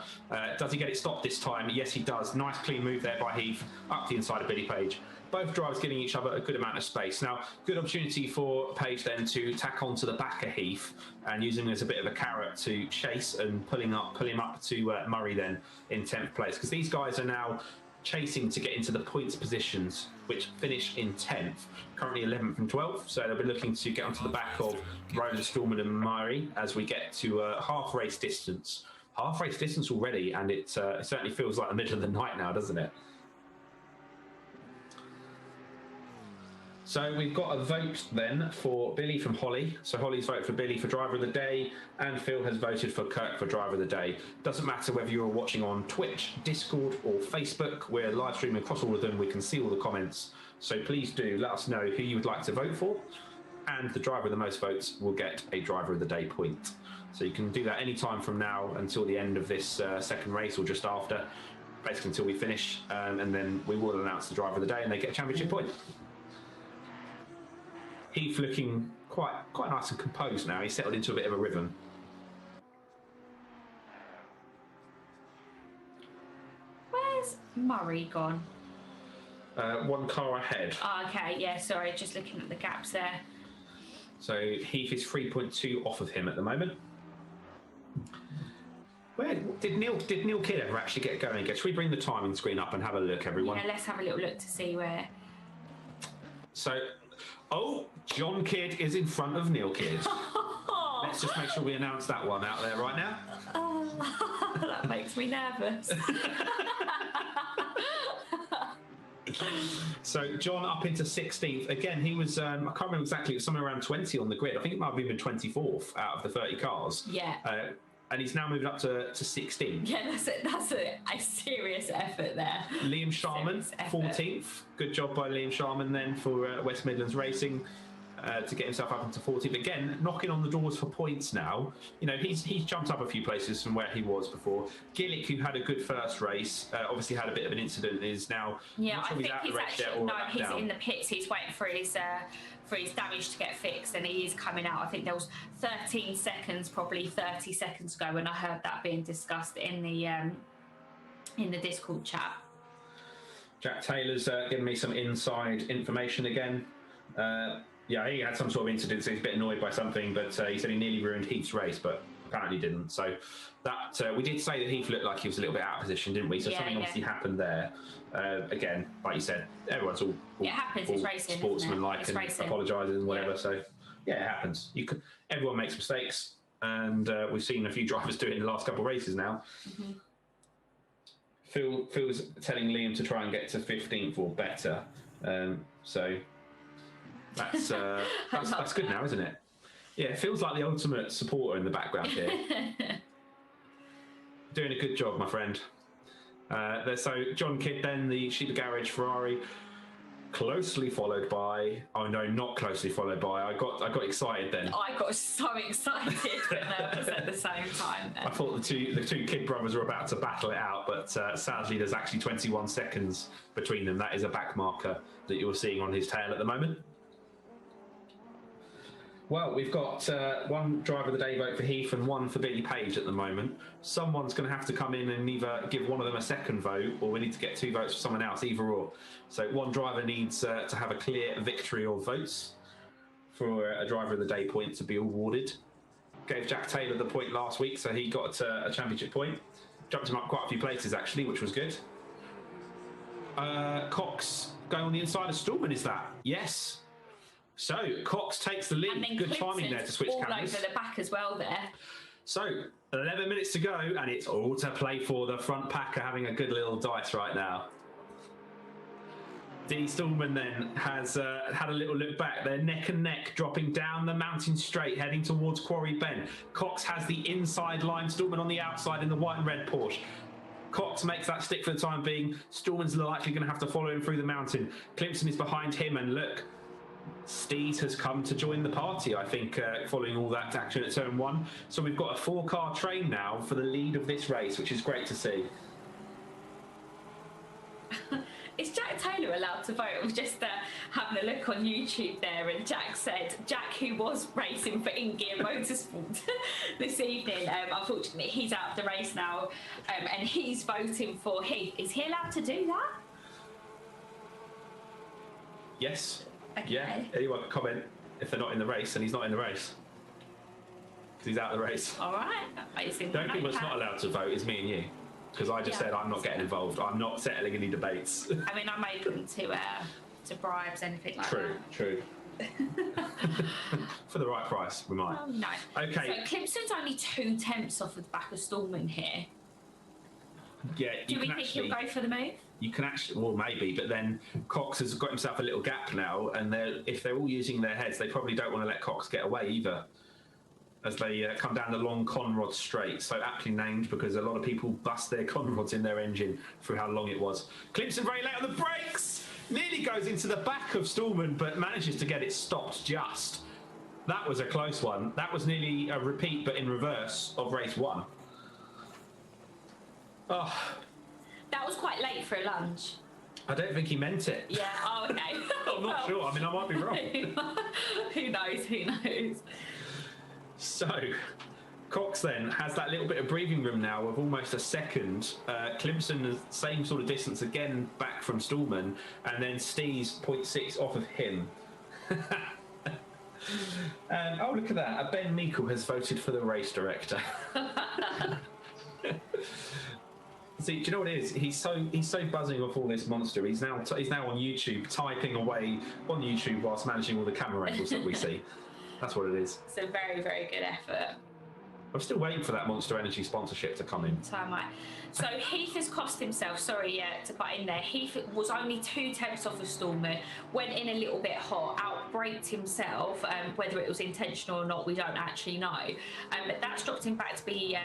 Does he get it stopped this time? Yes, he does. Nice clean move there by Heath, up the inside of Billy Page. Both drivers giving each other a good amount of space. Now, good opportunity for Page then to tack onto the back of Heath and using him as a bit of a carrot to chase and pull him up to Murray then in 10th place. Because these guys are now chasing to get into the points positions, which finish in 10th, currently 11th and 12th. So they'll be looking to get onto the back of Roland, Stallman and Murray as we get to half race distance. Half race distance already, and it certainly feels like the middle of the night now, doesn't it? So we've got a vote then for Billy from Holly. So Holly's voted for Billy for Driver of the Day, and Phil has voted for Kirk for Driver of the Day. Doesn't matter whether you're watching on Twitch, Discord or Facebook. We're live streaming across all of them. We can see all the comments. So please do let us know who you would like to vote for. And the driver with the most votes will get a Driver of the Day point. So you can do that any time from now until the end of this second race or just after, basically until we finish. And then we will announce the Driver of the Day and they get a championship point. Heath looking quite nice and composed now. He's settled into a bit of a rhythm. Where's Murray gone? One car ahead. Oh, okay, yeah, sorry, just looking at the gaps there. So Heath is 3.2 off of him at the moment. Where did Neil Kidd ever actually get going again? Should we bring the timing screen up and have a look, everyone? Yeah, let's have a little look to see where. So, John Kidd is in front of Neil Kidd. Let's just make sure we announce that one out there right now. Oh, that makes me nervous. So John up into 16th. Again, he was, I can't remember exactly, it was somewhere around 20 on the grid. I think it might have been 24th out of the 30 cars. Yeah. And he's now moved up to 16. Yeah, that's a serious effort there. Liam Sharman, 14th. Good job by Liam Sharman then for West Midlands Racing to get himself up into 14th. Again, knocking on the doors for points now. You know, he's jumped up a few places from where he was before. Gillick, who had a good first race, obviously had a bit of an incident, is now... Yeah, I think he's actually... No, he's down. in the pits. He's waiting for his damage to get fixed, and he is coming out. I think there was 13 seconds, probably 30 seconds ago, when I heard that being discussed in the Discord chat. Jack Taylor's giving me some inside information again. Yeah, he had some sort of incident, so he's a bit annoyed by something, but he said he nearly ruined Heath's race, but apparently didn't. So that we did say that Heath looked like he was a little bit out of position, didn't we? So something obviously happened there. Again, like you said, everyone's all it happens. It's racing, sportsmanlike and apologises and whatever. Yeah. So yeah, it happens. Everyone makes mistakes, and we've seen a few drivers do it in the last couple of races now. Mm-hmm. Phil's telling Liam to try and get to 15th or better. So that's good now, isn't it? Yeah, it feels like the ultimate supporter in the background here. Doing a good job, my friend. So John Kidd then, the Sheep Garage Ferrari, closely followed by... Oh no, not closely followed by. I got excited then. I got so excited but nervous at the same time then. I thought the two Kidd brothers were about to battle it out, but sadly there's actually 21 seconds between them. That is a back marker that you're seeing on his tail at the moment. Well, we've got one driver of the day vote for Heath and one for Billy Page at the moment. Someone's going to have to come in and either give one of them a second vote, or we need to get 2 votes for someone else, either or. So one driver needs to have a clear victory or votes for a driver of the day point to be awarded. Gave Jack Taylor the point last week, so he got a championship point. Jumped him up quite a few places, actually, which was good. Cox going on the inside of Stallman, is that? Yes. So Cox takes the lead. And then good timing there to switch all cameras. Over the back as well there. So 11 minutes to go, and it's all to play for. The front pack are having a good little dice right now. D. Stallman then has had a little look back. They're neck and neck, dropping down the mountain straight, heading towards Quarry Bend. Cox has the inside line, Stallman on the outside in the white and red Porsche. Cox makes that stick for the time being. Stallman's likely going to have to follow him through the mountain. Clemson is behind him, and look, Steed has come to join the party, I think, following all that action at turn 1. So we've got a 4-car train now for the lead of this race, which is great to see. is Jack Taylor allowed to vote? I was just having a look on YouTube there, and Jack said, Jack, who was racing for InGear Motorsport this evening, unfortunately he's out of the race now, and he's voting for Heath. Is he allowed to do that? Yes. Okay. Yeah. Anyone can comment if they're not in the race, and he's not in the race. Because he's out of the race. All right. The only people that's not allowed to vote is me and you. Because I just said I'm not getting involved. I'm not settling any debates. I mean, I'm open to bribes, anything like that. True. For the right price, we might. Oh, no. Okay. So Clipson's only 2/10 off of the back of Stallman here. Yeah. Do we think he'll go for the move? You can actually, well, maybe, but then Cox has got himself a little gap now, and if they're all using their heads, they probably don't want to let Cox get away either, as they come down the long conrod straight. So aptly named, because a lot of people bust their conrods in their engine through how long it was. Clipson very late on the brakes, nearly goes into the back of Stallman, but manages to get it stopped just. That was a close one. That was nearly a repeat, but in reverse, of race 1. Oh. That was quite late for a lunge. I don't think he meant it. Yeah, oh, okay. I'm not sure. I mean, I might be wrong. Who knows? So, Cox then has that little bit of breathing room now of almost a second. Clemson, the same sort of distance again back from Stallman, and then Steve's 0.6 off of him. Oh, look at that. Ben Meikle has voted for the race director. See, do you know what it is? He's so buzzing off all this monster. He's now on YouTube, typing away on YouTube whilst managing all the camera angles that we see. That's what it is. It's a very, very good effort. I'm still waiting for that Monster Energy sponsorship to come in. So am I. So Heath has cost himself, to butt in there. Heath was only 2/10 off of Stallman, went in a little bit hot, outbraked himself. Whether it was intentional or not, we don't actually know. But that's dropped him back to be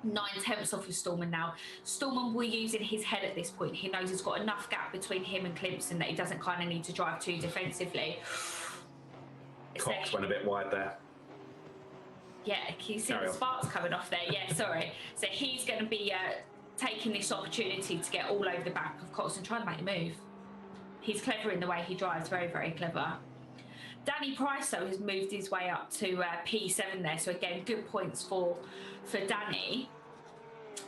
9/10 off of Stallman now. Stallman will use in his head at this point. He knows he's got enough gap between him and Clemson that he doesn't kind of need to drive too defensively. Cox went a bit wide there. Yeah, can you see the sparks coming off there? Yeah, sorry. So he's going to be taking this opportunity to get all over the back of Cox and try to make a move. He's clever in the way he drives, very, very clever. Danny Price, though, has moved his way up to P7 there. So, again, good points for Danny.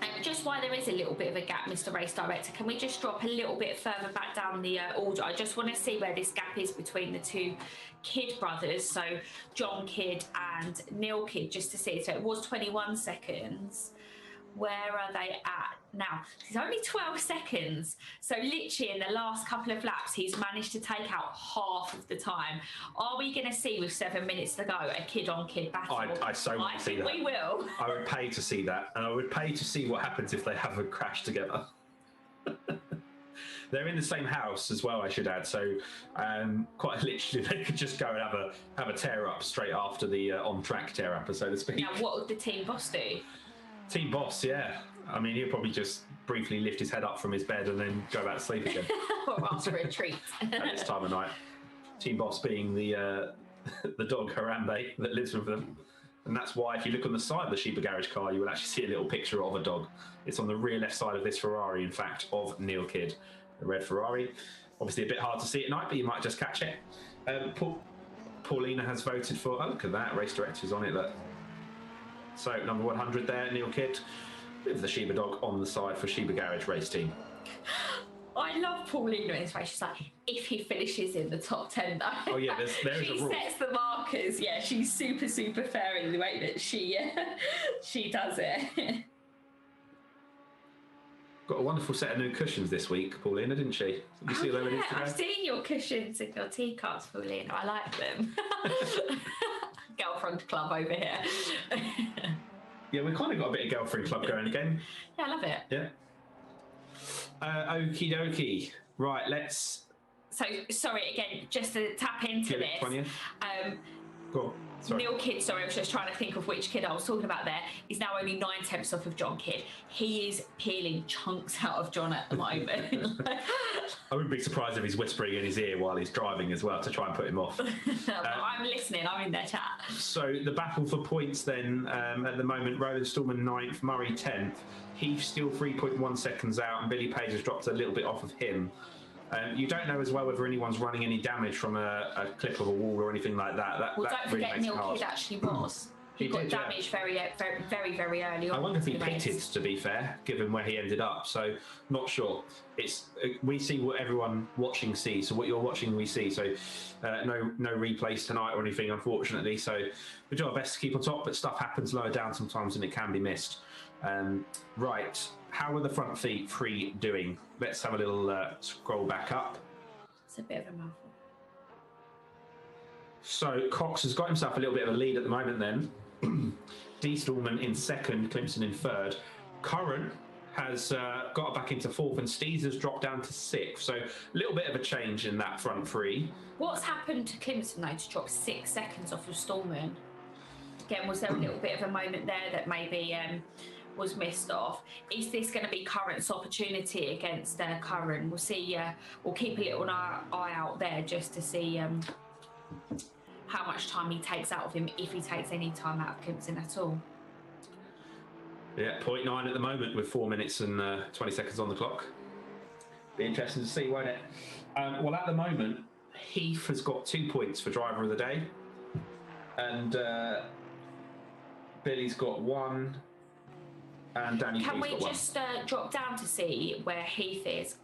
And just why there is a little bit of a gap, Mr. Race Director, can we just drop a little bit further back down the order? I just want to see where this gap is between the two Kidd brothers. So, John Kidd and Neil Kidd, just to see. So, it was 21 seconds. Where are they at now? It's only 12 seconds. So literally in the last couple of laps, he's managed to take out half of the time. Are we going to see with 7 minutes to go a kid-on-kid battle? I so want to see that. We will. I would pay to see that. And I would pay to see what happens if they have a crash together. They're in the same house as well, I should add. So quite literally, they could just go and have a tear-up straight after the on-track tear-up, so to speak. Now, what would the team boss do? Team boss, yeah. I mean, he'll probably just briefly lift his head up from his bed and then go back to sleep again. Or ask for a treat. At this time of night. Team boss being the dog Harambe that lives with them. And that's why if you look on the side of the Sheba Garage car, you will actually see a little picture of a dog. It's on the rear left side of this Ferrari, in fact, of Neil Kidd. The red Ferrari. Obviously a bit hard to see at night, but you might just catch it. Paulina has voted for... Oh, look at that. Race director's on it, look. So, number 100 there, Neil Kidd, with the Sheba dog on the side for Sheba Garage Race Team. I love Paulina in this race. She's like, if he finishes in the top 10, though. Oh, yeah, there's she a rule. Sets the markers. Yeah, she's super, super fair in the way that she does it. Got a wonderful set of new cushions this week, Paulina, didn't she? Did you see them on Instagram? I've seen your cushions and your teacups, Paulina. I like them. Girlfriend club over here. Yeah, we've kind of got a bit of girlfriend club going again. Yeah, I love it. Yeah. Okie dokie. Right, let's... So, sorry, again, just to tap into this. 20th. Go on. Sorry. Neil Kidd, sorry, I was just trying to think of which kid I was talking about there. He's now only 9 tenths off of John Kidd. He is peeling chunks out of John at the moment. I wouldn't be surprised if he's whispering in his ear while he's driving as well to try and put him off. I'm listening, I'm in their chat. So the battle for points then, at the moment, Roland Stallman 9th, Murray 10th. Heath still 3.1 seconds out, and Billy Page has dropped a little bit off of him. You don't know as well whether anyone's running any damage from a clip of a wall or anything like that. Well, don't forget Neil Kidd actually was. He got damaged very early on. I wonder if he pitted, to be fair, given where he ended up. So, not sure. We see what everyone watching sees. So, what you're watching, we see. So, no replays tonight or anything, unfortunately. So, we do our best to keep on top, but stuff happens lower down sometimes and it can be missed. Right. How are the front three doing? Let's have a little scroll back up. It's a bit of a mouthful. So Cox has got himself a little bit of a lead at the moment then. D. Stallman in second, Clemson in third. Curran has got back into fourth, and Steez has dropped down to sixth. So a little bit of a change in that front three. What's happened to Clemson though to drop 6 seconds off of Stallman? Again, was there a little bit of a moment there that maybe was missed off? Is this going to be Curran's opportunity against Curran? We'll see. We'll keep a little eye out there just to see how much time he takes out of him, if he takes any time out of Clemson at all. Yeah, 0.9 at the moment with 4 minutes and 20 seconds on the clock. Be interesting to see, won't it? Well, at the moment, Heath has got 2 points for driver of the day, and Billy's got 1. And Danny Can we just drop down to see where Heath is?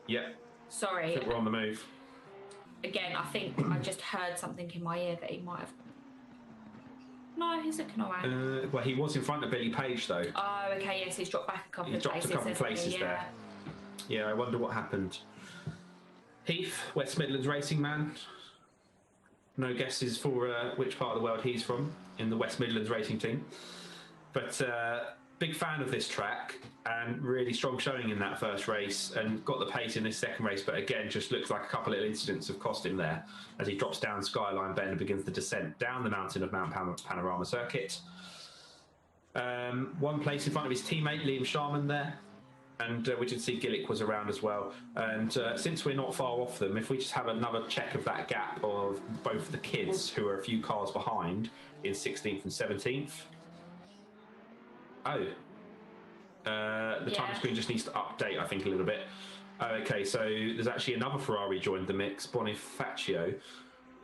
Yep. Sorry. I think we're on the move. Again, I think I just heard something in my ear that he might have... No, he's looking all right. Well, he was in front of Billy Page, though. Oh, okay, yes, he's dropped back a couple of places. He's dropped a couple of places there. Yeah, I wonder what happened. Heath, West Midlands racing man. No guesses for which part of the world he's from in the West Midlands racing team. But big fan of this track and really strong showing in that first race, and got the pace in this second race, but again just looks like a couple of incidents have cost him there as he drops down Skyline Bend and begins the descent down the mountain of Mount Panorama Circuit. 1 place in front of his teammate Liam Sharman there, and we did see Gillick was around as well. And since we're not far off them, if we just have another check of that gap of both the kids who are a few cars behind in 16th and 17th. Oh, the time screen just needs to update, I think, a little bit. Okay, so there's actually another Ferrari joined the mix, Bonifacio,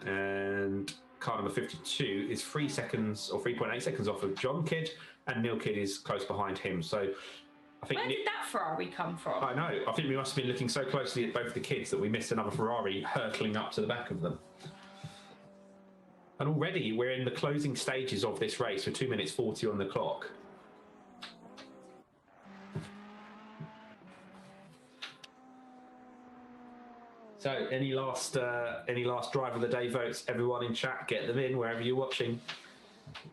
and car number 52 is 3 seconds or 3.8 seconds off of John Kidd, and Neil Kidd is close behind him. So I think. Where did that Ferrari come from? I know. I think we must have been looking so closely at both the kids that we missed another Ferrari hurtling up to the back of them. And already we're in the closing stages of this race with 2 minutes 40 on the clock. So, any last driver of the day votes? Everyone in chat, get them in wherever you're watching.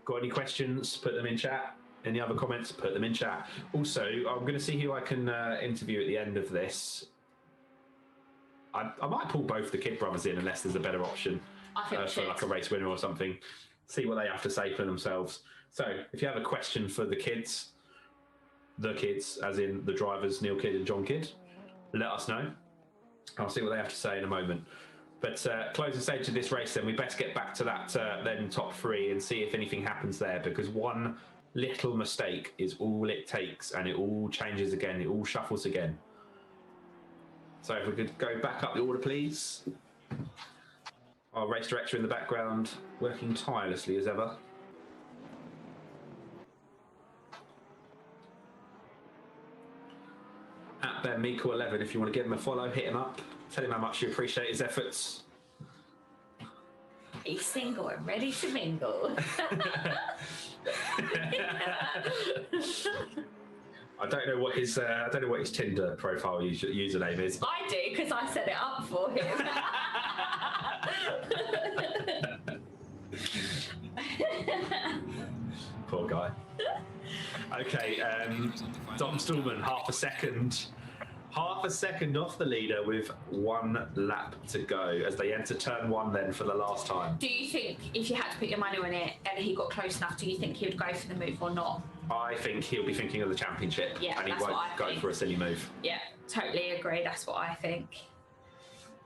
Got any questions? Put them in chat. Any other comments? Put them in chat. Also, I'm going to see who I can interview at the end of this. I might pull both the Kidd brothers in unless there's a better option for like a race winner or something. See what they have to say for themselves. So, if you have a question for the kids, as in the drivers Neil Kidd and John Kidd, let us know. I'll see what they have to say in a moment. But closing stage of this race, then we best get back to that then top 3 and see if anything happens there, because one little mistake is all it takes, and it all changes again. It all shuffles again. So if we could go back up the order, please. Our race director in the background working tirelessly as ever. At Ben Meeko 11, if you want to give him a follow, hit him up. Tell him how much you appreciate his efforts. He's single and ready to mingle. I don't know what his Tinder profile username is. I do, because I set it up for him. Poor guy. Okay, Dom Stallman, half half a second off the leader with 1 lap to go as they enter turn 1 then for the last time. Do you think if you had to put your money on it and he got close enough, do you think he would go for the move or not? I think he'll be thinking of the championship, and he won't go for a silly move. Yeah, totally agree. That's what I think.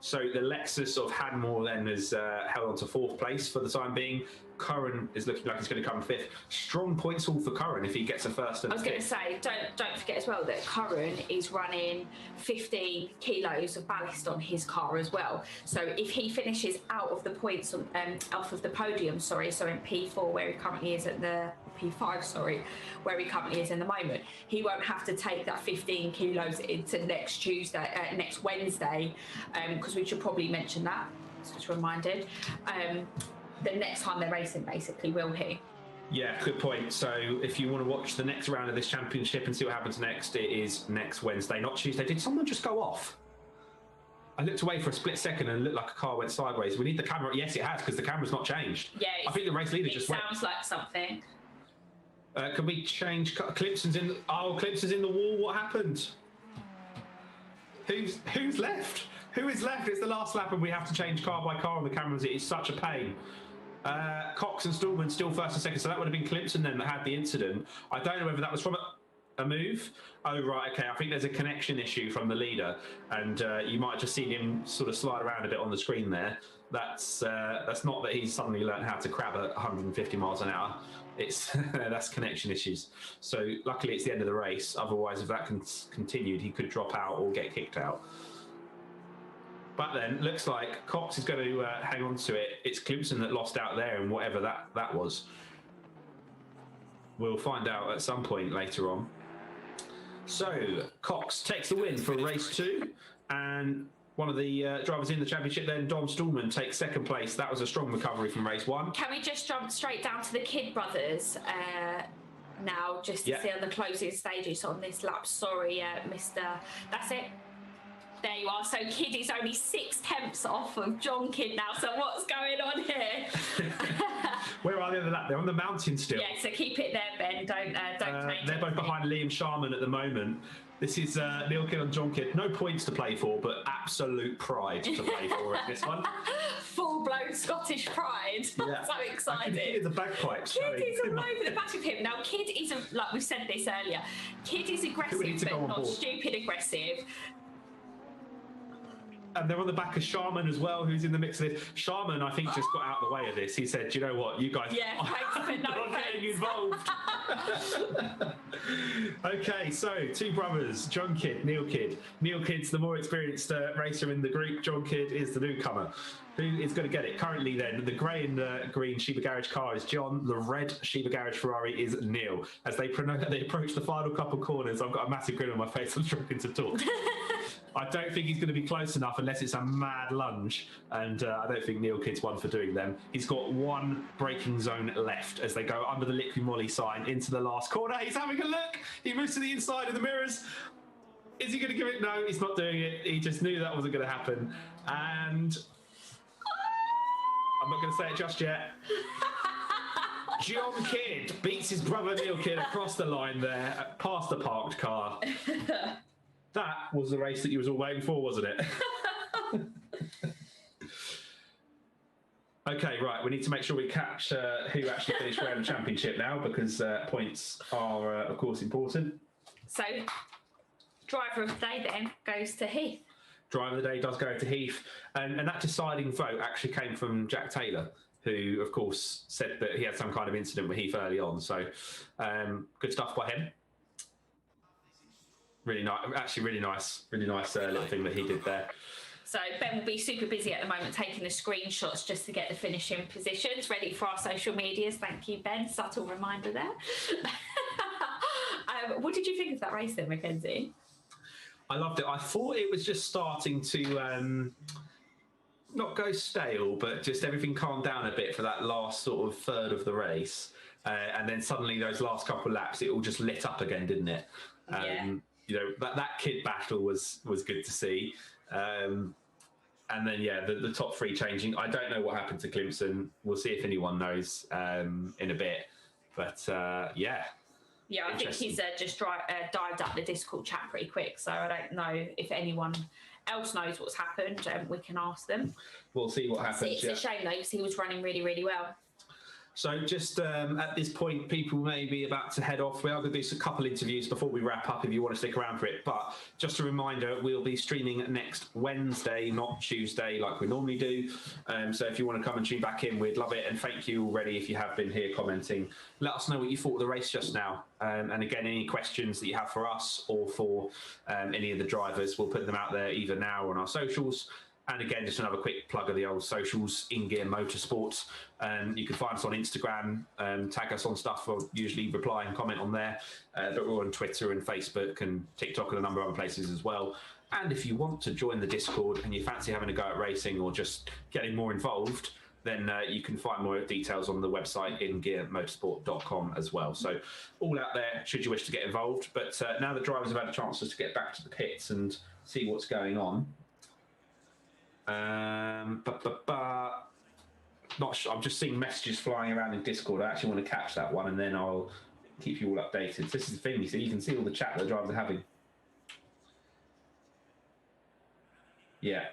So the Lexus of Hanmore then has held on to 4th place for the time being. Curran is looking like he's going to come 5th. Strong points haul for Curran if he gets a first and I was going to say, don't forget as well that Curran is running 15 kilos of ballast on his car as well. So if he finishes out of the points off of the podium, so in P4 where he currently is at the P5, where he currently is in the moment, he won't have to take that 15 kilos into next Wednesday, because we should probably mention that. Just reminded. The next time they're racing, basically, will he? Yeah, good point. So if you want to watch the next round of this championship and see what happens next, it is next Wednesday, not Tuesday. Did someone just go off? I looked away for a split second and it looked like a car went sideways. We need the camera. Yes, it has, because the camera's not changed. Yeah, I think the race leader just went. Sounds like something. Can we change? Clemson's in. Clemson's in the wall. What happened? Who's left? Who is left? It's the last lap and we have to change car by car on the cameras. It is such a pain. Cox and Stallman still first and second, so that would have been Clemson then that had the incident. I don't know whether that was from a move. Oh, right, okay. I think there's a connection issue from the leader, and you might have just seen him sort of slide around a bit on the screen there. That's not that he's suddenly learned how to crab at 150 miles an hour. It's that's connection issues. So luckily it's the end of the race. Otherwise, if that continued, he could drop out or get kicked out. But then looks like Cox is going to hang on to it. It's Clemson that lost out there, and whatever that was. We'll find out at some point later on. So Cox takes the win for race 2, and one of the drivers in the championship then, Dom Stallman, takes 2nd place. That was a strong recovery from race 1. Can we just jump straight down to the Kidd brothers now, just to see on the closing stages on this lap? Sorry, Mr. That's it. There you are. So Kidd is only 6/10 off of John Kidd now. So what's going on here? Where are they on the lap? They're on the mountain still. Yeah, so keep it there, Ben. Don't change. They're both behind Liam Sharman at the moment. This is Neil Kidd and John Kidd. No points to play for, but absolute pride to play for in this one. Full-blown Scottish pride. Yeah. So excited. Kidd is the bagpipes. Kidd is all over the back of him. Now, Kidd is, like we've said this earlier, Kidd is aggressive, but not stupid aggressive. And they're on the back of Sharman as well, who's in the mix of this. Sharman, I think, just got out of the way of this. He said, "Do you know what, you guys, I'm not getting involved." Okay, so 2 brothers, John Kidd, Neil Kidd. Neil Kidd's the more experienced racer in the group. John Kidd is the newcomer. Who is going to get it? Currently then, the grey and green Sheba Garage car is John. The red Sheba Garage Ferrari is Neil. As they approach the final couple corners, I've got a massive grin on my face. I'm struggling to talk. I don't think he's going to be close enough unless it's a mad lunge, and I don't think Neil Kidd's one for doing them. He's got 1 braking zone left as they go under the Liqui Moly sign into the last corner. He's having a look. He moves to the inside of the mirrors. Is he going to give it? No, he's not doing it. He just knew that wasn't going to happen. And I'm not going to say it just yet. John Kidd beats his brother Neil Kidd across the line there, past the parked car. That was the race that you was all waiting for, wasn't it? Okay, right. We need to make sure we catch who actually finished wearing the championship now, because points are, of course, important. So, driver of the day then goes to Heath. Driver of the day does go to Heath. And that deciding vote actually came from Jack Taylor, who, of course, said that he had some kind of incident with Heath early on. So, good stuff by him. Really nice, actually really nice little thing that he did there. So Ben will be super busy at the moment taking the screenshots just to get the finishing positions ready for our social medias. Thank you, Ben. Subtle reminder there. What did you think of that race then, Mackenzie? I loved it. I thought it was just starting to not go stale, but just everything calmed down a bit for that last sort of third of the race. And then suddenly those last couple of laps, it all just lit up again, didn't it? Yeah. You know, that Kidd battle was good to see. And then, yeah, the top 3 changing. I don't know what happened to Clemson. We'll see if anyone knows in a bit. But, yeah. Yeah, I think he's just dived up the Discord chat pretty quick, so I don't know if anyone else knows what's happened. We can ask them. We'll see what happens. It's a shame though, because he was running really, really well. So just at this point, people may be about to head off. We are going to do a couple interviews before we wrap up if you want to stick around for it. But just a reminder, we'll be streaming next Wednesday, not Tuesday like we normally do. So if you want to come and tune back in, we'd love it. And thank you already if you have been here commenting. Let us know what you thought of the race just now. And again, any questions that you have for us or for any of the drivers, we'll put them out there either now or on our socials. And again, just another quick plug of the old socials, InGear Motorsport. You can find us on Instagram, tag us on stuff. We'll usually reply and comment on there. But we're on Twitter and Facebook and TikTok and a number of other places as well. And if you want to join the Discord and you fancy having a go at racing or just getting more involved, then you can find more details on the website ingearmotorsport.com as well. So all out there should you wish to get involved. But now the drivers have had a chance to get back to the pits and see what's going on. Not sure. I'm just seeing messages flying around in Discord. I actually want to catch that one and then I'll keep you all updated. So this is the thing, you can see all the chat that the drivers are having. Yeah,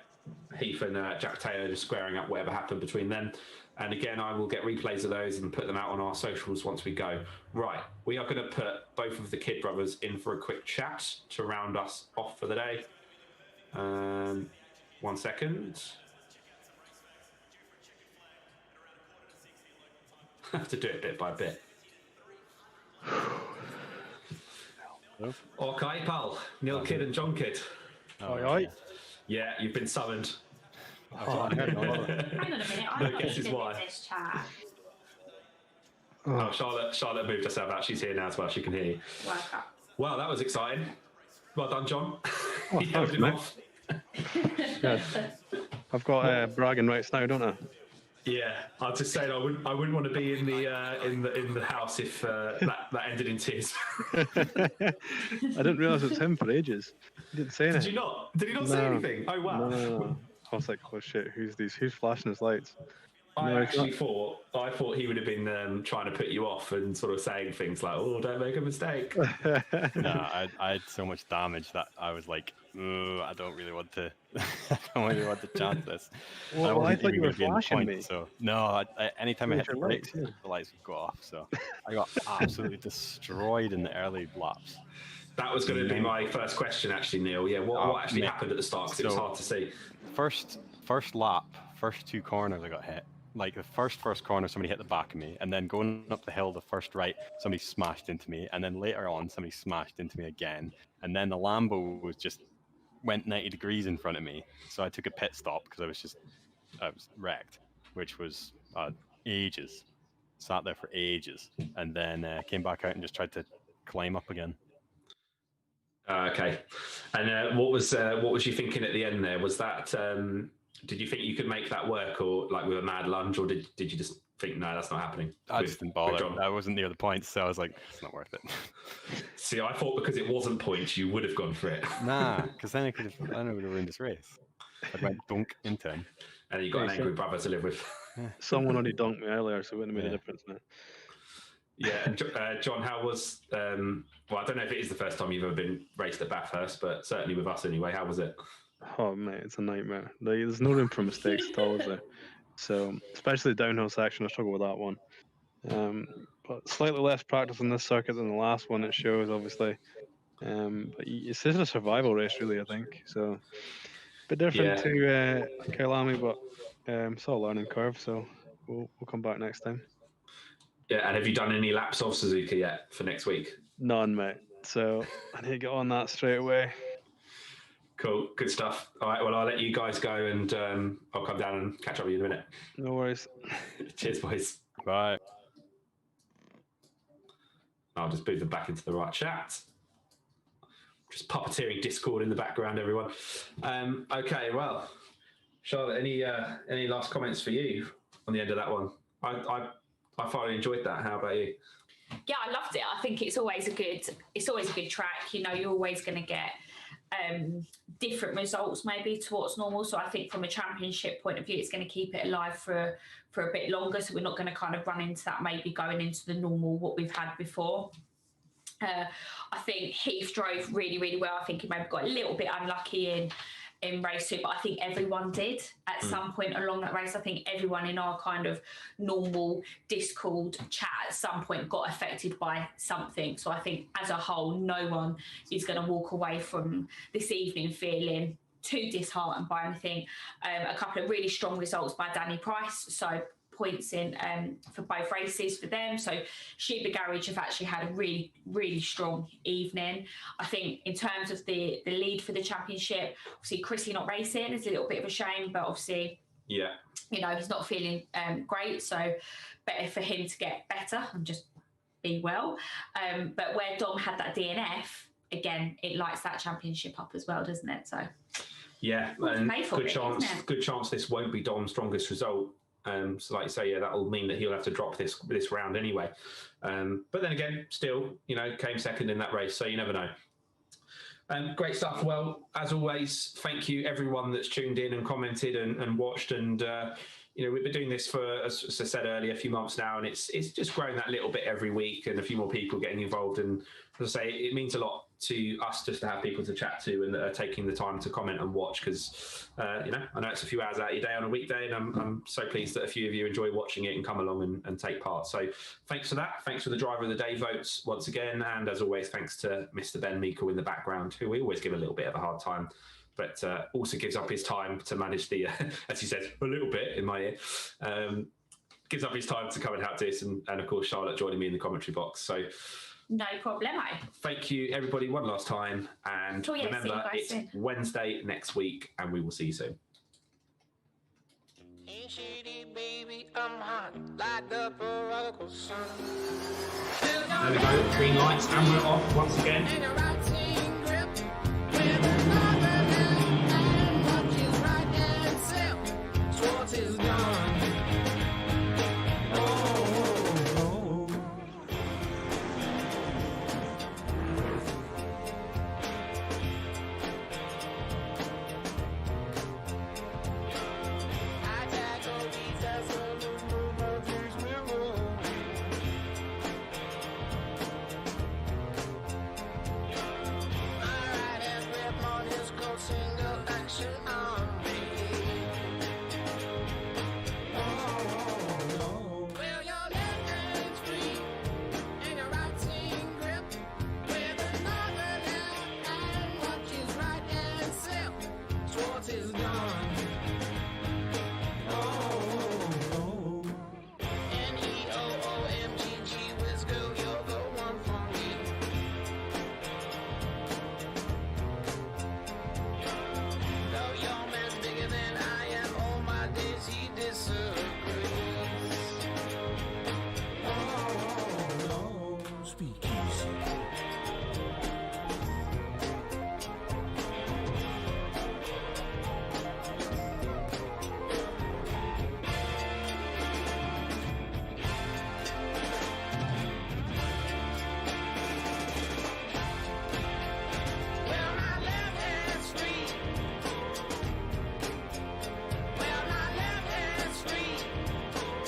Heath and Jack Taylor just squaring up whatever happened between them. And again, I will get replays of those and put them out on our socials once we go. Right, we are going to put both of the Kidd brothers in for a quick chat to round us off for the day. 1 second. I have to do it bit by bit. Okay, pal. Neil Kidd and John Kidd. Aye. Yeah, you've been summoned. Hang on a minute. I guess is why. This chat. Oh, Charlotte moved herself out. She's here now as well. She can hear you. Well, that was exciting. Well done, John. Oh, You held him off. Yeah. I've got bragging rights now, don't I? Yeah, I'll just say I wouldn't want to be in the house if that ended in tears. I didn't realise it was him for ages. He didn't say anything. Did you not? Did he not say anything? Oh wow! No. I was like, oh shit, who's flashing his lights? I thought he would have been trying to put you off and sort of saying things like, "Oh, don't make a mistake." No, I had so much damage that I was like, I don't really want to. I don't really want to chance this. Well, I thought you were flashing me. So no, anytime I hit the brakes, the lights would go off. So I got absolutely destroyed in the early laps. That was going to be my first question, actually, Neil. Yeah, what actually happened at the start? Because it was hard to see. First lap, first two corners, I got hit. Like the first corner, somebody hit the back of me, and then going up the hill, the first right, somebody smashed into me, and then later on, somebody smashed into me again, and then the Lambo went 90 degrees in front of me, so I took a pit stop because I was wrecked, which was ages. Sat there for ages, and then came back out and just tried to climb up again. Okay, and what was you thinking at the end there? Was that did you think you could make that work, or like with a mad lunge, or did you just think no, that's not happening? I just didn't bother. I wasn't near the points, so I was like, it's not worth it. See, I thought because it wasn't points, you would have gone for it. Nah, because then I would have ruined this race. I went dunk into him, and you got an angry brother to live with. Someone already dunked me earlier, so it wouldn't have made a difference now. Yeah, and John, how was? Well, I don't know if it is the first time you've ever been raced at Bathurst, but certainly with us anyway. How was it? Oh mate, it's a nightmare. There's no room for mistakes at all, is there? So, especially the downhill section, I struggle with that one. But slightly less practice on this circuit than the last one. It shows, obviously. But it's just a survival race, really. I think so. A bit different to Kyalami, but it's all a learning curve. So we'll come back next time. Yeah, and have you done any laps of Suzuka yet for next week? None, mate. So I need to get on that straight away. Cool, good stuff. All right, well, I'll let you guys go, and I'll come down and catch up with you in a minute. No worries. Cheers, boys. Bye. I'll just move them back into the right chat. Just puppeteering Discord in the background, everyone. Okay, well, Charlotte, any last comments for you on the end of that one? I thoroughly enjoyed that. How about you? Yeah, I loved it. I think it's always a good track. You know, you're always going to get different results maybe to what's normal. So I think from a championship point of view, it's going to keep it alive for a bit longer. So we're not going to kind of run into that maybe going into the normal what we've had before. I think Heath drove really, really well. I think he maybe got a little bit unlucky in race 2, but I think everyone did at some point along that race. I think everyone in our kind of normal Discord chat at some point got affected by something. So I think as a whole, no one is going to walk away from this evening feeling too disheartened by anything. A couple of really strong results by Danny Price. So points in for both races for them. So Sheba Garage have actually had a really, really strong evening. I think in terms of the lead for the championship, obviously Chrissy not racing is a little bit of a shame, but obviously, yeah, you know, he's not feeling great. So better for him to get better and just be well. But where Dom had that DNF, again, it lights that championship up as well, doesn't it? So yeah, and good chance this won't be Dom's strongest result. So like you say, yeah, that will mean that he'll have to drop this round anyway. But then again, still, you know, came second in that race, so you never know. Great stuff. Well, as always, thank you everyone that's tuned in and commented and watched. And you know, we've been doing this for, as I said earlier, a few months now, and it's just growing that little bit every week, and a few more people getting involved. And as I say, it means a lot to us just to have people to chat to and that are taking the time to comment and watch, because you know, I know it's a few hours out of your day on a weekday, and I'm so pleased that a few of you enjoy watching it and come along and take part. So thanks for that. Thanks for the driver of the day votes once again, and as always, thanks to Mr. Ben Meikle in the background, who we always give a little bit of a hard time, but also gives up his time to manage the, as he said, a little bit in my ear, gives up his time to come and help this, and of course Charlotte joining me in the commentary box. So no problemo. Thank you, everybody, one last time. And remember, it's Wednesday next week, and we will see you soon. There we go, green lights, and we're off once again.